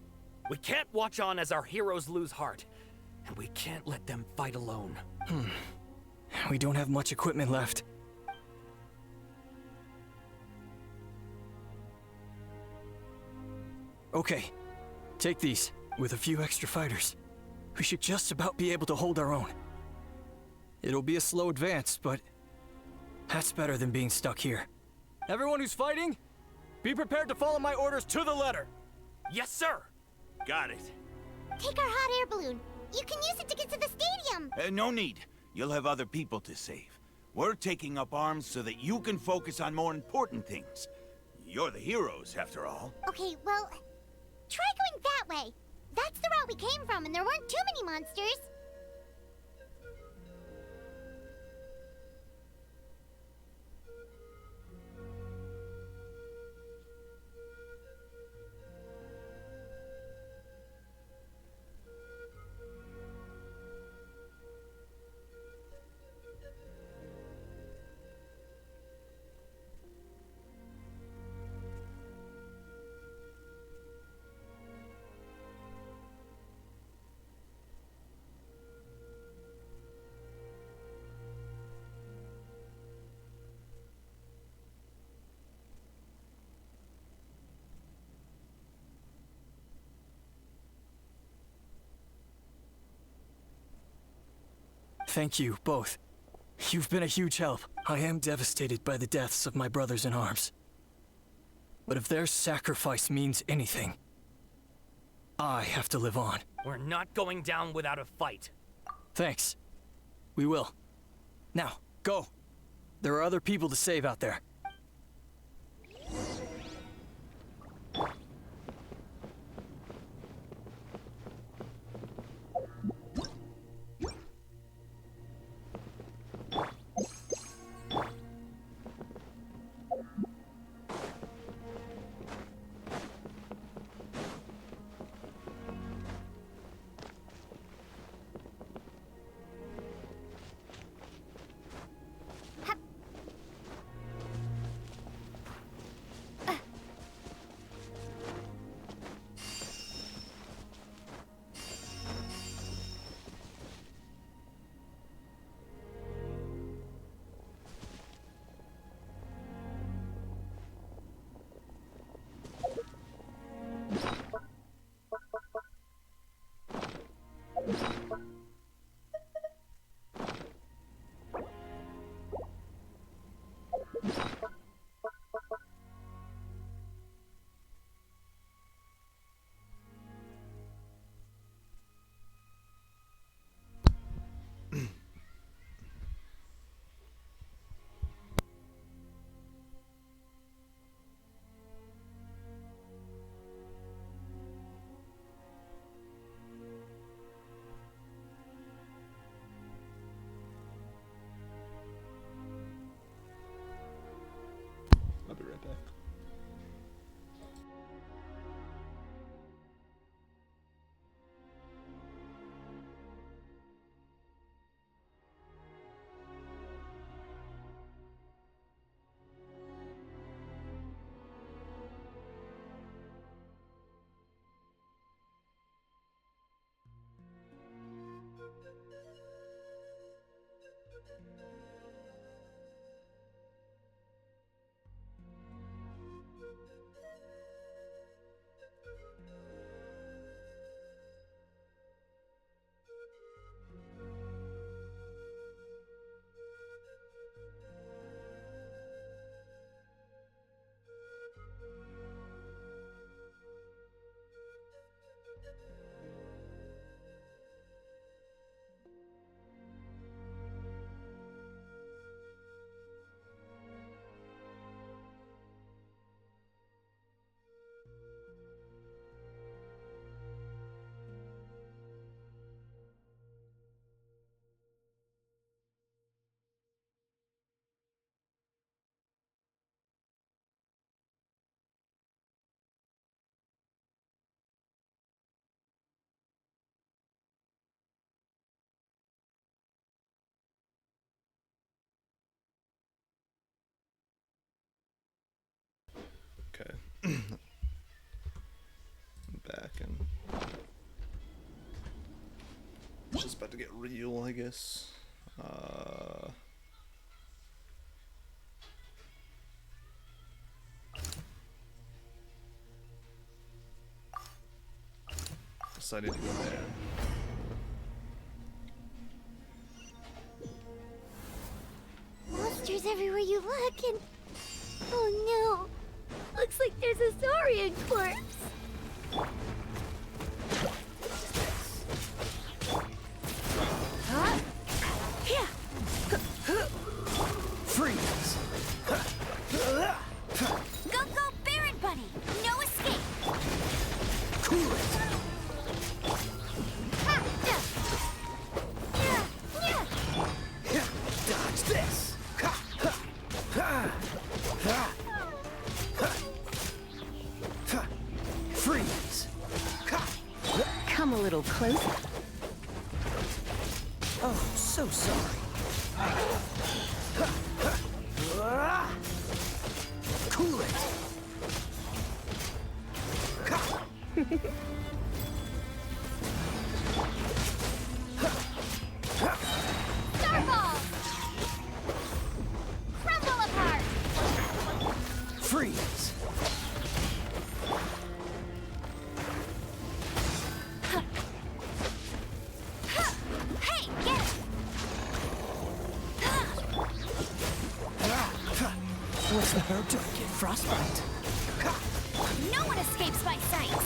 We can't watch on as our heroes lose heart. And we can't let them fight alone. We don't have much equipment left. Okay, take these, with a few extra fighters. We should just about be able to hold our own. It'll be a slow advance, but that's better than being stuck here. Everyone who's fighting, be prepared to follow my orders to the letter. Yes, sir! Got it. Take our hot air balloon. You can use it to get to the stadium. No need. You'll have other people to save. We're taking up arms so that you can focus on more important things. You're the heroes, after all. Okay, well, try going that way. That's the route we came from, and there weren't too many monsters. Thank you, both. You've been a huge help. I am devastated by the deaths of my brothers in arms. But if their sacrifice means anything, I have to live on. We're not going down without a fight. Thanks. We will. Now, go. There are other people to save out there. to get real, I guess. Decided to go there. Monsters everywhere you look, and oh no, looks like there's a Saurian corpse. Yeah. Freeze. Go, Baron Bunny! No escape! Cool it. Dodge this. Freeze. Come a little closer. Oh, so sorry. Cool it. Starball! Crumble apart! Freeze. Hey, get it! What's the bird doing? Get frostbite. No one escapes my sight!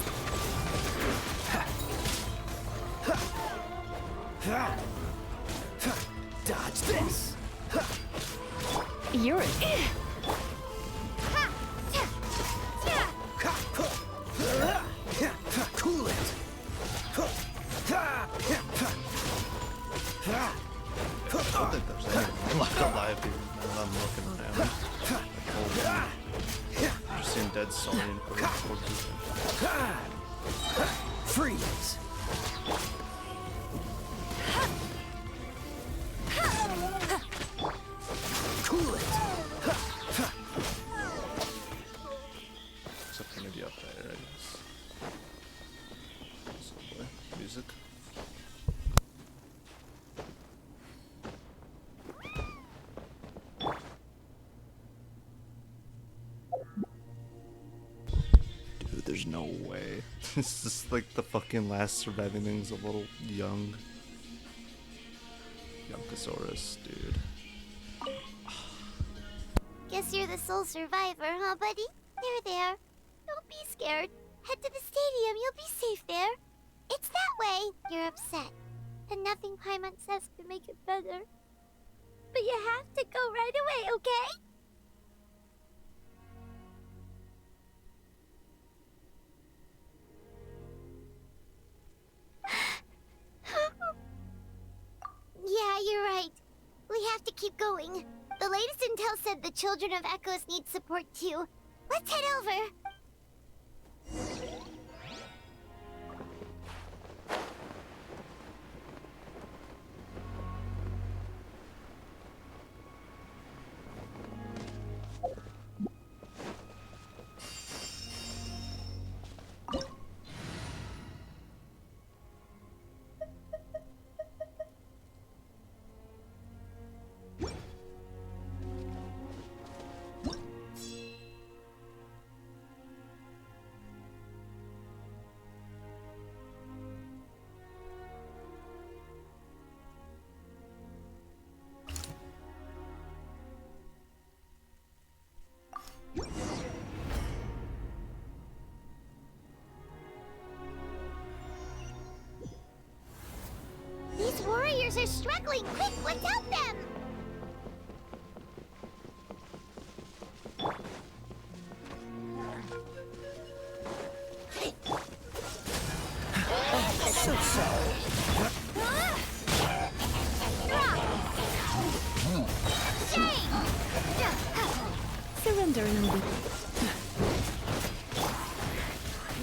Dodge this. You're Cool it. I don't think there's anyone alive here now that I'm looking around. I've just seen dead Saurian corpses. Freeze. Cool it. Except for maybe up there, I guess. Possibly. Music. Dude, there's no way. This is like the fucking last surviving thing's a little young. Yunkosaurus, dude. Guess you're the sole survivor, huh, buddy? There. Don't be scared. Head to the stadium, you'll be safe there. It's that way. You're upset. And nothing Paimon says can make it better. But you have to go right away, okay? Yeah, you're right. We have to keep going. The latest intel said the Children of Echoes need support too. Let's head over. These warriors are struggling. Quick, let's help them! Oh, so sorry. surrender and I'll be...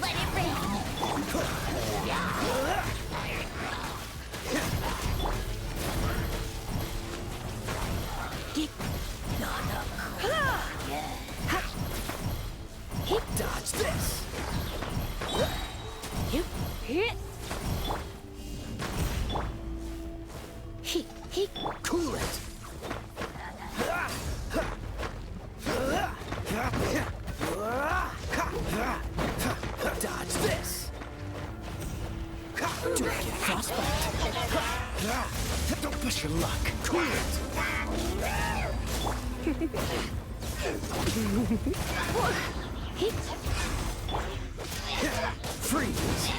Let it rain! Dodge this. Cool it! Dodge this! Don't get frostbite! Don't push your luck! Cool it! Freeze!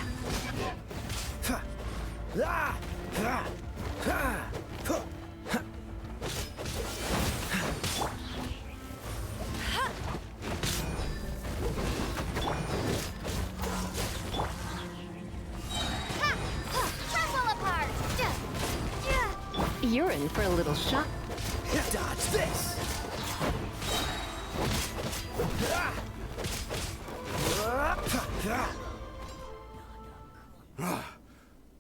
You're in for a little shock. Dodge this!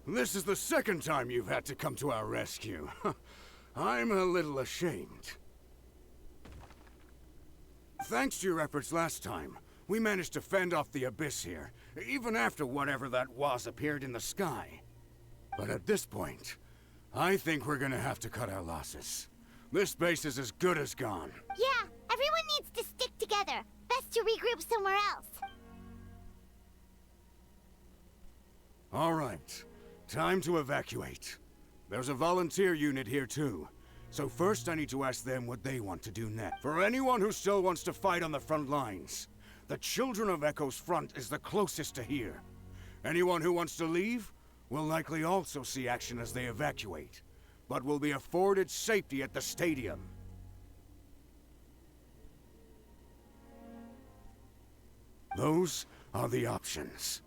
This is the second time you've had to come to our rescue. I'm a little ashamed. Thanks to your efforts last time, we managed to fend off the Abyss here, even after whatever that was appeared in the sky. But at this point, I think we're gonna have to cut our losses. This base is as good as gone. Yeah, everyone needs to stick together. Best to regroup somewhere else. All right, time to evacuate. There's a volunteer unit here too. So first I need to ask them what they want to do next. For anyone who still wants to fight on the front lines, the Children of Echo's front is the closest to here. Anyone who wants to leave will likely also see action as they evacuate, but will be afforded safety at the stadium. Those are the options.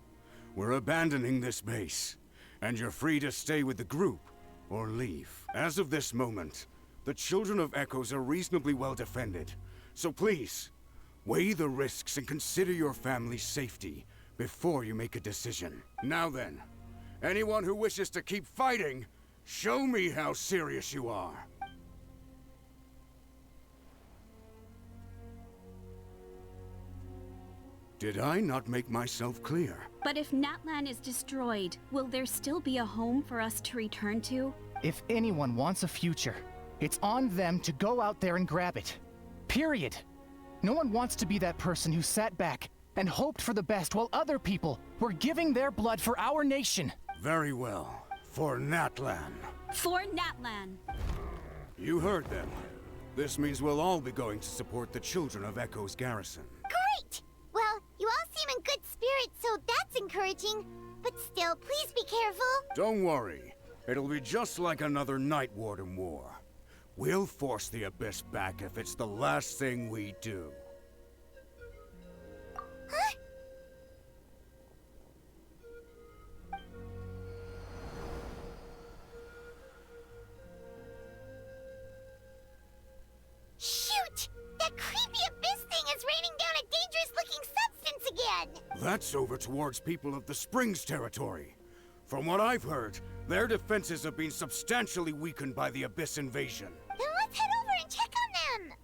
We're abandoning this base, and you're free to stay with the group or leave. As of this moment, the Children of Echoes are reasonably well defended, so please, weigh the risks and consider your family's safety before you make a decision. Now then, anyone who wishes to keep fighting, show me how serious you are. Did I not make myself clear? But if Natlan is destroyed, will there still be a home for us to return to? If anyone wants a future, it's on them to go out there and grab it. Period. No one wants to be that person who sat back and hoped for the best while other people were giving their blood for our nation. Very well. For Natlan. For Natlan. You heard them. This means we'll all be going to support the Children of Echo's garrison. Great! Well, you all seem in good spirits, so that's encouraging. But still, please be careful. Don't worry. It'll be just like another Night Warden war. We'll force the Abyss back if it's the last thing we do. Huh? Shoot! That creepy Abyss thing is raining down a dangerous-looking substance again! That's over towards people of the Springs territory. From what I've heard, their defenses have been substantially weakened by the Abyss invasion. Then let's head over and check on them!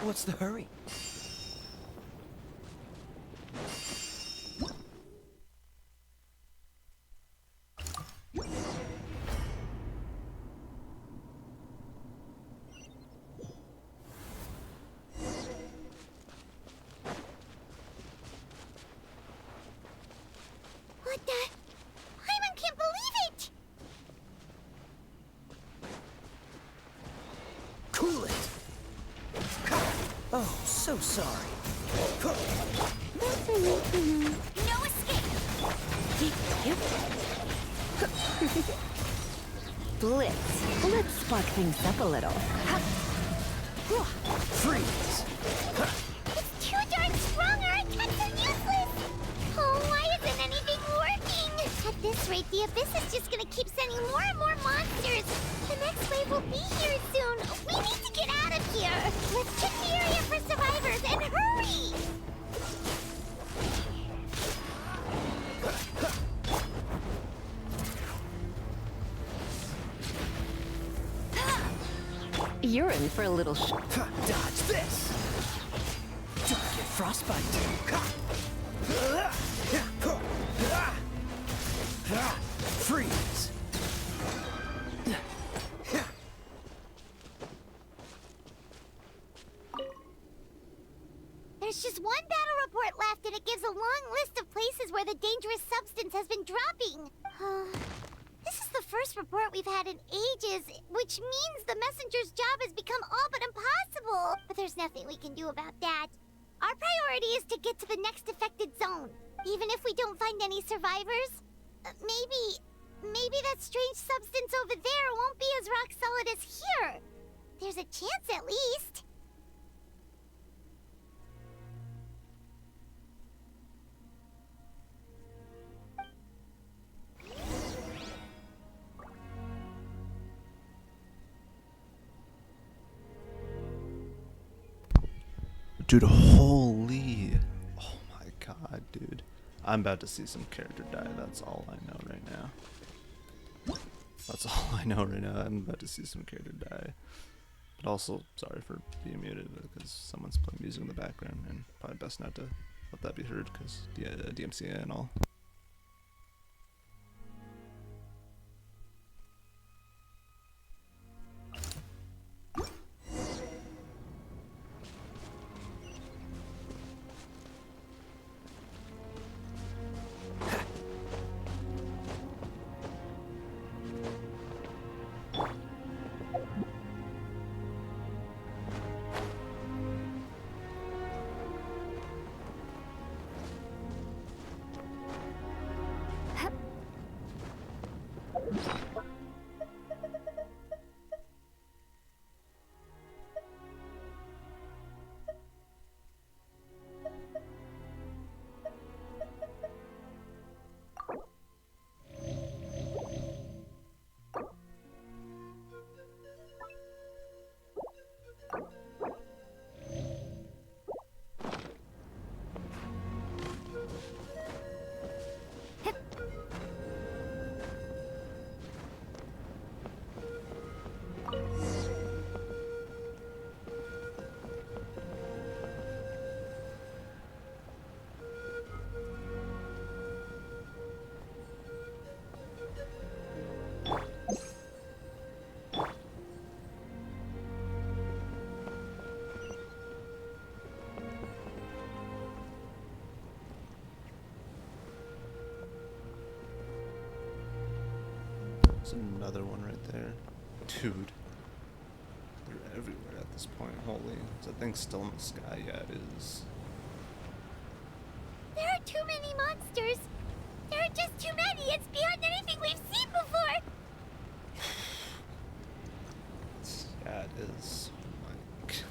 What's the hurry? What the? Paimon can't believe it! Cool it! Oh, so sorry. No escape! Blitz. Let's spark things up a little. Freeze! It's too darn strong, our attacks are useless! Oh, why isn't anything working? At this rate, the Abyss is just gonna keep sending more and more monsters. The next wave will be here soon. We need to get out of here. Let's check the area for survivors and hurry! You're in for a little Dodge this! Frostbite. Freeze. There's just one battle report left, and it gives a long list of places where the dangerous substance has been dropping. This is the first report we've had in ages, which means the messenger's job has become all but impossible. But there's nothing we can do about that. Our priority is to get to the next affected zone. Even if we don't find any survivors, maybe that strange substance over there won't be as rock solid as here. There's a chance at least. Dude, holy. Oh my god, dude. I'm about to see some character die. That's all I know right now. That's all I know right now. I'm about to see some character die. But also, sorry for being muted because someone's playing music in the background, and probably best not to let that be heard because DMCA and all. There's another one right there. Dude. They're everywhere at this point. Holy. Is that thing still in the sky? Yeah, it is. There are too many monsters. There are just too many. It's beyond anything we've seen before. Yeah, it is. Oh my god.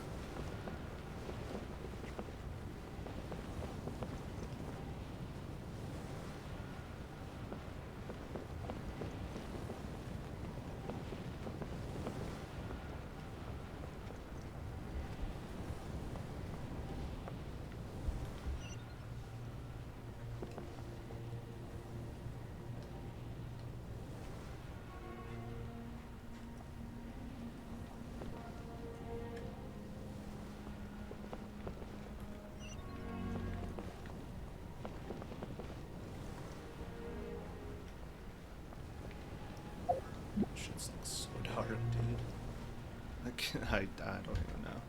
Shit's like so dark, dude. I don't even know.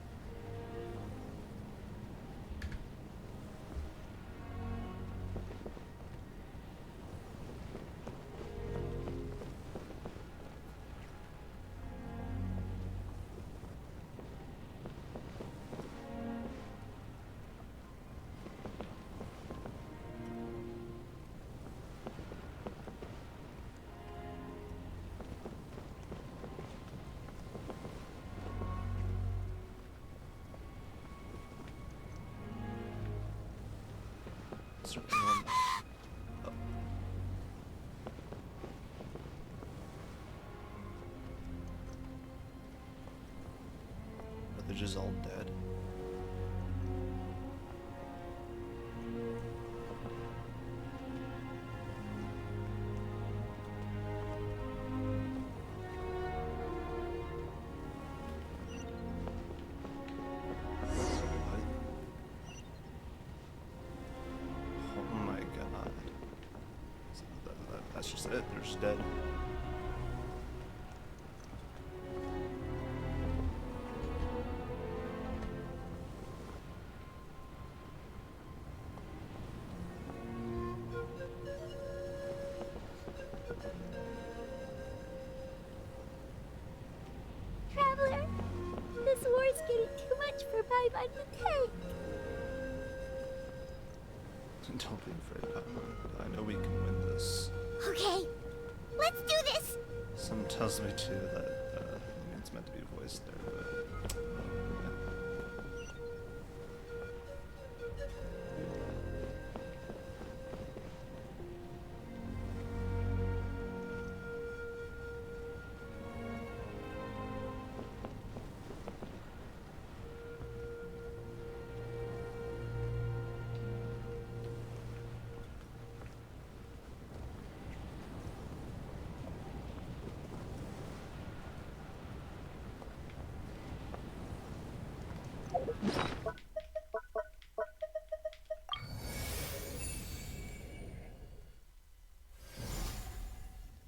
Certainly on the... Oh. Are they just all dead? like they're just dead. Traveler, this war's getting too much for Paimon to take. Don't be afraid, Paimon. I know we can win this. Okay, let's do this. Someone tells me too that it's meant to be voiced there, but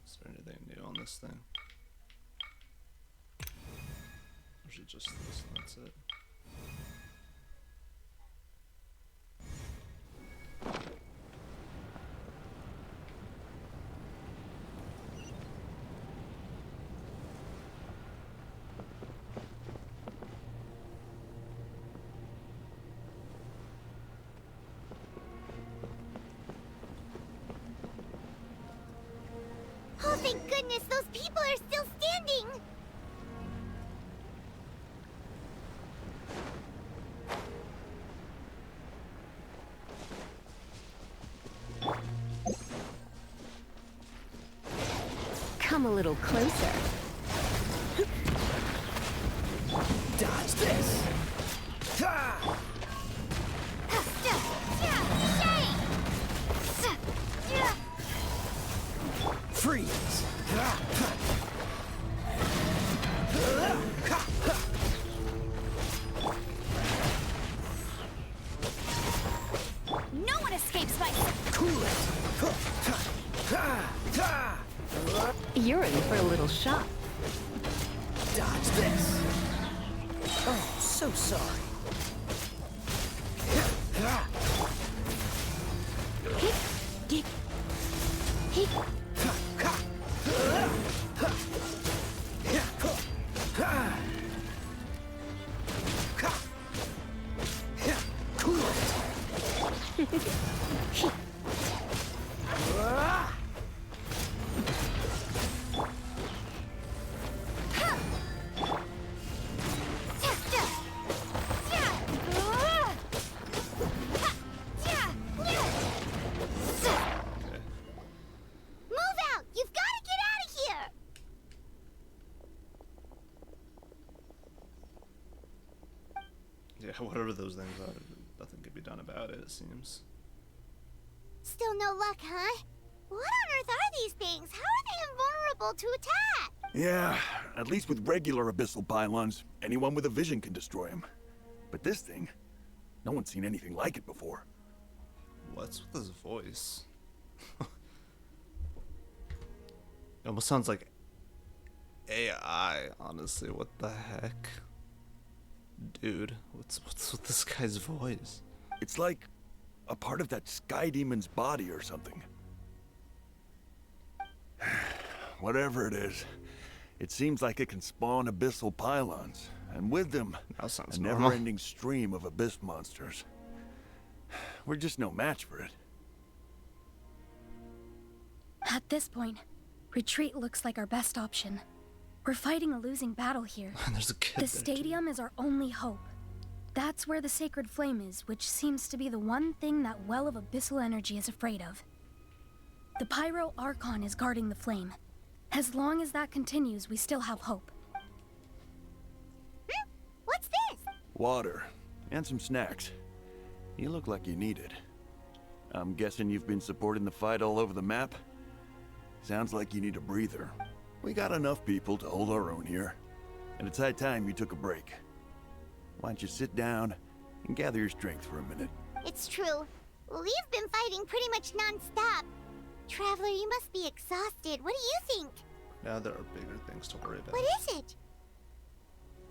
is there anything new on this thing? Or is it just this and that's it? Oh, thank goodness, those people are still standing! Come a little closer. Dodge this! Ha! Freeze! No one escapes my... Cool it! You're in for a little shock. Dodge this! Oh, so sorry. Yeah, whatever those things are, nothing can be done about it, it seems. Still no luck, huh? What on earth are these things? How are they invulnerable to attack? Yeah, at least with regular abyssal pylons, anyone with a vision can destroy them. But this thing, no one's seen anything like it before. What's with his voice? It almost sounds like AI, honestly. What the heck? Dude, what's with this guy's voice? It's like a part of that sky demon's body or something. Whatever it is, it seems like it can spawn abyssal pylons, and with them, a never-ending stream of abyss monsters. We're just no match for it. At this point, retreat looks like our best option. We're fighting a losing battle here. There's a kid The stadium is our only hope. That's where the sacred flame is, which seems to be the one thing that well of abyssal energy is afraid of. The Pyro Archon is guarding the flame. As long as that continues, we still have hope. What's this? Water, and some snacks. You look like you need it. I'm guessing you've been supporting the fight all over the map? Sounds like you need a breather. We got enough people to hold our own here, and it's high time you took a break. Why don't you sit down and gather your strength for a minute? It's true. We've been fighting pretty much non-stop. Traveler, you must be exhausted. What do you think? Now there are bigger things to worry about. What is it?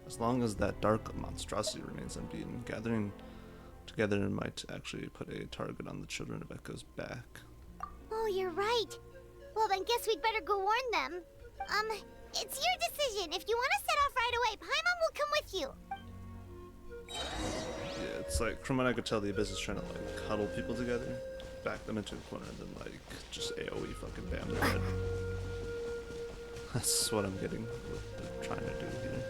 As long as that dark monstrosity remains unbeaten, gathering together might actually put a target on the children of Echo's back. Oh, you're right. Well, then guess we'd better go warn them. It's your decision. If you want to set off right away, Paimon will come with you. Yeah, it's like, from what I could tell, the Abyss is trying to, like, cuddle people together, back them into a corner, and then, like, just AoE fucking bam their head. That's what I'm getting, what they're trying to do here.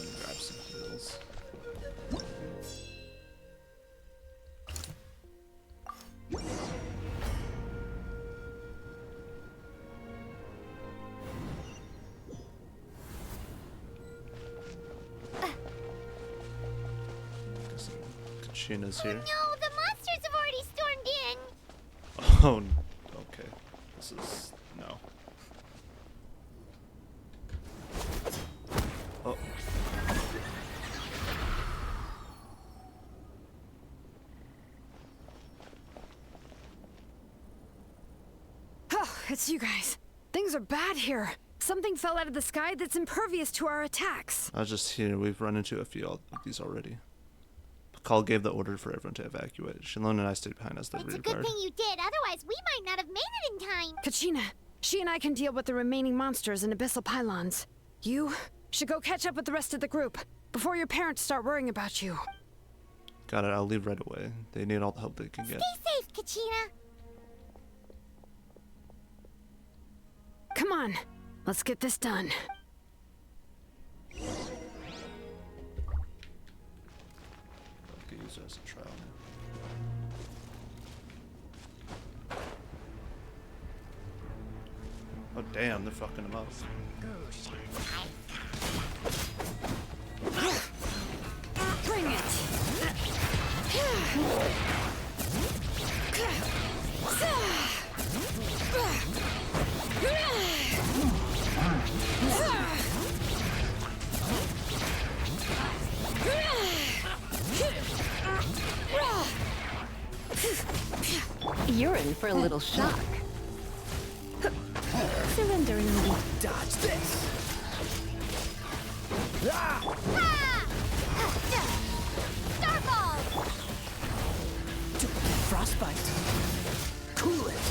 And grab some heals. Kachina's here. No, the monsters have already stormed in. Oh, okay. This is no. Oh. Oh, it's you guys. Things are bad here. Something fell out of the sky that's impervious to our attacks. I was just here. We've run into a few of these already. Call gave the order for everyone to evacuate. Shalon and I stayed behind as the rear It's a good guard. thing you did, otherwise we might not have made it in time. Kachina, she and I can deal with the remaining monsters and abyssal pylons. You should go catch up with the rest of the group before your parents start worrying about you. Got it. I'll leave right away. They need all the help they can get. Stay safe, Kachina. Come on, let's get this done. Could use it as a trial now. Oh damn, they're fucking them up. Bring it! You're in for a little shock. Surrender and leave. Dodge this! Starball! Frostbite. Cool it.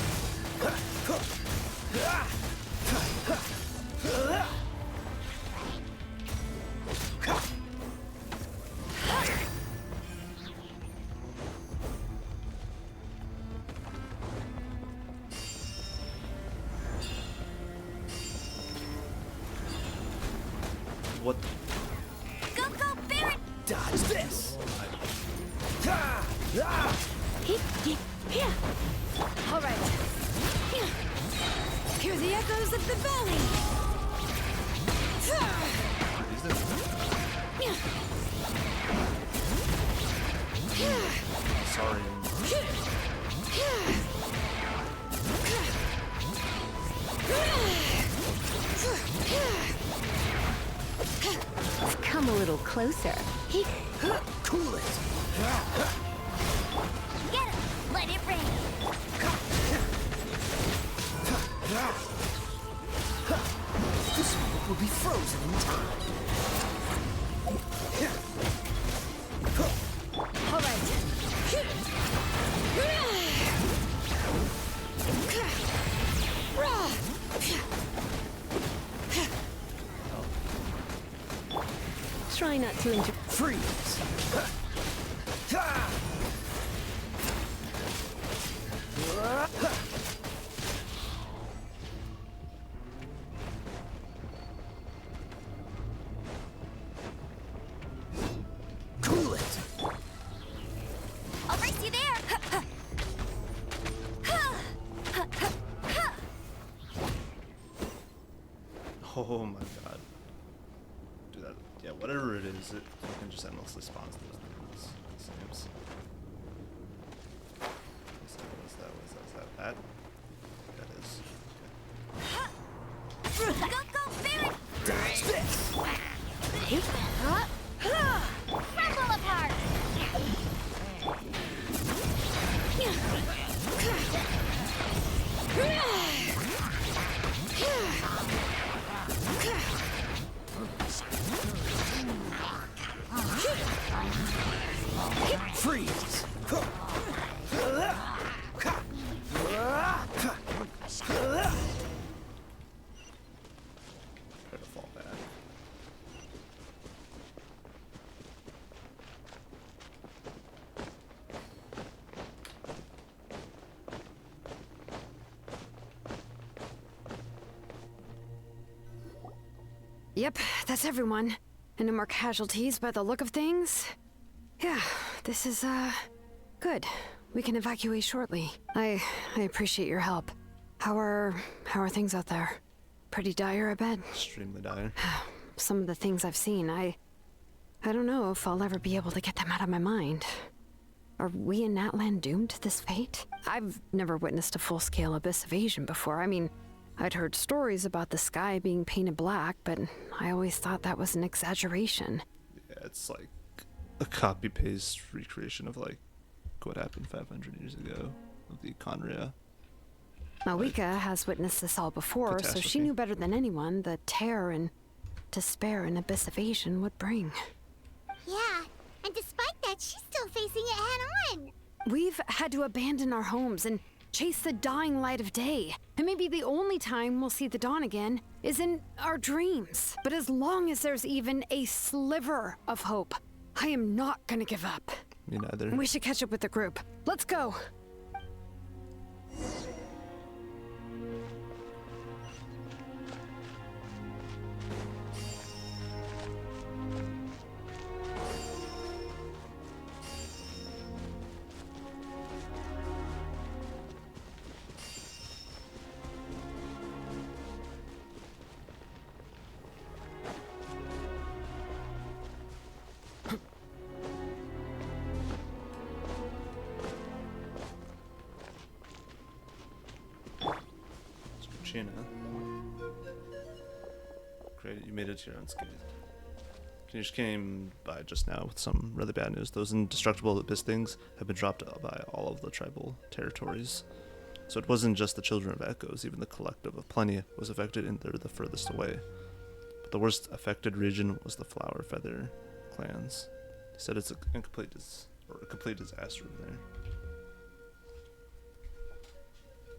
What? Go, Barret! Dodge this! All right. Hear the echoes of the valley. Sorry. Come a little closer. Cool it! Get him! Let it rain! This one will be frozen in time. All right. Try not to freeze. Cool it. I'll race you there! Oh my god. Do that. Yeah, whatever it is, it fucking just endlessly spawns those things. It seems. What's that? Is that bad? That is. Okay. Go, Barret! Dodge this! Crumble apart! Freeze! Try to fall back. Yep, that's everyone. And no more casualties by the look of things. Yeah, this is, good. We can evacuate shortly. I appreciate your help. How are things out there? Pretty dire, I bet. Extremely dire. Some of the things I've seen, I don't know if I'll ever be able to get them out of my mind. Are we in Natlan doomed to this fate? I've never witnessed a full-scale abyss invasion before. I mean, I'd heard stories about the sky being painted black, but I always thought that was an exaggeration. Yeah, it's like a copy-paste recreation of like what happened 500 years ago of the Conria. Malika has witnessed this all before, so she knew better than anyone the terror and despair an abyss evasion would bring. Yeah, and despite that, she's still facing it head-on. We've had to abandon our homes and chase the dying light of day. And maybe the only time we'll see the dawn again is in our dreams. But as long as there's even a sliver of hope, I am not gonna give up. Me neither. We should catch up with the group. Let's go! Great, you made it here unscathed. You just came by just now with some really bad news. Those indestructible abyss things have been dropped by all of the tribal territories. So it wasn't just the Children of Echoes, even the collective of Plenty was affected, and they're the furthest away. But the worst affected region was the Flower Feather clans. He said it's a complete disaster over there.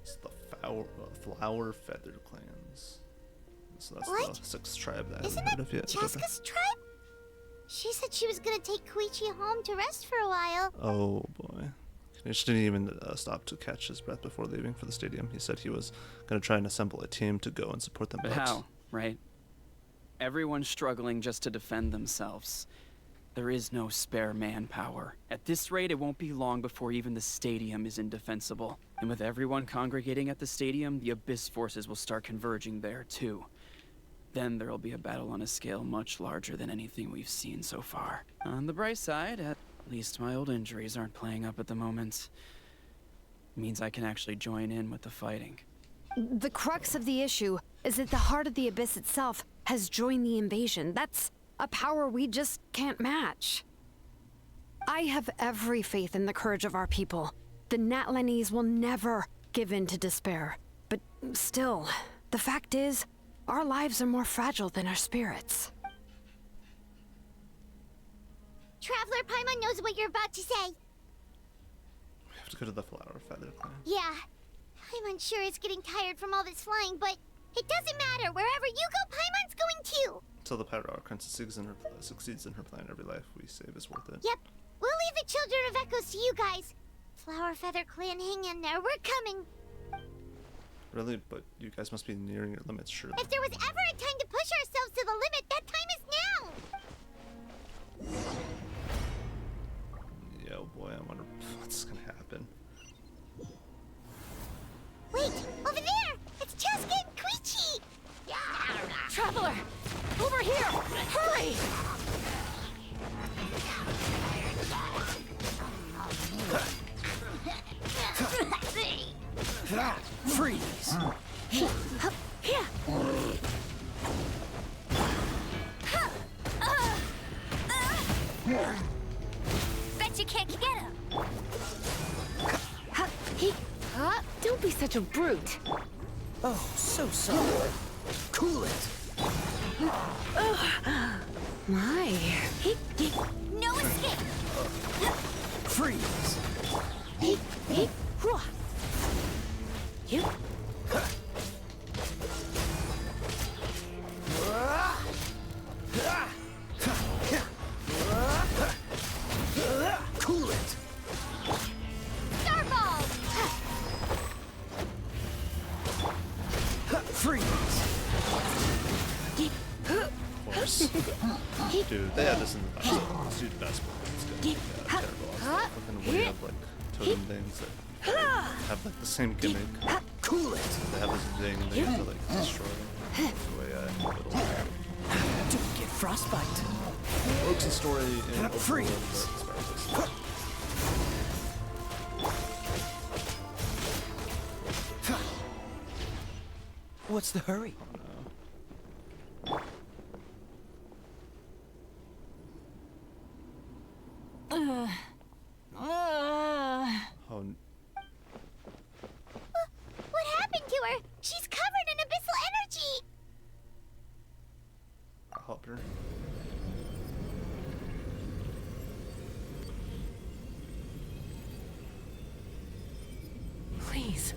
It's the Flower Feather clans. So that's what? The sixth tribe that I Isn't haven't heard of yet. Chaska's tribe? She said she was gonna take Koichi home to rest for a while. Oh boy. He just didn't even stop to catch his breath before leaving for the stadium. He said he was going to try and assemble a team to go and support them. But how, right? Everyone's struggling just to defend themselves. There is no spare manpower. At this rate, it won't be long before even the stadium is indefensible. And with everyone congregating at the stadium, the Abyss forces will start converging there too. Then there'll be a battle on a scale much larger than anything we've seen so far. On the bright side, at least my old injuries aren't playing up at the moment. It means I can actually join in with the fighting. The crux of the issue is that the heart of the Abyss itself has joined the invasion. That's a power we just can't match. I have every faith in the courage of our people. The Natlanese will never give in to despair. But still, the fact is, our lives are more fragile than our spirits. Traveler Paimon knows what you're about to say. We have to go to the Flower Feather clan. Yeah, Paimon sure is getting tired from all this flying, but it doesn't matter. Wherever you go, Paimon's going too. Until the Pyro Archon succeeds in her plan, every life we save is worth it. Yep, we'll leave the Children of Echoes to you guys. Flower Feather clan, hang in there. We're coming. Really? But you guys must be nearing your limits, surely. If there was ever a time to push ourselves to the limit, that time is now. Yeah, oh boy, I wonder what's gonna happen. Wait, over there! It's Chaska and Koichi! Traveler! Over here! Hurry! Freeze! Bet you can't get him! Don't be such a brute. Oh, so sorry. Cool it. My. No escape! Dude, they had this in the best. This dude's best, but it's good. Yeah, terrible. Fucking way up like totem things that have like the same gimmick. Cool it. They have this thing and they have to like destroy it. That's the way I handle it. Don't get frostbite. Rogues and story in Freeze. Overworld, What's the hurry? Oh, What happened to her? She's covered in abyssal energy! I'll help her. Please,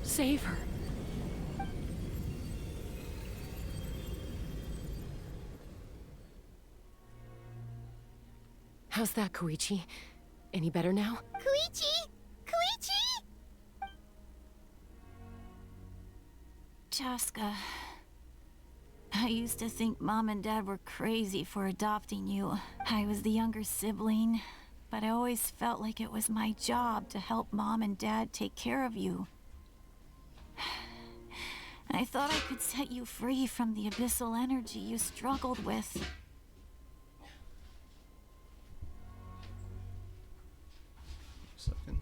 save her. How's that, Koichi? Any better now? Koichi! Koichi! Chaska, I used to think Mom and Dad were crazy for adopting you. I was the younger sibling, but I always felt like it was my job to help Mom and Dad take care of you. I thought I could set you free from the abyssal energy you struggled with. Second.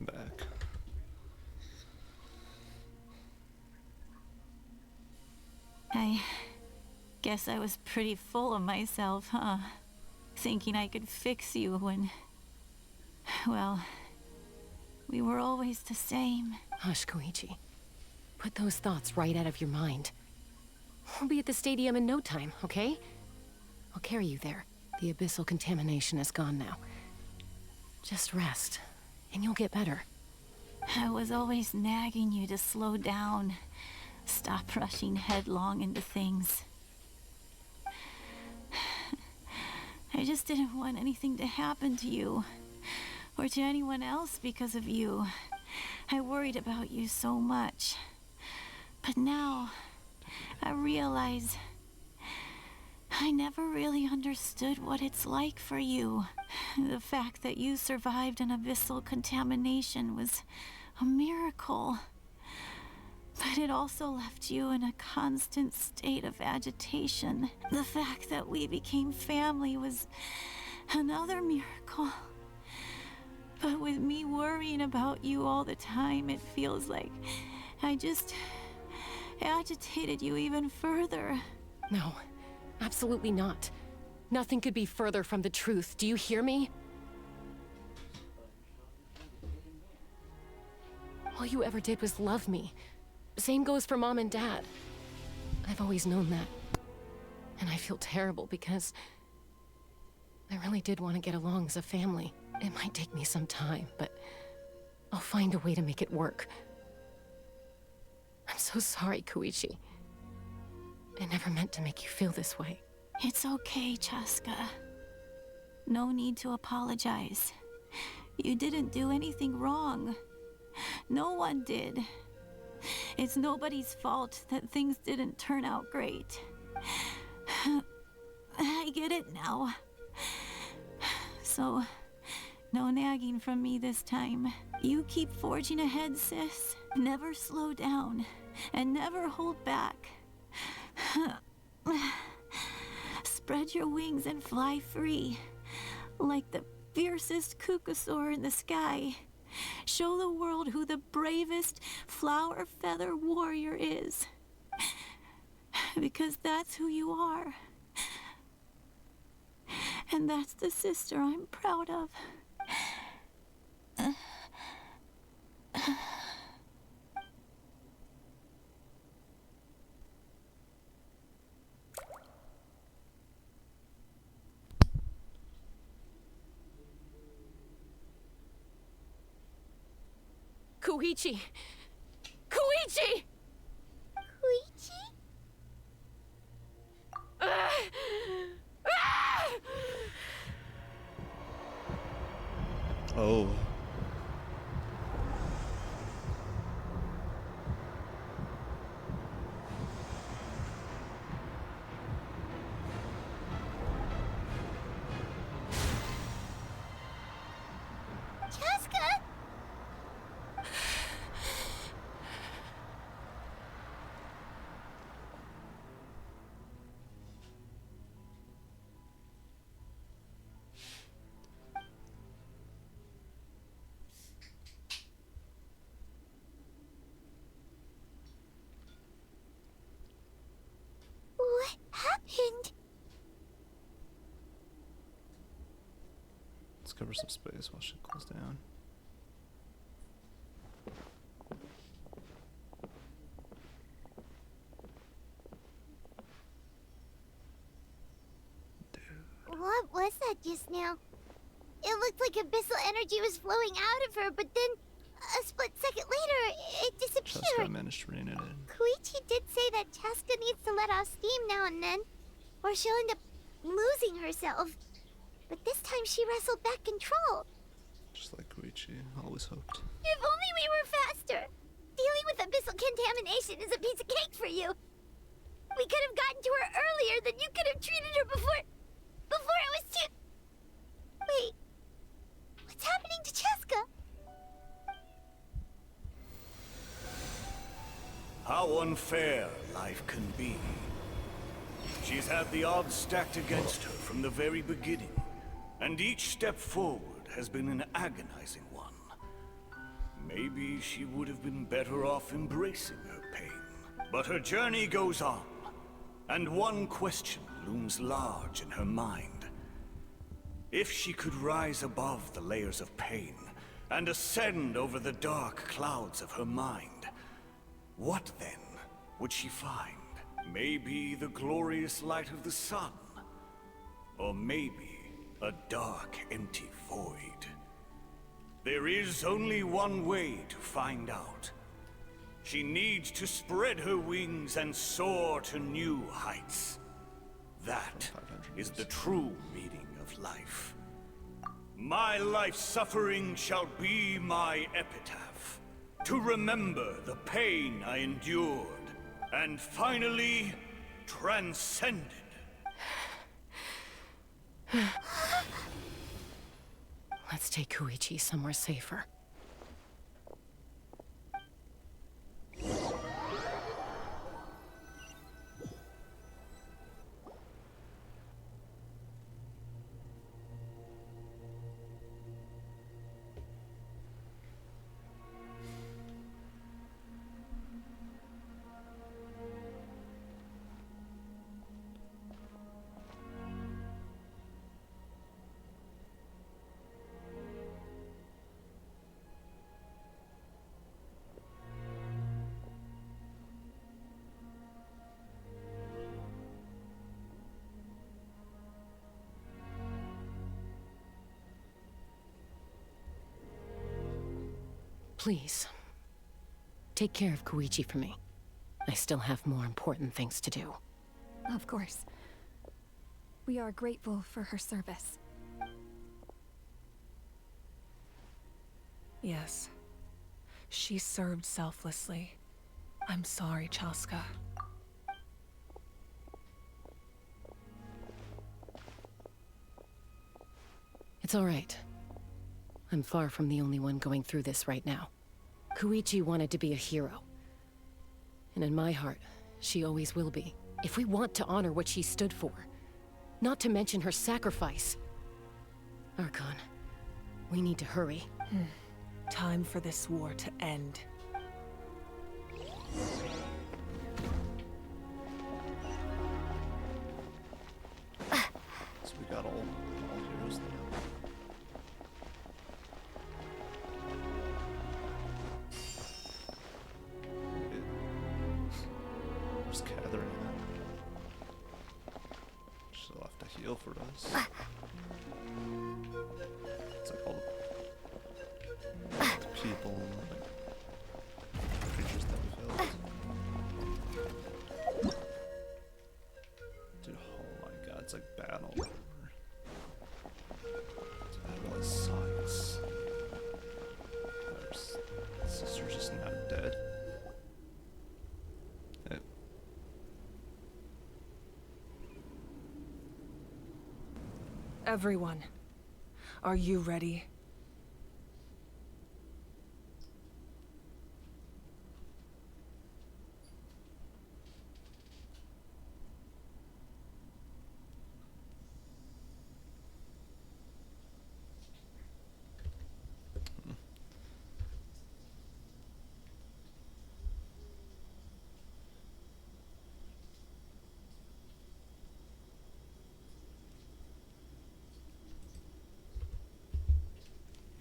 Back. I guess I was pretty full of myself, huh? Thinking I could fix you when... well, we were always the same. Hush, Koichi. Put those thoughts right out of your mind. We'll be at the stadium in no time, okay? I'll carry you there. The abyssal contamination is gone now. Just rest, and you'll get better. I was always nagging you to slow down. Stop rushing headlong into things. I just didn't want anything to happen to you. Or to anyone else because of you. I worried about you so much. But now, I realize... I never really understood what it's like for you. The fact that you survived an abyssal contamination was a miracle. But it also left you in a constant state of agitation. The fact that we became family was another miracle. But with me worrying about you all the time, it feels like I just agitated you even further. No, absolutely not. Nothing could be further from the truth. Do you hear me? All you ever did was love me. Same goes for Mom and Dad. I've always known that. And I feel terrible because I really did want to get along as a family. It might take me some time, but I'll find a way to make it work. I'm so sorry, Koichi. I never meant to make you feel this way. It's okay, Chaska. No need to apologize. You didn't do anything wrong. No one did. It's nobody's fault that things didn't turn out great. I get it now. So, no nagging from me this time. You keep forging ahead, sis. Never slow down, and never hold back. Spread your wings and fly free, like the fiercest kukusaur in the sky. Show the world who the bravest flower feather warrior is. Because that's who you are. And that's the sister I'm proud of. Koichi! Koichi! Koichi? Oh. Chaska? What happened? Let's cover some space while she cools down. What was that just now? It looked like abyssal energy was flowing out of her, but then a split second later, it disappeared. Chaska managed to rein it in. Koichi did say that Chaska needs to let off steam now and then, or she'll end up losing herself. But this time she wrestled back control. Just like Koichi always hoped. If only we were faster! Dealing with abyssal contamination is a piece of cake for you. We could have gotten to her earlier, then you could have treated her before it was too... Wait. What's happening to Chaska? How unfair life can be. She's had the odds stacked against her from the very beginning, and each step forward has been an agonizing one. Maybe she would have been better off embracing her pain. But her journey goes on, and one question looms large in her mind. If she could rise above the layers of pain and ascend over the dark clouds of her mind, what then would she find? Maybe the glorious light of the sun, or maybe a dark, empty void. There is only one way to find out. She needs to spread her wings and soar to new heights. That is the true meaning of life. My life's suffering shall be my epitaph, to remember the pain I endured, and finally transcended. Let's take Koichi somewhere safer. Please, take care of Koichi for me. I still have more important things to do. Of course. We are grateful for her service. Yes. She served selflessly. I'm sorry, Chaska. It's all right. I'm far from the only one going through this right now. Koichi wanted to be a hero. And in my heart, she always will be. If we want to honor what she stood for, not to mention her sacrifice. Archon, we need to hurry. Time for this war to end. So we got all heroes now. Just gathering it. She'll have to heal for us. It's like all the people and like creatures that we killed. Dude, oh my god, it's like battle. That really sucks. Our sister's just now dead. Everyone, are you ready?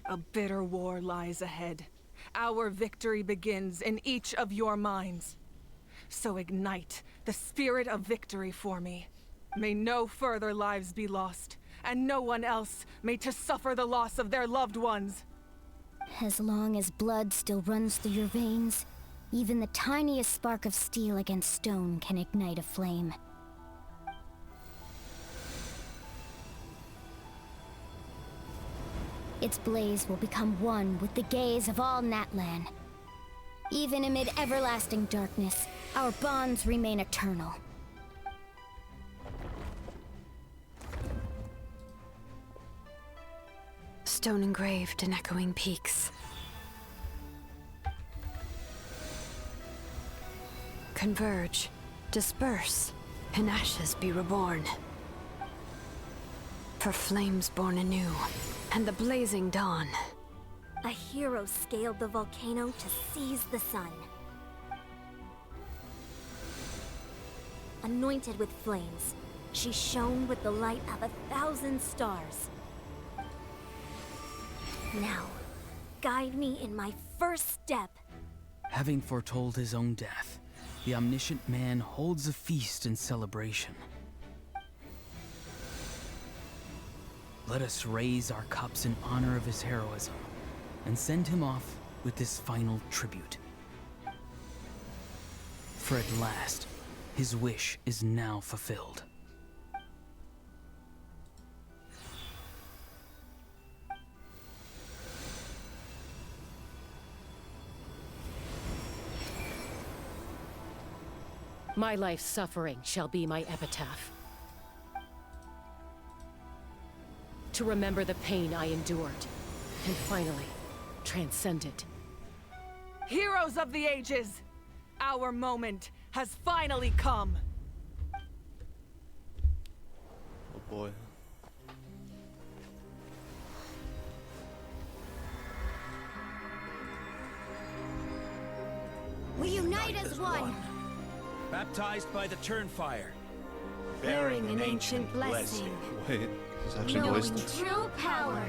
A bitter war lies ahead. Our victory begins in each of your minds. So ignite the spirit of victory for me. May no further lives be lost, and no one else may to suffer the loss of their loved ones. As long as blood still runs through your veins, even the tiniest spark of steel against stone can ignite a flame. Its blaze will become one with the gaze of all Natlan. Even amid everlasting darkness, our bonds remain eternal. Stone engraved in echoing peaks. Converge, disperse, in ashes be reborn. For flames born anew, and the blazing dawn. A hero scaled the volcano to seize the sun. Anointed with flames, she shone with the light of 1,000 stars. Now, guide me in my first step. Having foretold his own death, the omniscient man holds a feast in celebration. Let us raise our cups in honor of his heroism, and send him off with this final tribute. For at last, his wish is now fulfilled. My life's suffering shall be my epitaph. To remember the pain I endured, and finally, transcend it. Heroes of the ages! Our moment has finally come! Oh boy. We unite as one! Baptized by the Turnfire. Bearing an ancient blessing. Wait, it's actually Knowing voiced. true power.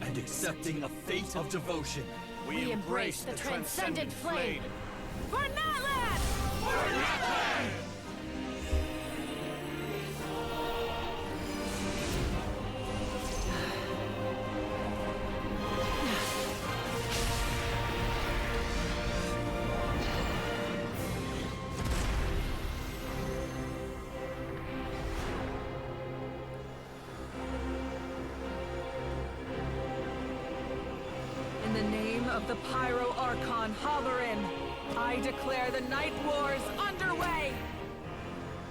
And accepting a fate of devotion. We embrace the transcendent flame. For Natlan! For Natlan! of the Pyro Archon hover in. I declare the Night Wars underway!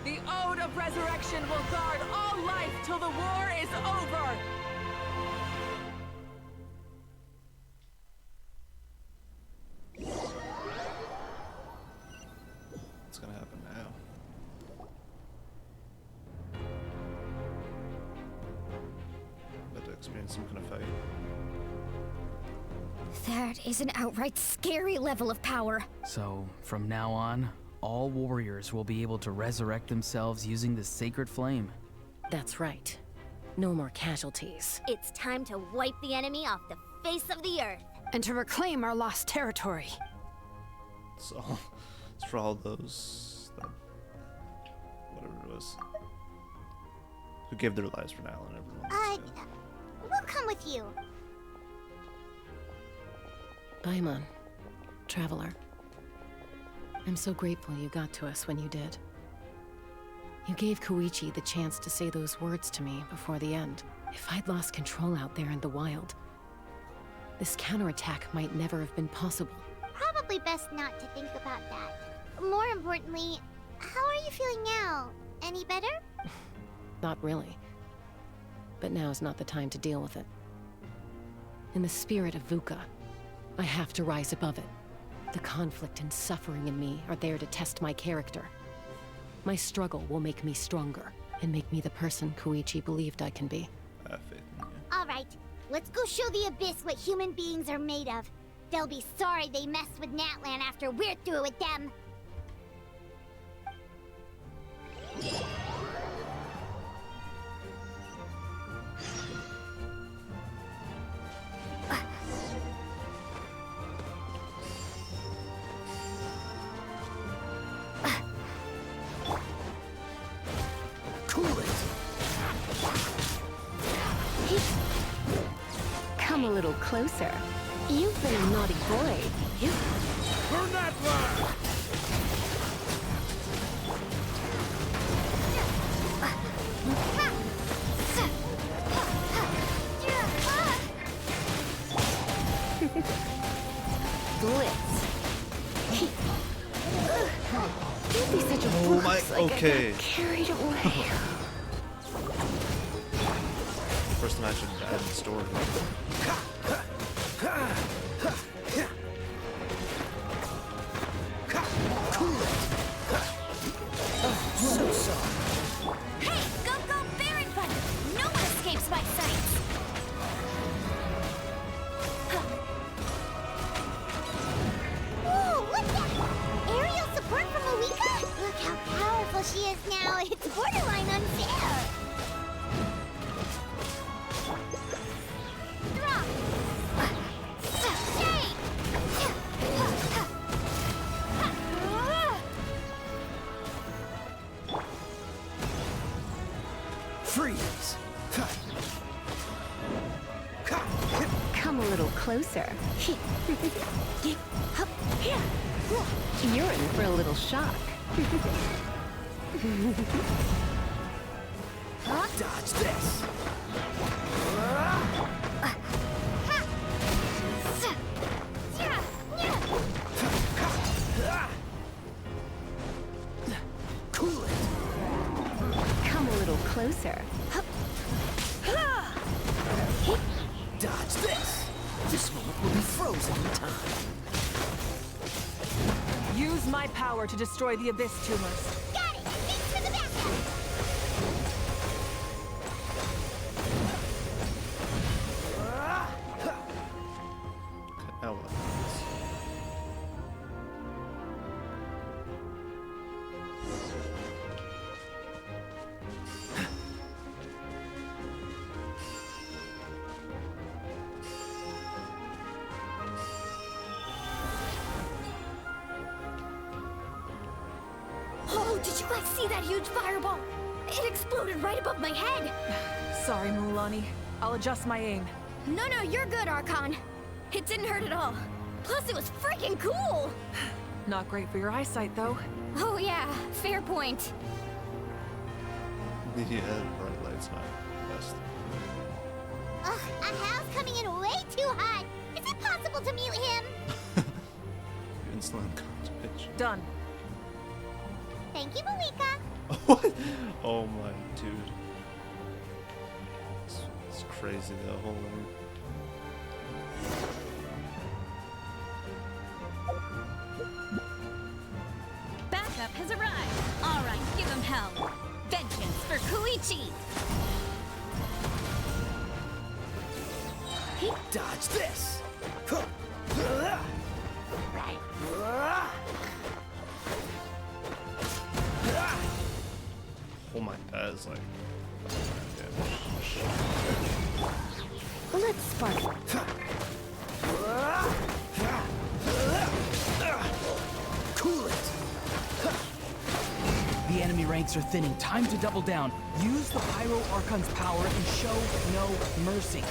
The Ode of Resurrection will guard all life till the war is over! What's gonna happen now? About to experience some kind of fight. That is an outright scary level of power. So, from now on, all warriors will be able to resurrect themselves using the sacred flame. That's right. No more casualties. It's time to wipe the enemy off the face of the earth. And to reclaim our lost territory. So, it's for all those that, whatever it was, who gave their lives for Natlan and everyone. We'll come with you. Paimon, traveler. I'm so grateful you got to us when you did. You gave Koichi the chance to say those words to me before the end. If I'd lost control out there in the wild, this counterattack might never have been possible. Probably best not to think about that. More importantly, how are you feeling now? Any better? Not really. But now's not the time to deal with it. In the spirit of VUCA, I have to rise above it. The conflict and suffering in me are there to test my character. My struggle will make me stronger, and make me the person Koichi believed I can be. I have faith in you. Alright, let's go show the Abyss what human beings are made of. They'll be sorry they messed with Natlan after we're through with them. Come a little closer. You've been a naughty boy. You. For Natlan! Blitz. Don't be such a Oh fool. my, Like okay. I got carried away. First time I should add in the story. So sorry. Hey, go, Baron Thunder! No one escapes my sights! Whoa, what's that? Aerial support from Awika? Look how powerful she is now. It's borderline unfair. Drop. Shade. Freeze! Come a little closer. You're in for a little shock. Dodge this! Cool it. Come a little closer. Dodge this! This moment will be frozen in time. Use my power to destroy the Abyss tumors. Got it. Thanks for the backup. Now what? Oh, did you guys see that huge fireball? It exploded right above my head! Sorry, Mulani. I'll adjust my aim. No, you're good, Archon. It didn't hurt at all. Plus, it was freaking cool! Not great for your eyesight, though. Oh yeah, fair point. Yeah, bright light's not the best. Ugh, a house coming in way too hot. Is it possible impossible to mute him. Instantly unconscious bitch. Done. Thank you, Malika. What? Oh my dude. It's crazy though. Hold on. Backup has arrived. All right, give him hell. Vengeance for Koichi. Dodge this! Oh my, that is like. Let's spark. Cool it! The enemy ranks are thinning. Time to double down. Use the Pyro Archon's power and show no mercy.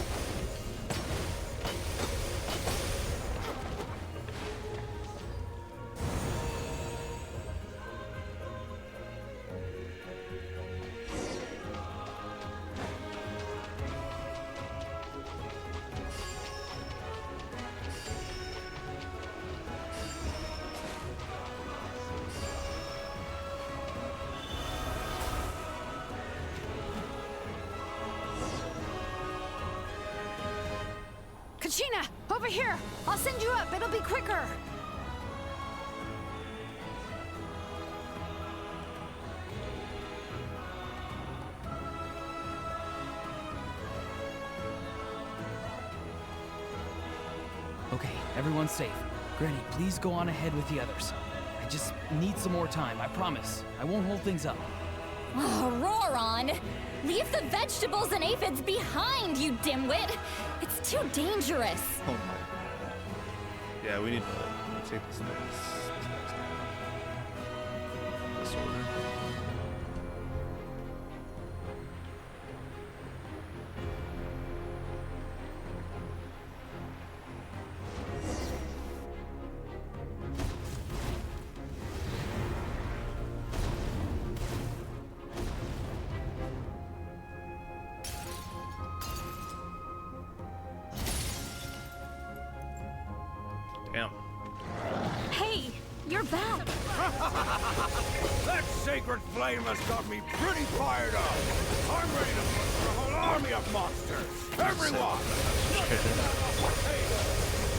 Kachina, over here! I'll send you up, it'll be quicker! Okay, everyone's safe. Granny, please go on ahead with the others. I just need some more time, I promise. I won't hold things up. Oh, Roron! Leave the vegetables and aphids behind, you dimwit! It's too dangerous! Oh my god. Yeah, we need to take this next. This order. Damn. Hey, you're back. That sacred flame has got me pretty fired up. I'm ready to push a whole army of monsters. Everyone!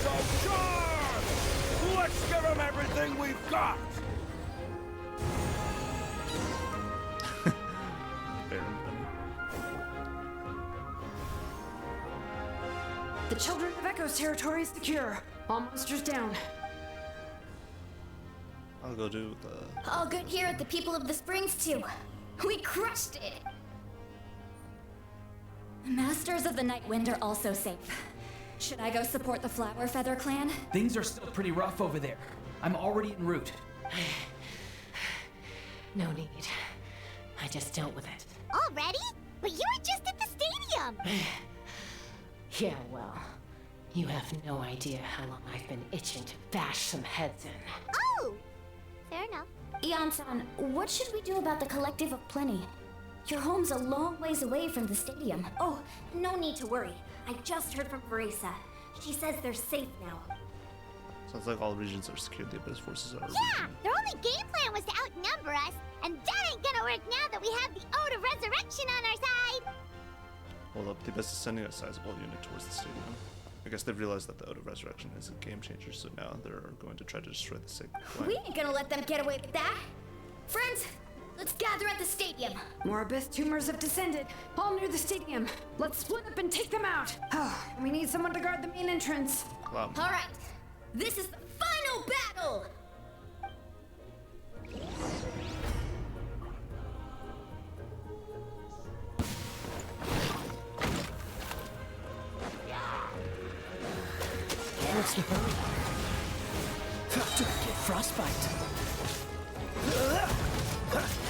So charge! Let's give them everything we've got! The Children of Echo's territory is secure. All monsters down. I'll go do the. All good here at the People of the Springs, too. We crushed it! Masters of the Night Wind are also safe. Should I go support the Flower Feather clan? Things are still pretty rough over there. I'm already en route. No need. I just dealt with it. Already? But you were just at the stadium! Yeah, well, you have no idea how long I've been itching to bash some heads in. Oh! Fair enough. Ian-san, what should we do about the Collective of Plenty? Your home's a long ways away from the stadium. Oh, no need to worry. I just heard from Veresa. She says they're safe now. Sounds like all regions are secure. The Abyss forces are. Yeah! Their only game plan was to outnumber us, and that ain't gonna work now that we have the Ode of Resurrection on our side! Hold up, the Abyss is sending a sizable unit towards the stadium. I guess they've realized that the Ode of Resurrection is a game changer, so now they're going to try to destroy the sacred flame. We ain't gonna let them get away with that! Friends, let's gather at the stadium! More Abyss tumors have descended, all near the stadium. Let's split up and take them out. We need someone to guard the main entrance. Wow. Alright, this is the final battle! What's the hurry? Do I get frostbite?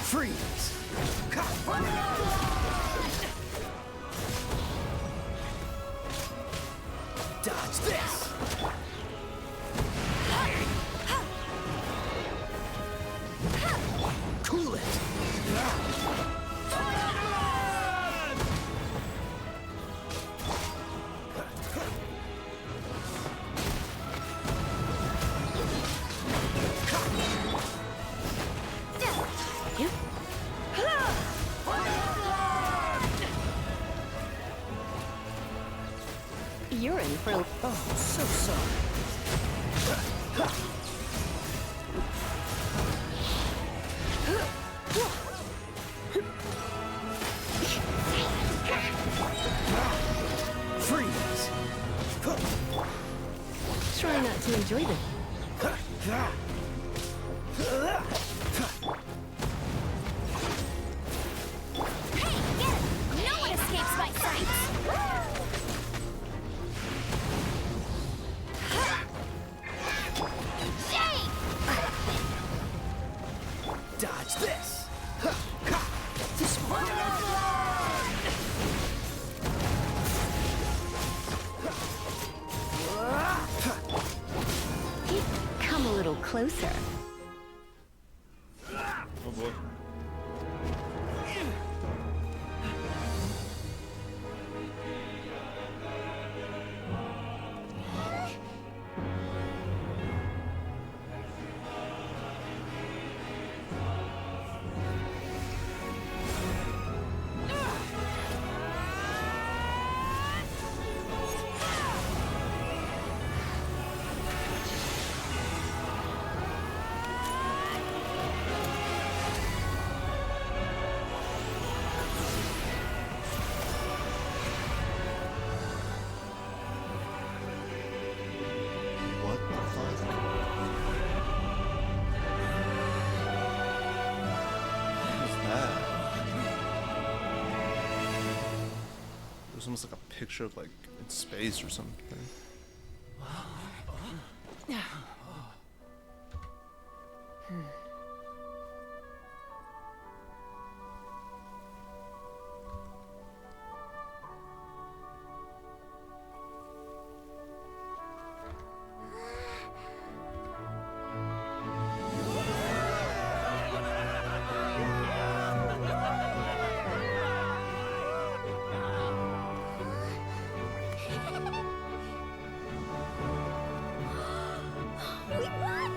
Freeze! Dodge this! Cool it! You're in for a... Oh, so sorry. Freeze! Try not to enjoy the... No one escapes my sights! Dodge this! Come a little closer. Oh boy. What the fuck? What is that? It was almost like a picture of like in space or something. We won! We won!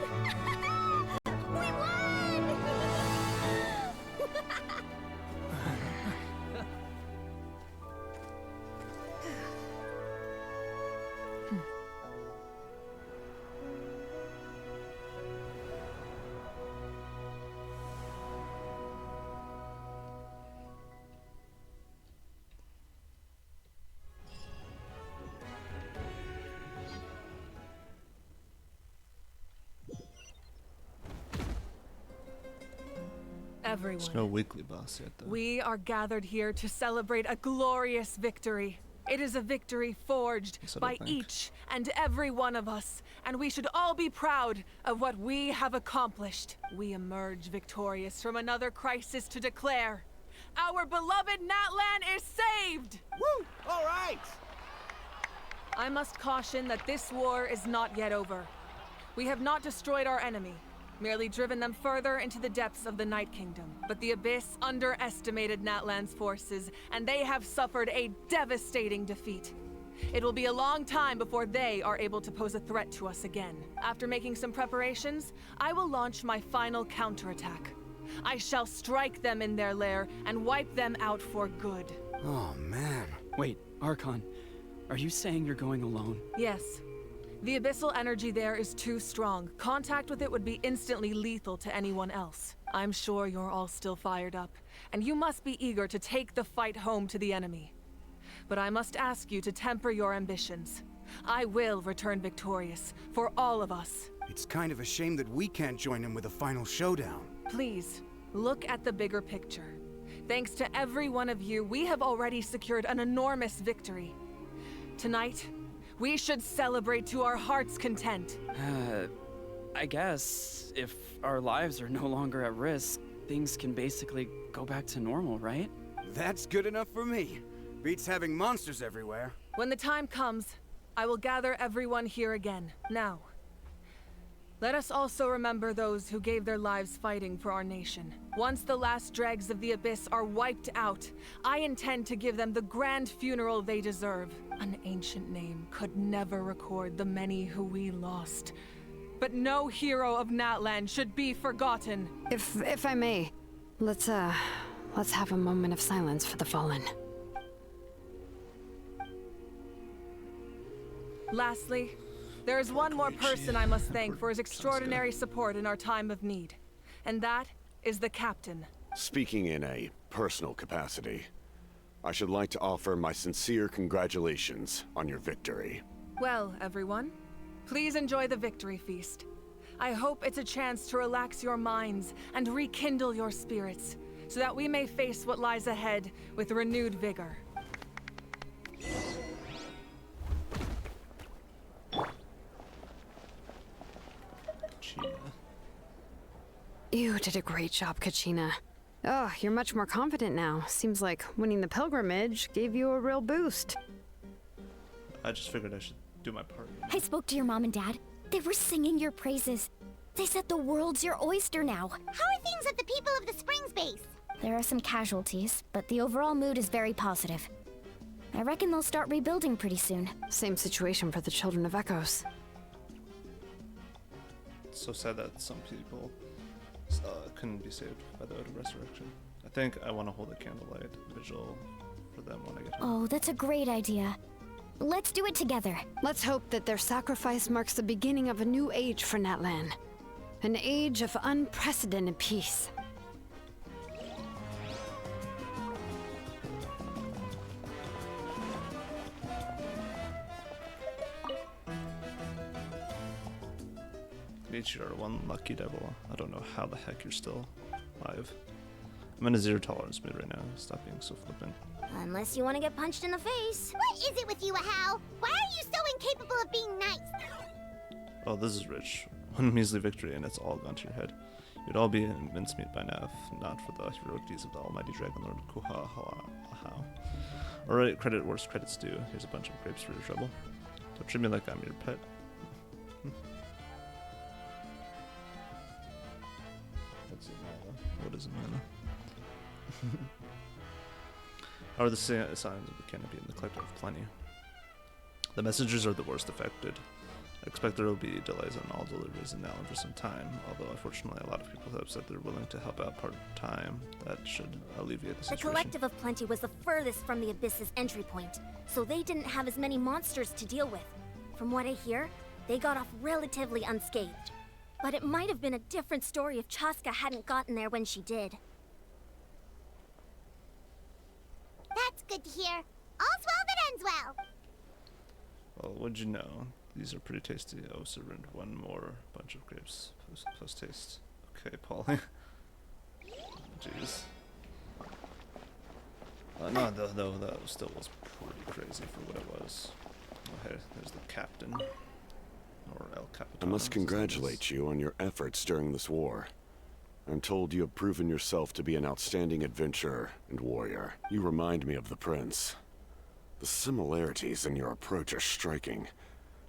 Everyone. There's no weekly boss yet, though. We are gathered here to celebrate a glorious victory. It is a victory forged So do I by think. each and every one of us, and we should all be proud of what we have accomplished. We emerge victorious from another crisis to declare, our beloved Natlan is saved! Woo! All right! I must caution that this war is not yet over. We have not destroyed our enemy, merely driven them further into the depths of the Night Kingdom. But the Abyss underestimated Natlan's forces, and they have suffered a devastating defeat. It will be a long time before they are able to pose a threat to us again. After making some preparations, I will launch my final counterattack. I shall strike them in their lair and wipe them out for good. Oh, man. Wait, Archon, are you saying you're going alone? Yes. The abyssal energy there is too strong. Contact with it would be instantly lethal to anyone else. I'm sure you're all still fired up, and you must be eager to take the fight home to the enemy. But I must ask you to temper your ambitions. I will return victorious, for all of us. It's kind of a shame that we can't join him with a final showdown. Please, look at the bigger picture. Thanks to every one of you, we have already secured an enormous victory. Tonight, we should celebrate to our heart's content. I guess if our lives are no longer at risk, things can basically go back to normal, right? That's good enough for me. Beats having monsters everywhere. When the time comes, I will gather everyone here again. Now, let us also remember those who gave their lives fighting for our nation. Once the last dregs of the Abyss are wiped out, I intend to give them the grand funeral they deserve. An ancient name could never record the many who we lost. But no hero of Natlan should be forgotten. If I may, let's have a moment of silence for the fallen. Lastly, there is one more person I must thank for his extraordinary support in our time of need. And that is the captain. Speaking in a personal capacity, I should like to offer my sincere congratulations on your victory. Well, everyone, please enjoy the victory feast. I hope it's a chance to relax your minds and rekindle your spirits, so that we may face what lies ahead with renewed vigor. You did a great job, Kachina. Oh, you're much more confident now. Seems like winning the pilgrimage gave you a real boost. I just figured I should do my part. I spoke to your mom and dad. They were singing your praises. They said the world's your oyster now. How are things at the People of the Springs base? There are some casualties, but the overall mood is very positive. I reckon they'll start rebuilding pretty soon. Same situation for the Children of Echoes. It's so sad that some people couldn't be saved by the Ode of Resurrection. I think I want to hold a candlelight vigil for them when I get home. Oh, that's a great idea. Let's do it together. Let's hope that their sacrifice marks the beginning of a new age for Natlan. An age of unprecedented peace. You're one lucky devil. I don't know how the heck you're still alive. I'm in a zero tolerance mood right now. Stop being so flippant. Unless you want to get punched in the face. What is it with you, Ahau? Why are you so incapable of being nice? Oh, this is rich. One measly victory and it's all gone to your head. You'd all be in mincemeat by now if not for the heroic deeds of the almighty dragon lord Ahau. Alright, credit where's credit's due. Here's a bunch of grapes for your trouble. Don't treat me like I'm your pet. What is it, mana? How are the signs of the canopy and the collector of plenty? The messengers are the worst affected. I expect there will be delays on all deliveries in Natlan for some time, although unfortunately a lot of people have said they're willing to help out part-time. That should alleviate the situation. The Collective of Plenty was the furthest from the Abyss's entry point, so they didn't have as many monsters to deal with. From what I hear, they got off relatively unscathed. But it might have been a different story if Chaska hadn't gotten there when she did. That's good to hear. All's well that ends well. Well, what'd you know? These are pretty tasty. Oh, surrendered one more bunch of grapes. Plus taste. Okay, Polly. Jeez. No, though, that still was pretty crazy for what it was. Oh, hey, there's the captain. Or El Capitan. I must congratulate you on your efforts during this war. I'm told you have proven yourself to be an outstanding adventurer and warrior. You remind me of the prince. The similarities in your approach are striking,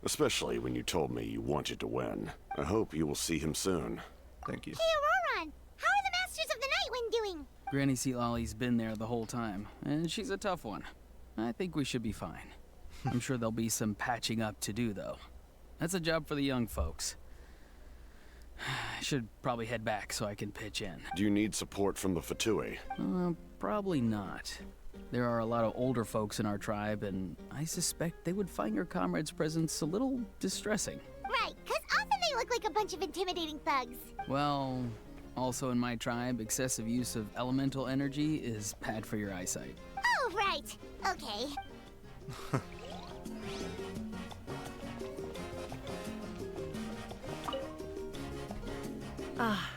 especially when you told me you wanted to win. I hope you will see him soon. Thank you. Hey, Auroron! How are the Masters of the Nightwind doing? Granny Sealolly's been there the whole time, and she's a tough one. I think we should be fine. I'm sure there'll be some patching up to do, though. That's a job for the young folks. I should probably head back so I can pitch in. Do you need support from the Fatui? Probably not. There are a lot of older folks in our tribe, and I suspect they would find your comrade's presence a little distressing. Right, because often they look like a bunch of intimidating thugs. Well, also in my tribe, excessive use of elemental energy is bad for your eyesight. Oh, right. Okay. Ah,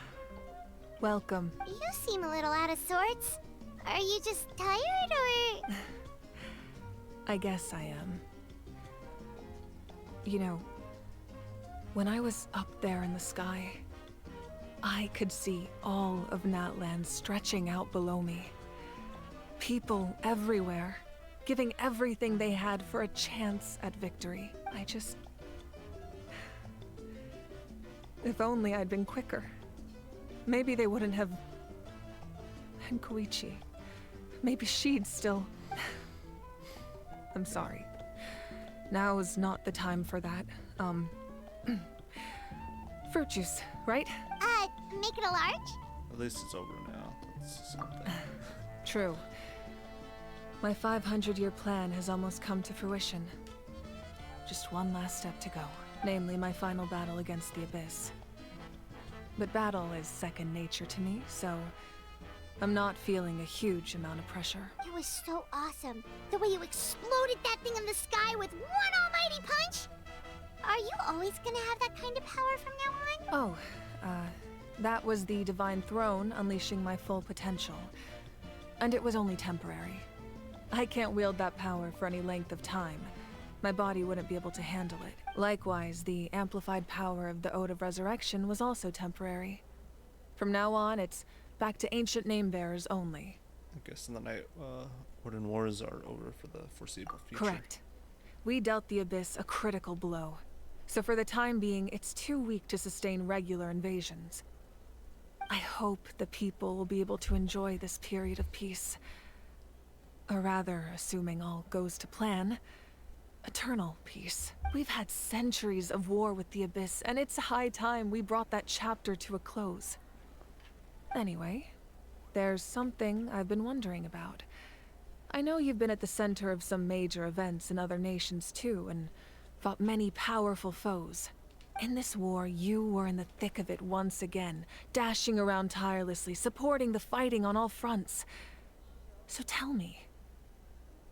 welcome. You seem a little out of sorts. Are you just tired, or...? I guess I am. You know, when I was up there in the sky, I could see all of Natlan stretching out below me. People everywhere, giving everything they had for a chance at victory. If only I'd been quicker. Maybe they wouldn't have... And Koichi. Maybe she'd still... I'm sorry. Now is not the time for that. Fruit juice, right? Make it a large? At least it's over now. That's something. True. My 500-year plan has almost come to fruition. just one last step to go. Namely, my final battle against the Abyss. But battle is second nature to me, so I'm not feeling a huge amount of pressure. It was so awesome. The way you exploded that thing in the sky with one almighty punch. Are you always gonna have that kind of power from now on? Oh, that was the Divine Throne unleashing my full potential. And it was only temporary. I can't wield that power for any length of time. My body wouldn't be able to handle it. Likewise, the amplified power of the Ode of Resurrection was also temporary. From now on, it's back to ancient name-bearers only. I guess in the night, Warden Wars are over for the foreseeable future. Correct. We dealt the Abyss a critical blow. So for the time being, it's too weak to sustain regular invasions. I hope the people will be able to enjoy this period of peace. Or rather, assuming all goes to plan, eternal peace. We've had centuries of war with the Abyss, and it's high time we brought that chapter to a close. Anyway, there's something I've been wondering about. I know you've been at the center of some major events in other nations too, and fought many powerful foes. In this war, you were in the thick of it once again, dashing around tirelessly, supporting the fighting on all fronts. So tell me,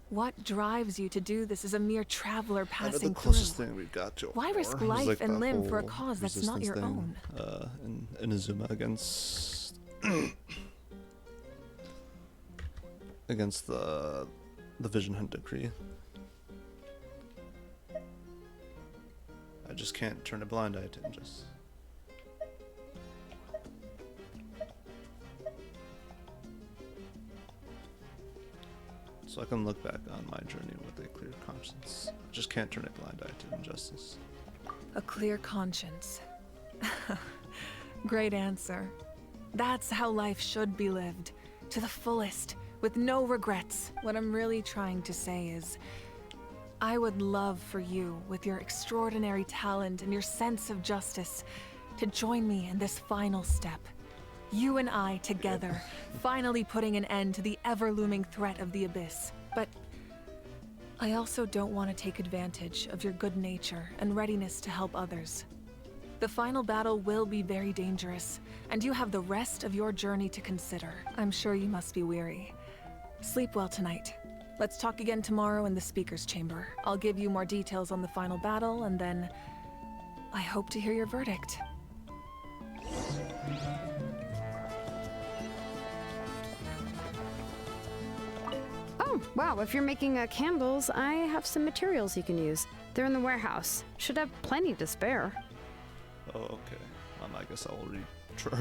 what drives you to do this as a mere traveler passing the closest through? thing we've got to Why war risk was, life like, and the limb for a whole cause that's not your resistance own? thing, in Inazuma against against the Vision Hunt Decree. I just can't turn a blind eye to injustice. So I can look back on my journey with a clear conscience. I just can't turn a blind eye to injustice. A clear conscience. Great answer. That's how life should be lived. To the fullest, with no regrets. What I'm really trying to say is, I would love for you, with your extraordinary talent and your sense of justice, to join me in this final step. You and I together, finally putting an end to the ever-looming threat of the Abyss. But I also don't want to take advantage of your good nature and readiness to help others. The final battle will be very dangerous, and you have the rest of your journey to consider. I'm sure you must be weary. Sleep well tonight. Let's talk again tomorrow in the speaker's chamber. I'll give you more details on the final battle, and then I hope to hear your verdict. Oh, wow, if you're making candles, I have some materials you can use. They're in the warehouse. Should have plenty to spare. Oh, okay. I guess I'll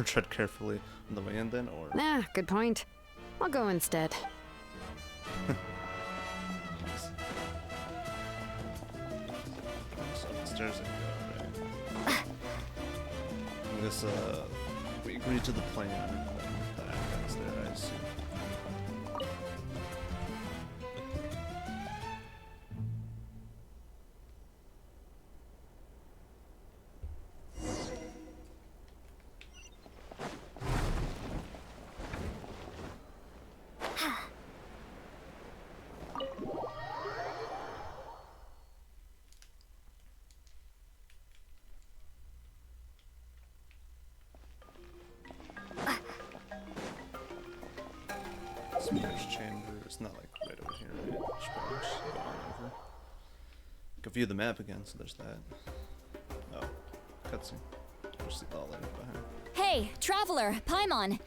tread carefully on the way in then, or... Nah, good point. I'll go instead. So upstairs I go, right? I guess, we agreed to the plan, and the Afghans there, I assume. Speaker's chamber. It's not like right over here, right? Should probably just go on over. Can view the map again, so there's that. Oh, cutscene. There's the all behind. Hey, traveler, Paimon.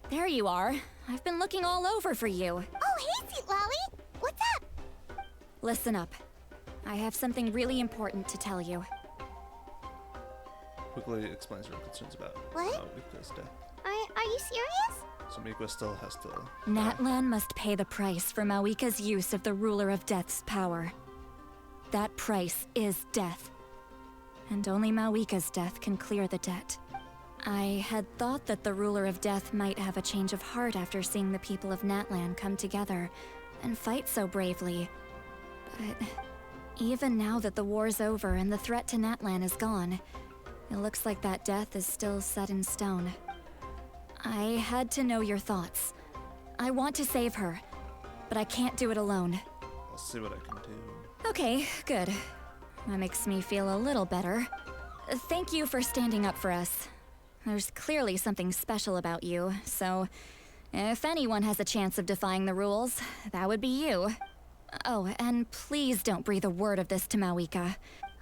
There you are. I've been looking all over for you. Oh, hey, Sweet Lolly. What's up? Listen up. I have something really important to tell you. Quickly explains her concerns about What? Mikua's death. Are you serious? So Mikua still has to... Natlan must pay the price for Mawika's use of the Ruler of Death's power. That price is death. And only Mawika's death can clear the debt. I had thought that the Ruler of Death might have a change of heart after seeing the people of Natlan come together and fight so bravely. But even now that the war's over and the threat to Natlan is gone, it looks like that death is still set in stone. I had to know your thoughts. I want to save her, but I can't do it alone. I'll see what I can do. Okay, good. That makes me feel a little better. Thank you for standing up for us. There's clearly something special about you, so if anyone has a chance of defying the rules, that would be you. Oh, and please don't breathe a word of this to Mawika.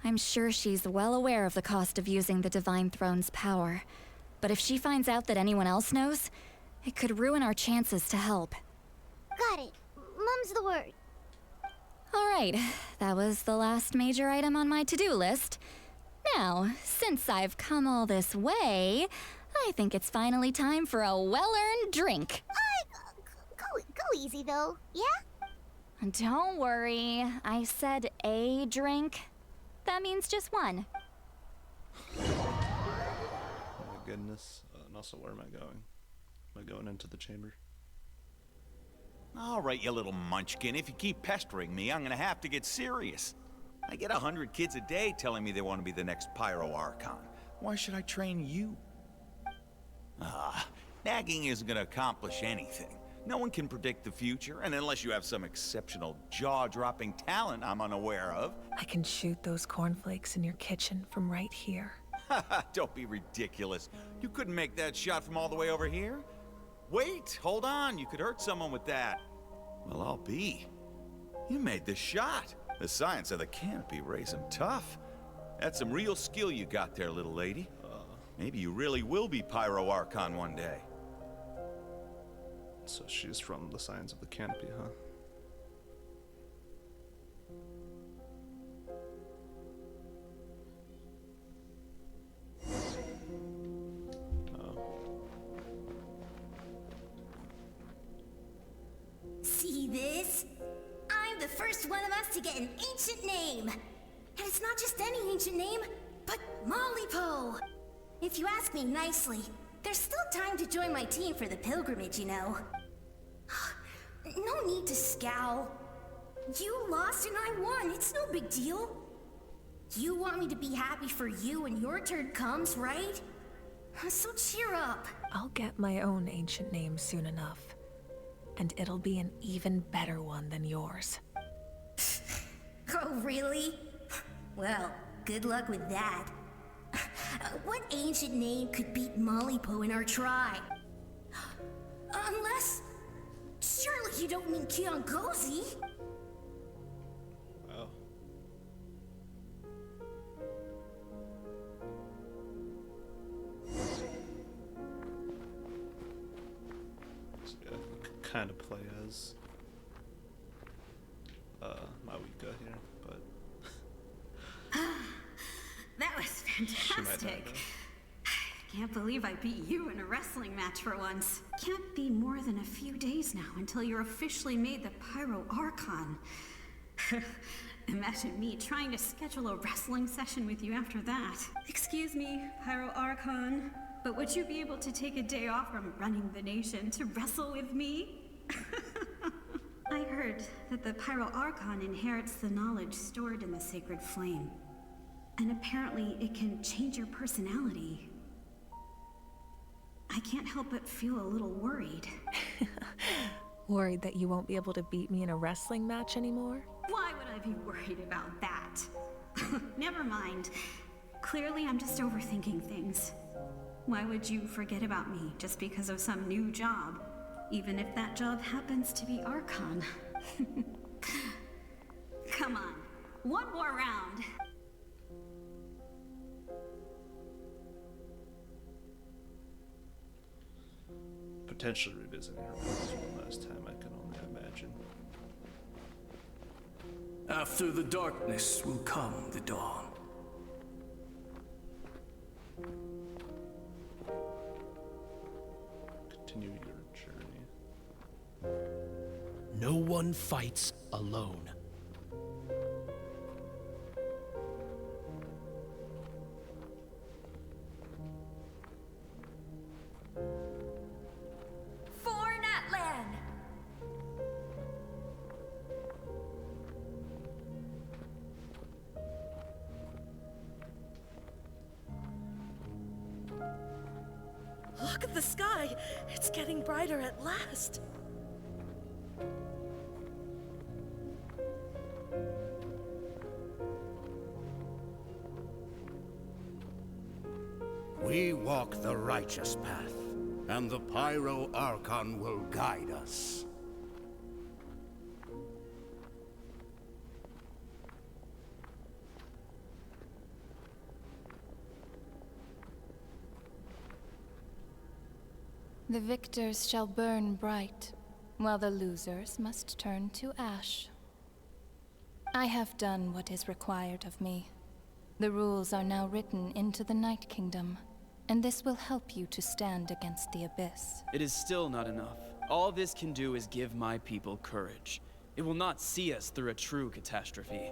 I'm sure she's well aware of the cost of using the Divine Throne's power. But if she finds out that anyone else knows, it could ruin our chances to help. Got it. Mum's the word. Alright, that was the last major item on my to-do list. Now, since I've come all this way, I think it's finally time for a well-earned drink. Go easy, though, yeah? Don't worry, I said a drink. That means just one. Oh my goodness. And also, where am I going? Am I going into the chamber? All right, you little munchkin. If you keep pestering me, I'm gonna have to get serious. I get 100 kids a day telling me they want to be the next Pyro Archon. Why should I train you? Nagging isn't gonna accomplish anything. No one can predict the future, and unless you have some exceptional jaw-dropping talent I'm unaware of. I can shoot those cornflakes in your kitchen from right here. Don't be ridiculous. You couldn't make that shot from all the way over here? Wait, hold on. You could hurt someone with that. Well, I'll be. You made the shot. The science of the canopy raised him tough. That's some real skill you got there, little lady. Maybe you really will be Pyro Archon one day. So she's from the Science of the Canopy, huh? See this? I'm the first one of us to get an ancient name. And it's not just any ancient name, but Mollypo. If you ask me nicely, there's still time to join my team for the pilgrimage, you know. No need to scowl. You lost and I won, it's no big deal. You want me to be happy for you when your turn comes, right? So cheer up. I'll get my own ancient name soon enough. And it'll be an even better one than yours. Oh, really? Well, good luck with that. What ancient name could beat Mollypo in our tribe? Unless... surely you don't mean Kiangozi? Wow. So yeah, kind of play as Mawika here, but That was fantastic. Can't believe I beat you in a wrestling match for once. Can't be more than a few days now until you're officially made the Pyro Archon. Imagine me trying to schedule a wrestling session with you after that. Excuse me, Pyro Archon, but would you be able to take a day off from running the nation to wrestle with me? I heard that the Pyro Archon inherits the knowledge stored in the sacred flame. And apparently it can change your personality. I can't help but feel a little worried. Worried that you won't be able to beat me in a wrestling match anymore? Why would I be worried about that? Never mind. Clearly I'm just overthinking things. Why would you forget about me just because of some new job? Even if that job happens to be Archon. Come on, one more round. potentially revisiting her once one last time, I can only imagine. After the darkness will come the dawn. Continue your journey. No one fights alone. For Natlan! Look at the sky! It's getting brighter at last! We walk the righteous path, and the Pyro Archon will guide us. The victors shall burn bright, while the losers must turn to ash. I have done what is required of me. The rules are now written into the Night Kingdom, and this will help you to stand against the Abyss. It is still not enough. All this can do is give my people courage. It will not see us through a true catastrophe.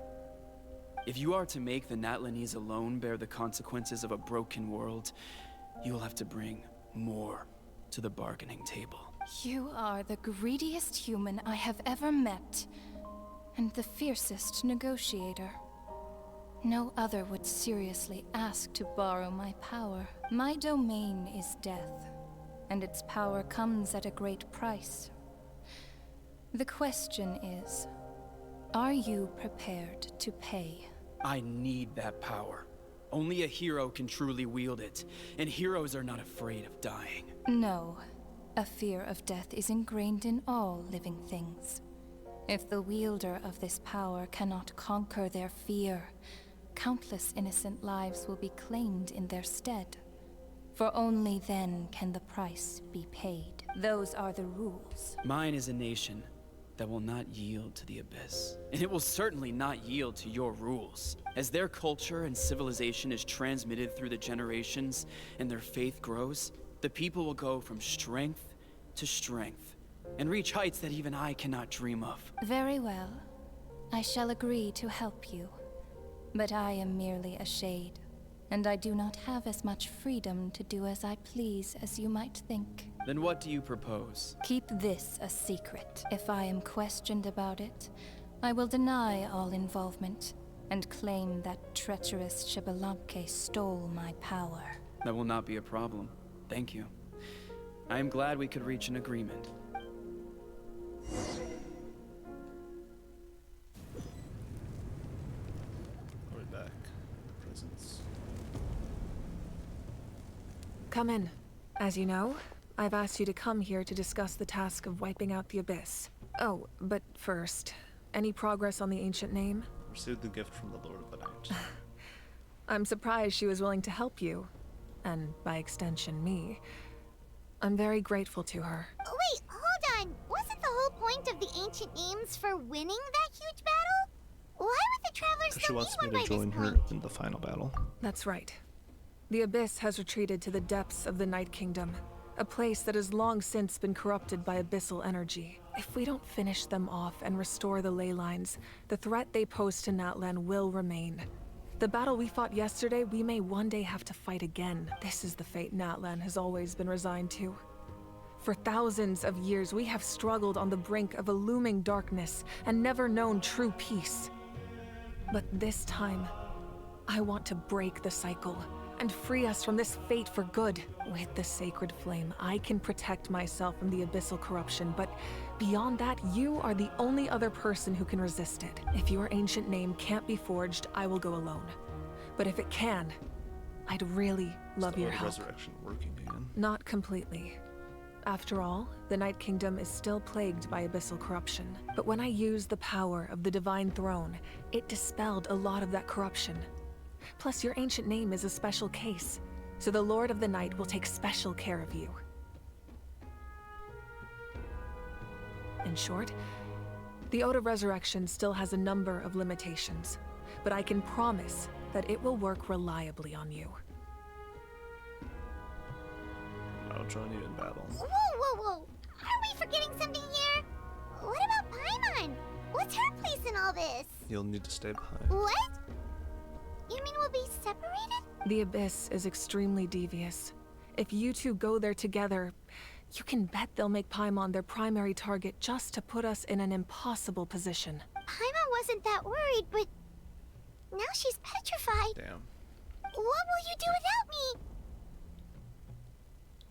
If you are to make the Natlanese alone bear the consequences of a broken world, you will have to bring more to the bargaining table. You are the greediest human I have ever met, and the fiercest negotiator. No other would seriously ask to borrow my power. My domain is death, and its power comes at a great price. The question is, are you prepared to pay? I need that power. Only a hero can truly wield it, and heroes are not afraid of dying. No. A fear of death is ingrained in all living things. If the wielder of this power cannot conquer their fear, countless innocent lives will be claimed in their stead. For only then can the price be paid. Those are the rules. Mine is a nation that will not yield to the Abyss. And it will certainly not yield to your rules. As their culture and civilization is transmitted through the generations and their faith grows, the people will go from strength to strength and reach heights that even I cannot dream of. Very well. I shall agree to help you. But I am merely a shade, and I do not have as much freedom to do as I please as you might think. Then what do you propose? Keep this a secret. If I am questioned about it, I will deny all involvement and claim that treacherous Shibalamke stole my power. That will not be a problem. Thank you. I am glad we could reach an agreement. Are we back? Presents. Come in. As you know, I've asked you to come here to discuss the task of wiping out the Abyss. Oh, but first, any progress on the ancient name? Received the gift from the Lord of the Night. I'm surprised she was willing to help you. And by extension, me. I'm very grateful to her. Wait, hold on. Wasn't the whole point of the ancient names for winning that huge battle? Why would the travelers She still need wants one me by to join this her point? in the final battle. That's right. The Abyss has retreated to the depths of the Night Kingdom, a place that has long since been corrupted by abyssal energy. If we don't finish them off and restore the ley lines, the threat they pose to Natlan will remain. The battle we fought yesterday, we may one day have to fight again. This is the fate Natlan has always been resigned to. For thousands of years, we have struggled on the brink of a looming darkness and never known true peace. But this time, I want to break the cycle and free us from this fate for good. With the sacred flame, I can protect myself from the abyssal corruption, but beyond that, you are the only other person who can resist it. If your ancient name can't be forged, I will go alone. But if it can, I'd really love your help. Resurrection working again. Not completely. After all, the Night Kingdom is still plagued by abyssal corruption. But when I used the power of the Divine Throne, it dispelled a lot of that corruption. Plus, your ancient name is a special case, so the Lord of the Night will take special care of you. In short, the Ode of Resurrection still has a number of limitations, but I can promise that it will work reliably on you. I'll join you in battle. Whoa, whoa, whoa! Are we forgetting something here? What about Paimon? What's her place in all this? You'll need to stay behind. What? You mean we'll be separated? The Abyss is extremely devious. If you two go there together, you can bet they'll make Paimon their primary target just to put us in an impossible position. Paimon wasn't that worried, but now she's petrified. Damn. What will you do without me?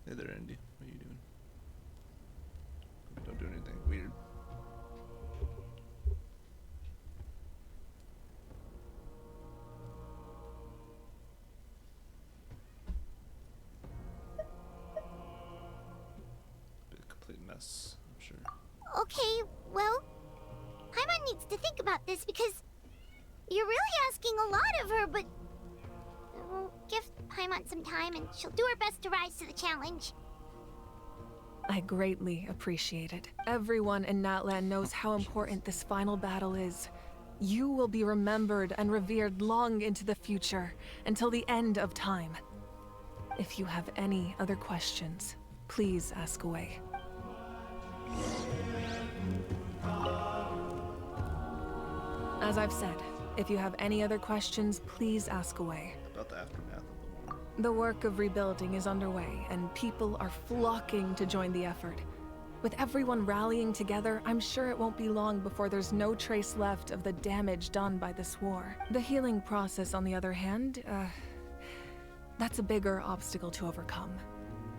Hey there, Andy. What are you doing? Don't do anything weird. Okay, well, Paimon needs to think about this because you're really asking a lot of her, but we'll give Paimon some time and she'll do her best to rise to the challenge. I greatly appreciate it. Everyone in Natlan knows how important this final battle is. You will be remembered and revered long into the future, until the end of time. If you have any other questions, please ask away. As I've said, if you have any other questions, please ask away. About the aftermath of the war. The work of rebuilding is underway, and people are flocking to join the effort. With everyone rallying together, I'm sure it won't be long before there's no trace left of the damage done by this war. The healing process, on the other hand, that's a bigger obstacle to overcome.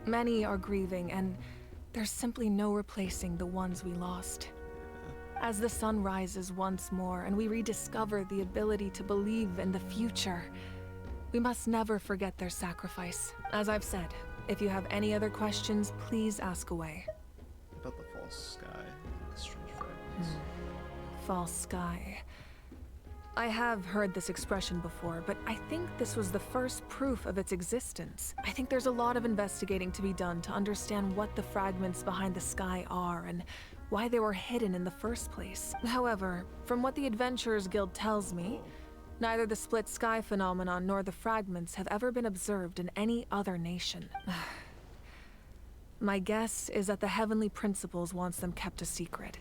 Many are grieving, and there's simply no replacing the ones we lost. As the sun rises once more and we rediscover the ability to believe in the future, we must never forget their sacrifice. As I've said, if you have any other questions, please ask away. About the false sky, the strange fragments. False sky. I have heard this expression before, but I think this was the first proof of its existence. I think there's a lot of investigating to be done to understand what the fragments behind the sky are and why they were hidden in the first place. However, from what the Adventurers Guild tells me, neither the split sky phenomenon nor the fragments have ever been observed in any other nation. My guess is that the Heavenly Principles wants them kept a secret.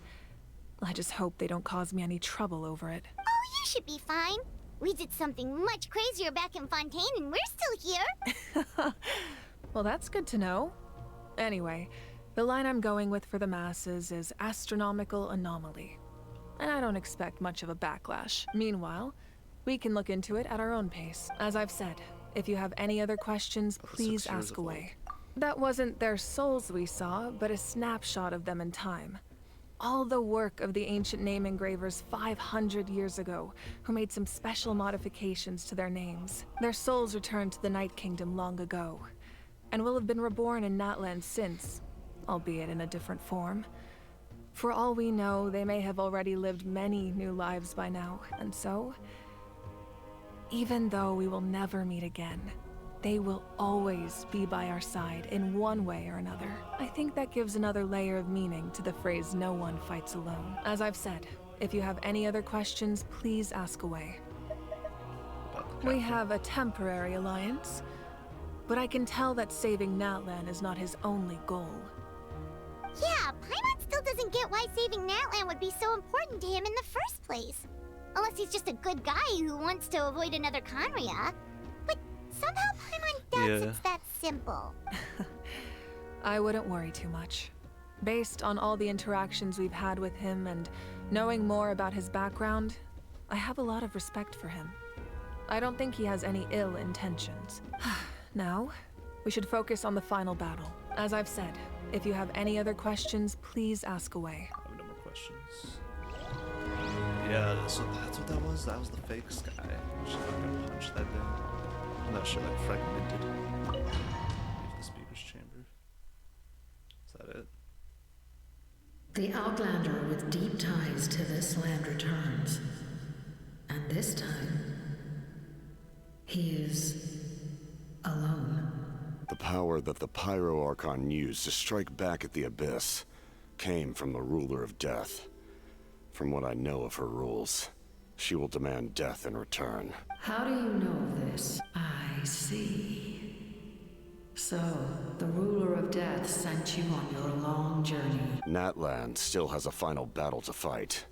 I just hope they don't cause me any trouble over it. Oh, you should be fine. We did something much crazier back in Fontaine and we're still here. Well, that's good to know. Anyway, the line I'm going with for the masses is astronomical anomaly. And I don't expect much of a backlash. Meanwhile, we can look into it at our own pace. As I've said, if you have any other questions, please ask away. That wasn't their souls we saw, but a snapshot of them in time. All the work of the ancient name engravers 500 years ago, who made some special modifications to their names. Their souls returned to the Night Kingdom long ago, and will have been reborn in Natlan since, albeit in a different form. For all we know, they may have already lived many new lives by now, and so, even though we will never meet again, they will always be by our side in one way or another. I think that gives another layer of meaning to the phrase, "No one fights alone." As I've said, if you have any other questions, please ask away. We have a temporary alliance, but I can tell that saving Natlan is not his only goal. Yeah, Paimon still doesn't get why saving Natlan would be so important to him in the first place. Unless he's just a good guy who wants to avoid another Conria. But somehow Paimon doubts it's that simple. I wouldn't worry too much. Based on all the interactions we've had with him and knowing more about his background, I have a lot of respect for him. I don't think he has any ill intentions. Now, we should focus on the final battle. As I've said, if you have any other questions, please ask away. I have no more questions. Yeah, so that's what that was? That was the fake sky. She fucking punched that down. And that shit like fragmented. Leave the speaker's chamber. Is that it? The Outlander with deep ties to this land returns. And this time, he is alone. The power that the Pyro Archon used to strike back at the Abyss came from the Ruler of Death. From what I know of her rules, she will demand death in return. How do you know this? I see. So, the Ruler of Death sent you on your long journey. Natlan still has a final battle to fight,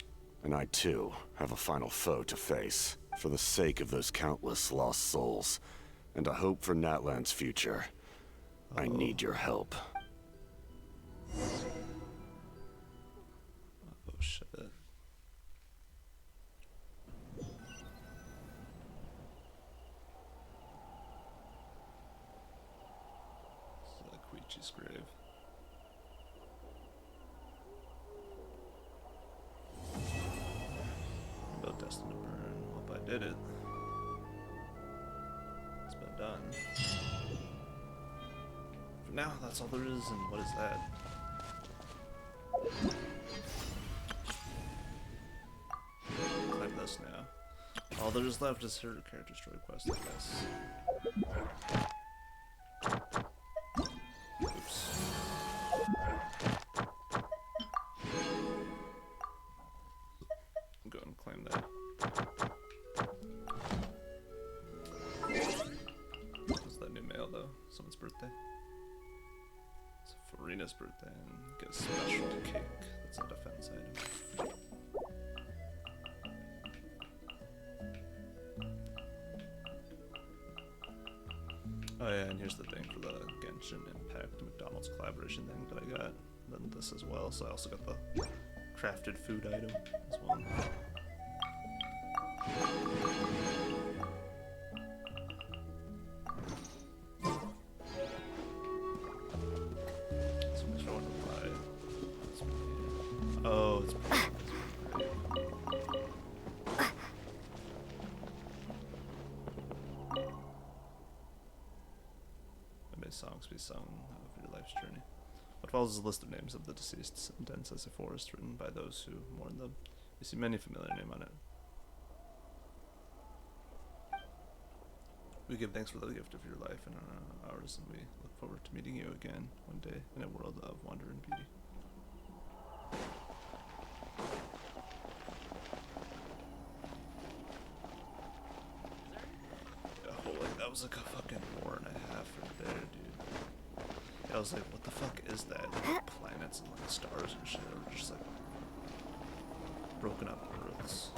and I too have a final foe to face. For the sake of those countless lost souls, and a hope for Natlan's future, I need your help. Oh shit. Queechee's grave. About destined to burn. Hope I did it. It's been done. For now, that's all there is, and what is that? All there's left is her character story quest, I guess. Oops. Go and claim that. What's that new mail though? Someone's birthday? It's Farina's birthday and get a special cake. That's a defense item. Oh yeah, and here's the thing for the Genshin Impact McDonald's collaboration thing that I got. Then this as well, so I also got the crafted food item as well. So which one to buy? Oh, it's great. Songs be sung of your life's journey. What follows is a list of names of the deceased, dense as a forest, written by those who mourn them. You see many familiar names on it. We give thanks for the gift of your life and ours, and we look forward to meeting you again one day in a world of wonder and beauty. Holy, that was like a fucking war and a half right there, dude. I was like, what the fuck is that? Like planets and like stars and shit, or just like broken up worlds.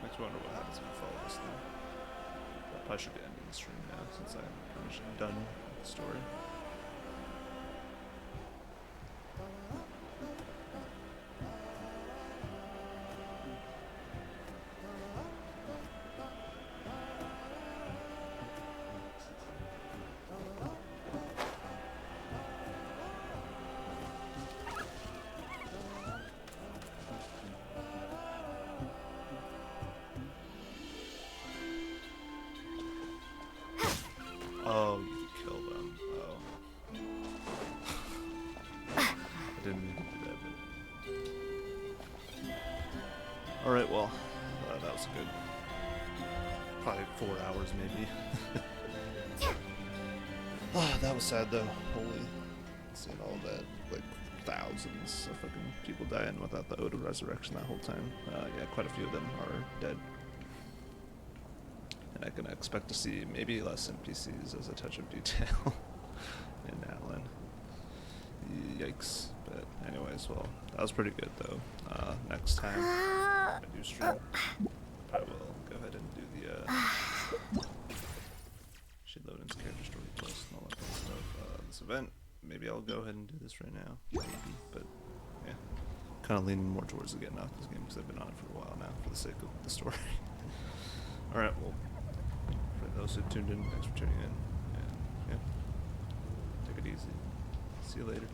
Makes me wonder what happens if we follow this thing. I probably should be ending the stream now since I'm pretty much done with the story. Oh, you kill them. Oh. I didn't mean to do that, but... Alright, well, that was good. Probably 4 hours, maybe. That was sad, though. Holy. Seeing all that, like, thousands of fucking people dying without the Ode of Resurrection that whole time. Yeah, quite a few of them are dead. And I can expect to see maybe less NPCs as a touch of detail in Natlan. Yikes. But anyways, well, that was pretty good though. Next time I do stream, I will go ahead and do the Shitloadin's character story quest and all that kind of stuff. This event, maybe I'll go ahead and do this right now. Maybe, but yeah. Kind of leaning more towards getting out this game because I've been on it for a while now for the sake of the story. Alright, well, for those who tuned in, thanks for tuning in. And yeah, take it easy. See you later.